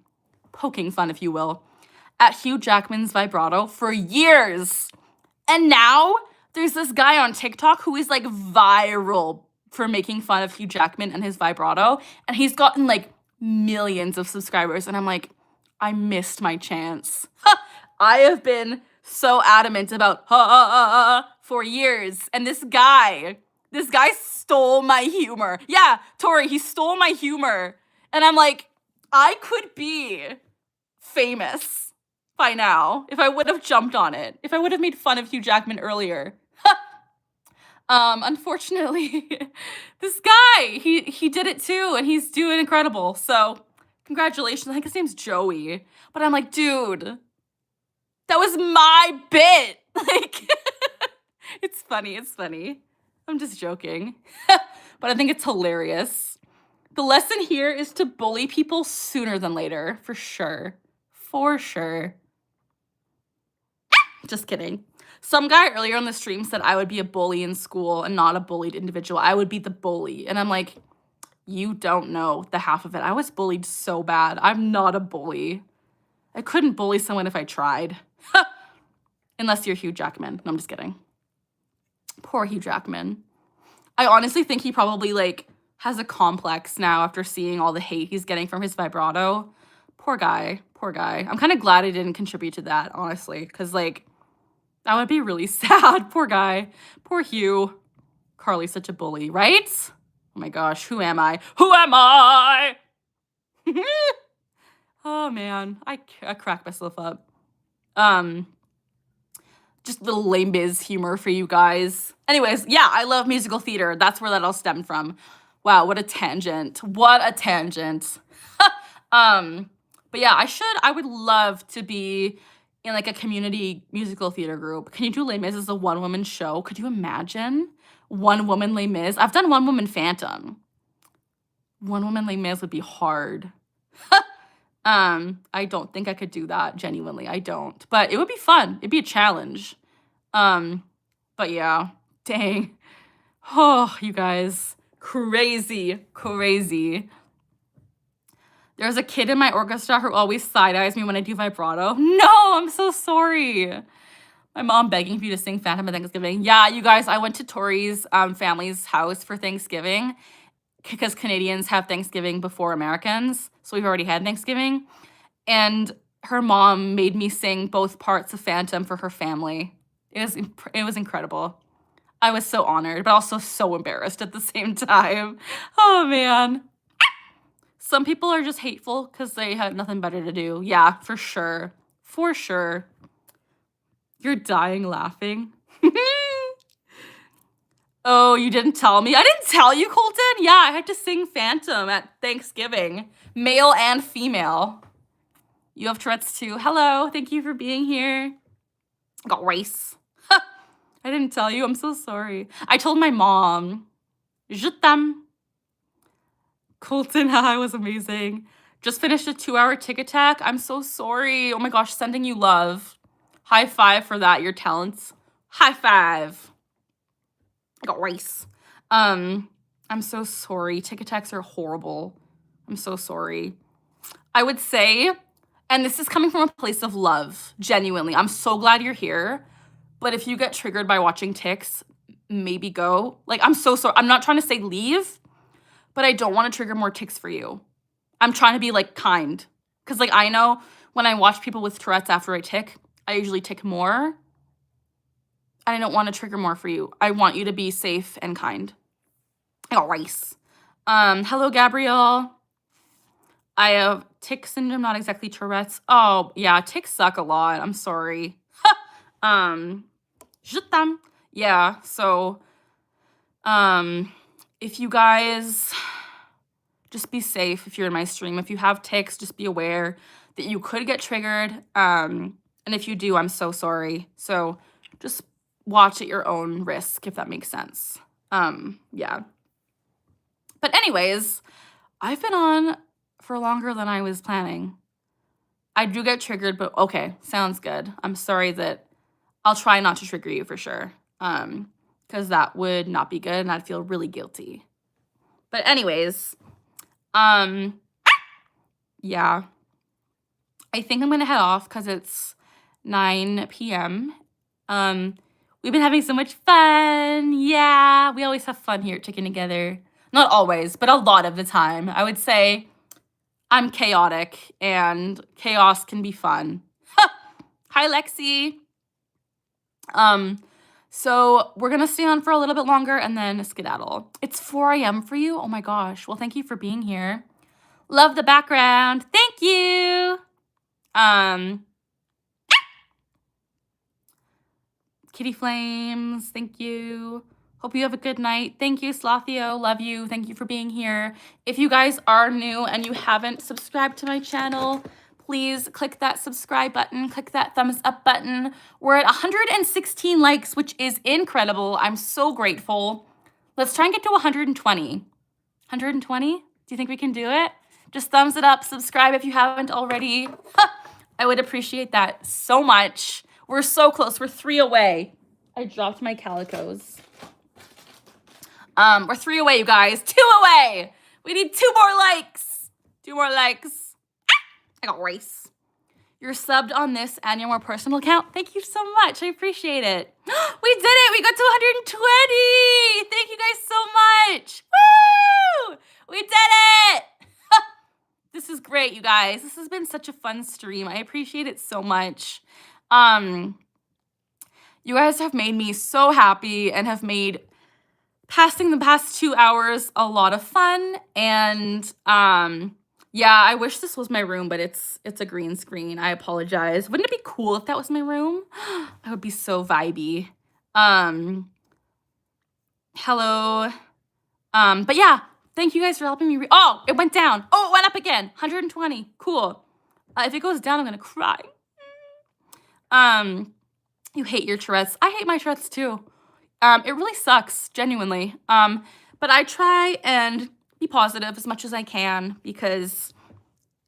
poking fun if you will, at Hugh Jackman's vibrato for years. And now there's this guy on TikTok who is like viral for making fun of Hugh Jackman and his vibrato. And he's gotten like millions of subscribers. And I'm like, I missed my chance. I have been so adamant about for years. And this guy stole my humor. Yeah, Tori, he stole my humor. And I'm like, I could be famous by now if I would have jumped on it. If I would have made fun of Hugh Jackman earlier. Unfortunately, this guy, he did it too, and he's doing incredible. So, congratulations. I think his name's Joey. But I'm like, dude, that was my bit. Like, it's funny. I'm just joking. But I think it's hilarious. The lesson here is to bully people sooner than later, for sure. For sure. Just kidding. Some guy earlier on the stream said I would be a bully in school and not a bullied individual. I would be the bully. And I'm like, you don't know the half of it. I was bullied so bad. I'm not a bully. I couldn't bully someone if I tried. Unless you're Hugh Jackman. No, I'm just kidding. Poor Hugh Jackman. I honestly think he probably like has a complex now after seeing all the hate he's getting from his vibrato. Poor guy. I'm kind of glad I didn't contribute to that, honestly, because like that would be really sad. Poor guy. Poor Hugh. Carly's such a bully, right? Oh my gosh, who am I? Oh man, I crack myself up. Just little lame biz humor for you guys. Anyways, yeah, I love musical theater. That's where that all stemmed from. Wow, what a tangent. But yeah, I would love to be in like a community musical theater group. Can you do Les Mis as a one-woman show? Could you imagine? One-woman Les Mis? I've done one-woman Phantom. One-woman Les Mis would be hard. I don't think I could do that, genuinely. I don't. But it would be fun. It'd be a challenge. But yeah, dang. Oh, you guys. Crazy. There's a kid in my orchestra who always side-eyes me when I do vibrato. No, I'm so sorry. My mom begging for you to sing Phantom at Thanksgiving. Yeah, you guys, I went to Tori's family's house for Thanksgiving because Canadians have Thanksgiving before Americans. So we've already had Thanksgiving. And her mom made me sing both parts of Phantom for her family. It was incredible. I was so honored, but also so embarrassed at the same time. Oh, man. Some people are just hateful because they have nothing better to do. Yeah, for sure. You're dying laughing. Oh, you didn't tell me? I didn't tell you, Colton? Yeah, I had to sing Phantom at Thanksgiving. Male and female. You have Tourette's too. Hello, thank you for being here. I got race. I didn't tell you. I'm so sorry. I told my mom. Je t'aime. Colton, haha, was amazing. Just finished a 2-hour tick attack. I'm so sorry. Oh my gosh, sending you love. High five for that, your talents. High five. I got race. I'm so sorry. Tick attacks are horrible. I'm so sorry. I would say, and this is coming from a place of love, genuinely. I'm so glad you're here. But if you get triggered by watching ticks, maybe go. Like, I'm so sorry. I'm not trying to say leave, but I don't want to trigger more ticks for you. I'm trying to be, like, kind. Because, like, I know when I watch people with Tourette's after I tick, I usually tick more. I don't want to trigger more for you. I want you to be safe and kind. I got rice. Hello, Gabrielle. I have tick syndrome, not exactly Tourette's. Oh, yeah, ticks suck a lot. I'm sorry. Je t'aime. Yeah, so, if you guys, just be safe if you're in my stream. If you have ticks, just be aware. that you could get triggered. And if you do, I'm so sorry. So just watch at your own risk, if that makes sense. Yeah. But anyways, I've been on for longer than I was planning. I do get triggered, but okay, sounds good. I'm sorry that I'll try not to trigger you for sure. Because that would not be good and I'd feel really guilty. But anyways, yeah. I think I'm gonna head off because it's 9 p.m. We've been having so much fun. Yeah, we always have fun here at Chicken Together. Not always, but a lot of the time. I would say I'm chaotic and chaos can be fun. Hi, Lexi. So we're gonna stay on for a little bit longer and then skedaddle. It's 4 a.m. for you? Oh my gosh. Well, thank you for being here. Love the background. Thank you. Kitty Flames, thank you. Hope you have a good night. Thank you, Slothio. Love you. Thank you for being here. If you guys are new and you haven't subscribed to my channel, please click that subscribe button, click that thumbs up button. We're at 116 likes, which is incredible. I'm so grateful. Let's try and get to 120. 120? Do you think we can do it? Just thumbs it up, subscribe if you haven't already. I would appreciate that so much. We're so close. We're 3 away. I dropped my calicos. We're 3 away, you guys. 2 away. We need 2 more likes. 2 more likes. I got race. You're subbed on this and your more personal account. Thank you so much. I appreciate it. We did it. We got to 120. Thank you guys so much. Woo! We did it. This is great, you guys. This has been such a fun stream. I appreciate it so much. You guys have made me so happy and have made passing the past 2 hours a lot of fun. And yeah, I wish this was my room, but it's a green screen. I apologize. Wouldn't it be cool if that was my room? I would be so vibey. Hello. But yeah, thank you guys for helping me. Oh, it went down. Oh, it went up again. 120. Cool. If it goes down, I'm gonna cry. You hate your Tourette's. I hate my Tourette's too. It really sucks, genuinely. But I try and be positive as much as I can because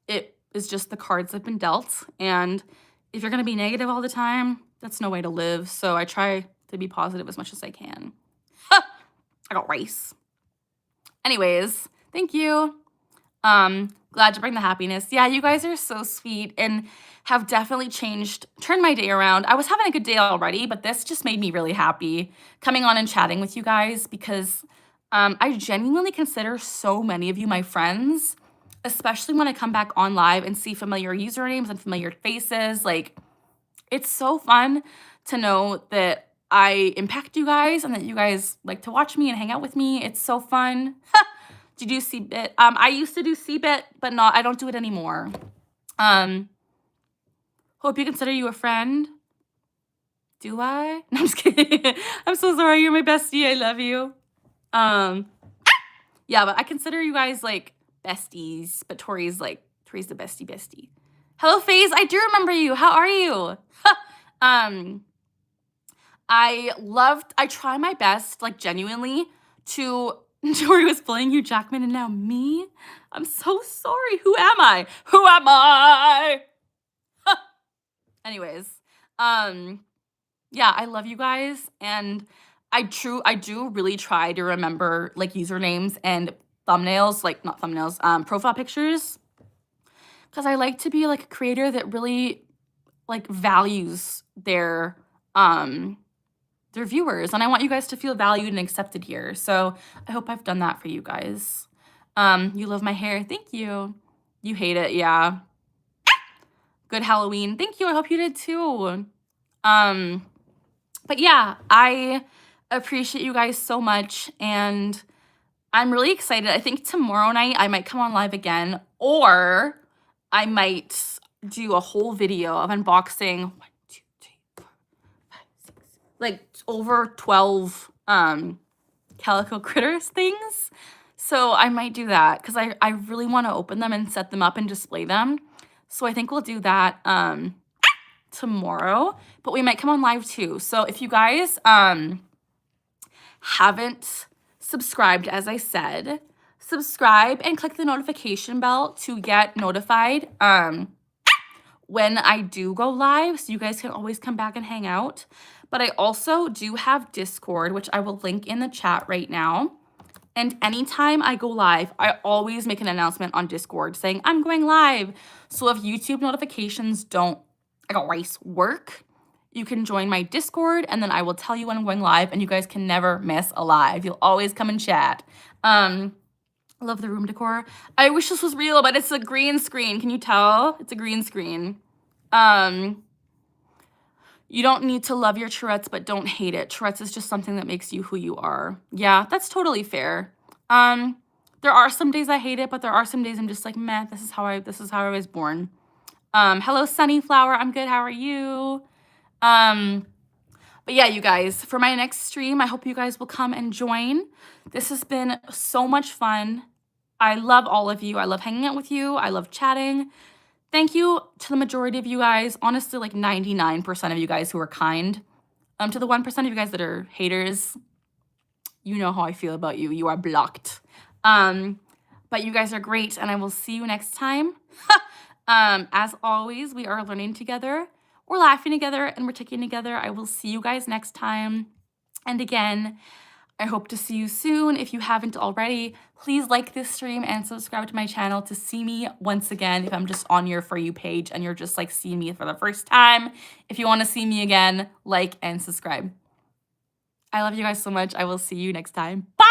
it is just the cards I've been dealt. And if you're gonna be negative all the time, that's no way to live. So I try to be positive as much as I can. I got race. Anyways, thank you. Glad to bring the happiness. Yeah, you guys are so sweet and have definitely turned my day around. I was having a good day already, but this just made me really happy coming on and chatting with you guys because I genuinely consider so many of you my friends, especially when I come back on live and see familiar usernames and familiar faces. Like, it's so fun to know that I impact you guys and that you guys like to watch me and hang out with me. It's so fun. Did you do C-Bit? I used to do C-Bit, but I don't do it anymore. Hope you consider you a friend. Do I? No, I'm just kidding. I'm so sorry. You're my bestie. I love you. Yeah, but I consider you guys like besties, but Tori's the bestie. Hello, FaZe. I do remember you. How are you? I try my best, like genuinely, to Tori was playing you, Jackman, and now me? I'm so sorry. Who am I? Who am I? Anyways, yeah, I love you guys, and I do really try to remember like usernames and thumbnails, like not thumbnails, profile pictures, because I like to be like a creator that really like values their viewers, and I want you guys to feel valued and accepted here. So I hope I've done that for you guys. You love my hair. Thank you. You hate it. Yeah. Good Halloween. Thank you. I hope you did too. But yeah, I appreciate you guys so much, and I'm really excited. I think tomorrow night I might come on live again, or I might do a whole video of unboxing 1, 2, 3, 4, 5, 6, like over 12 Calico Critters things. So I might do that because I really want to open them and set them up and display them. So I think we'll do that tomorrow, but we might come on live too. So if you guys haven't subscribed, as I said, subscribe and click the notification bell to get notified when I do go live, so you guys can always come back and hang out. But I also do have Discord, which I will link in the chat right now. And anytime I go live, I always make an announcement on Discord saying I'm going live. So if YouTube notifications don't, work, you can join my Discord and then I will tell you when I'm going live and you guys can never miss a live. You'll always come and chat. I love the room decor. I wish this was real, but it's a green screen. Can you tell? It's a green screen. You don't need to love your Tourette's, but don't hate it. Tourette's is just something that makes you who you are. Yeah, that's totally fair. There are some days I hate it, but there are some days I'm just like, meh, this is how I was born. Hello, Sunnyflower. I'm good. How are you? But yeah, you guys, for my next stream, I hope you guys will come and join. This has been so much fun. I love all of you. I love hanging out with you. I love chatting. Thank you to the majority of you guys. Honestly, like 99% of you guys who are kind. To the 1% of you guys that are haters, you know how I feel about you. You are blocked. But you guys are great, and I will see you next time. As always, we are learning together. We're laughing together, and we're taking together. I will see you guys next time. And again, I hope to see you soon. If you haven't already, please like this stream and subscribe to my channel to see me once again if I'm just on your For You page and you're just like seeing me for the first time. If you want to see me again, like and subscribe. I love you guys so much. I will see you next time. Bye!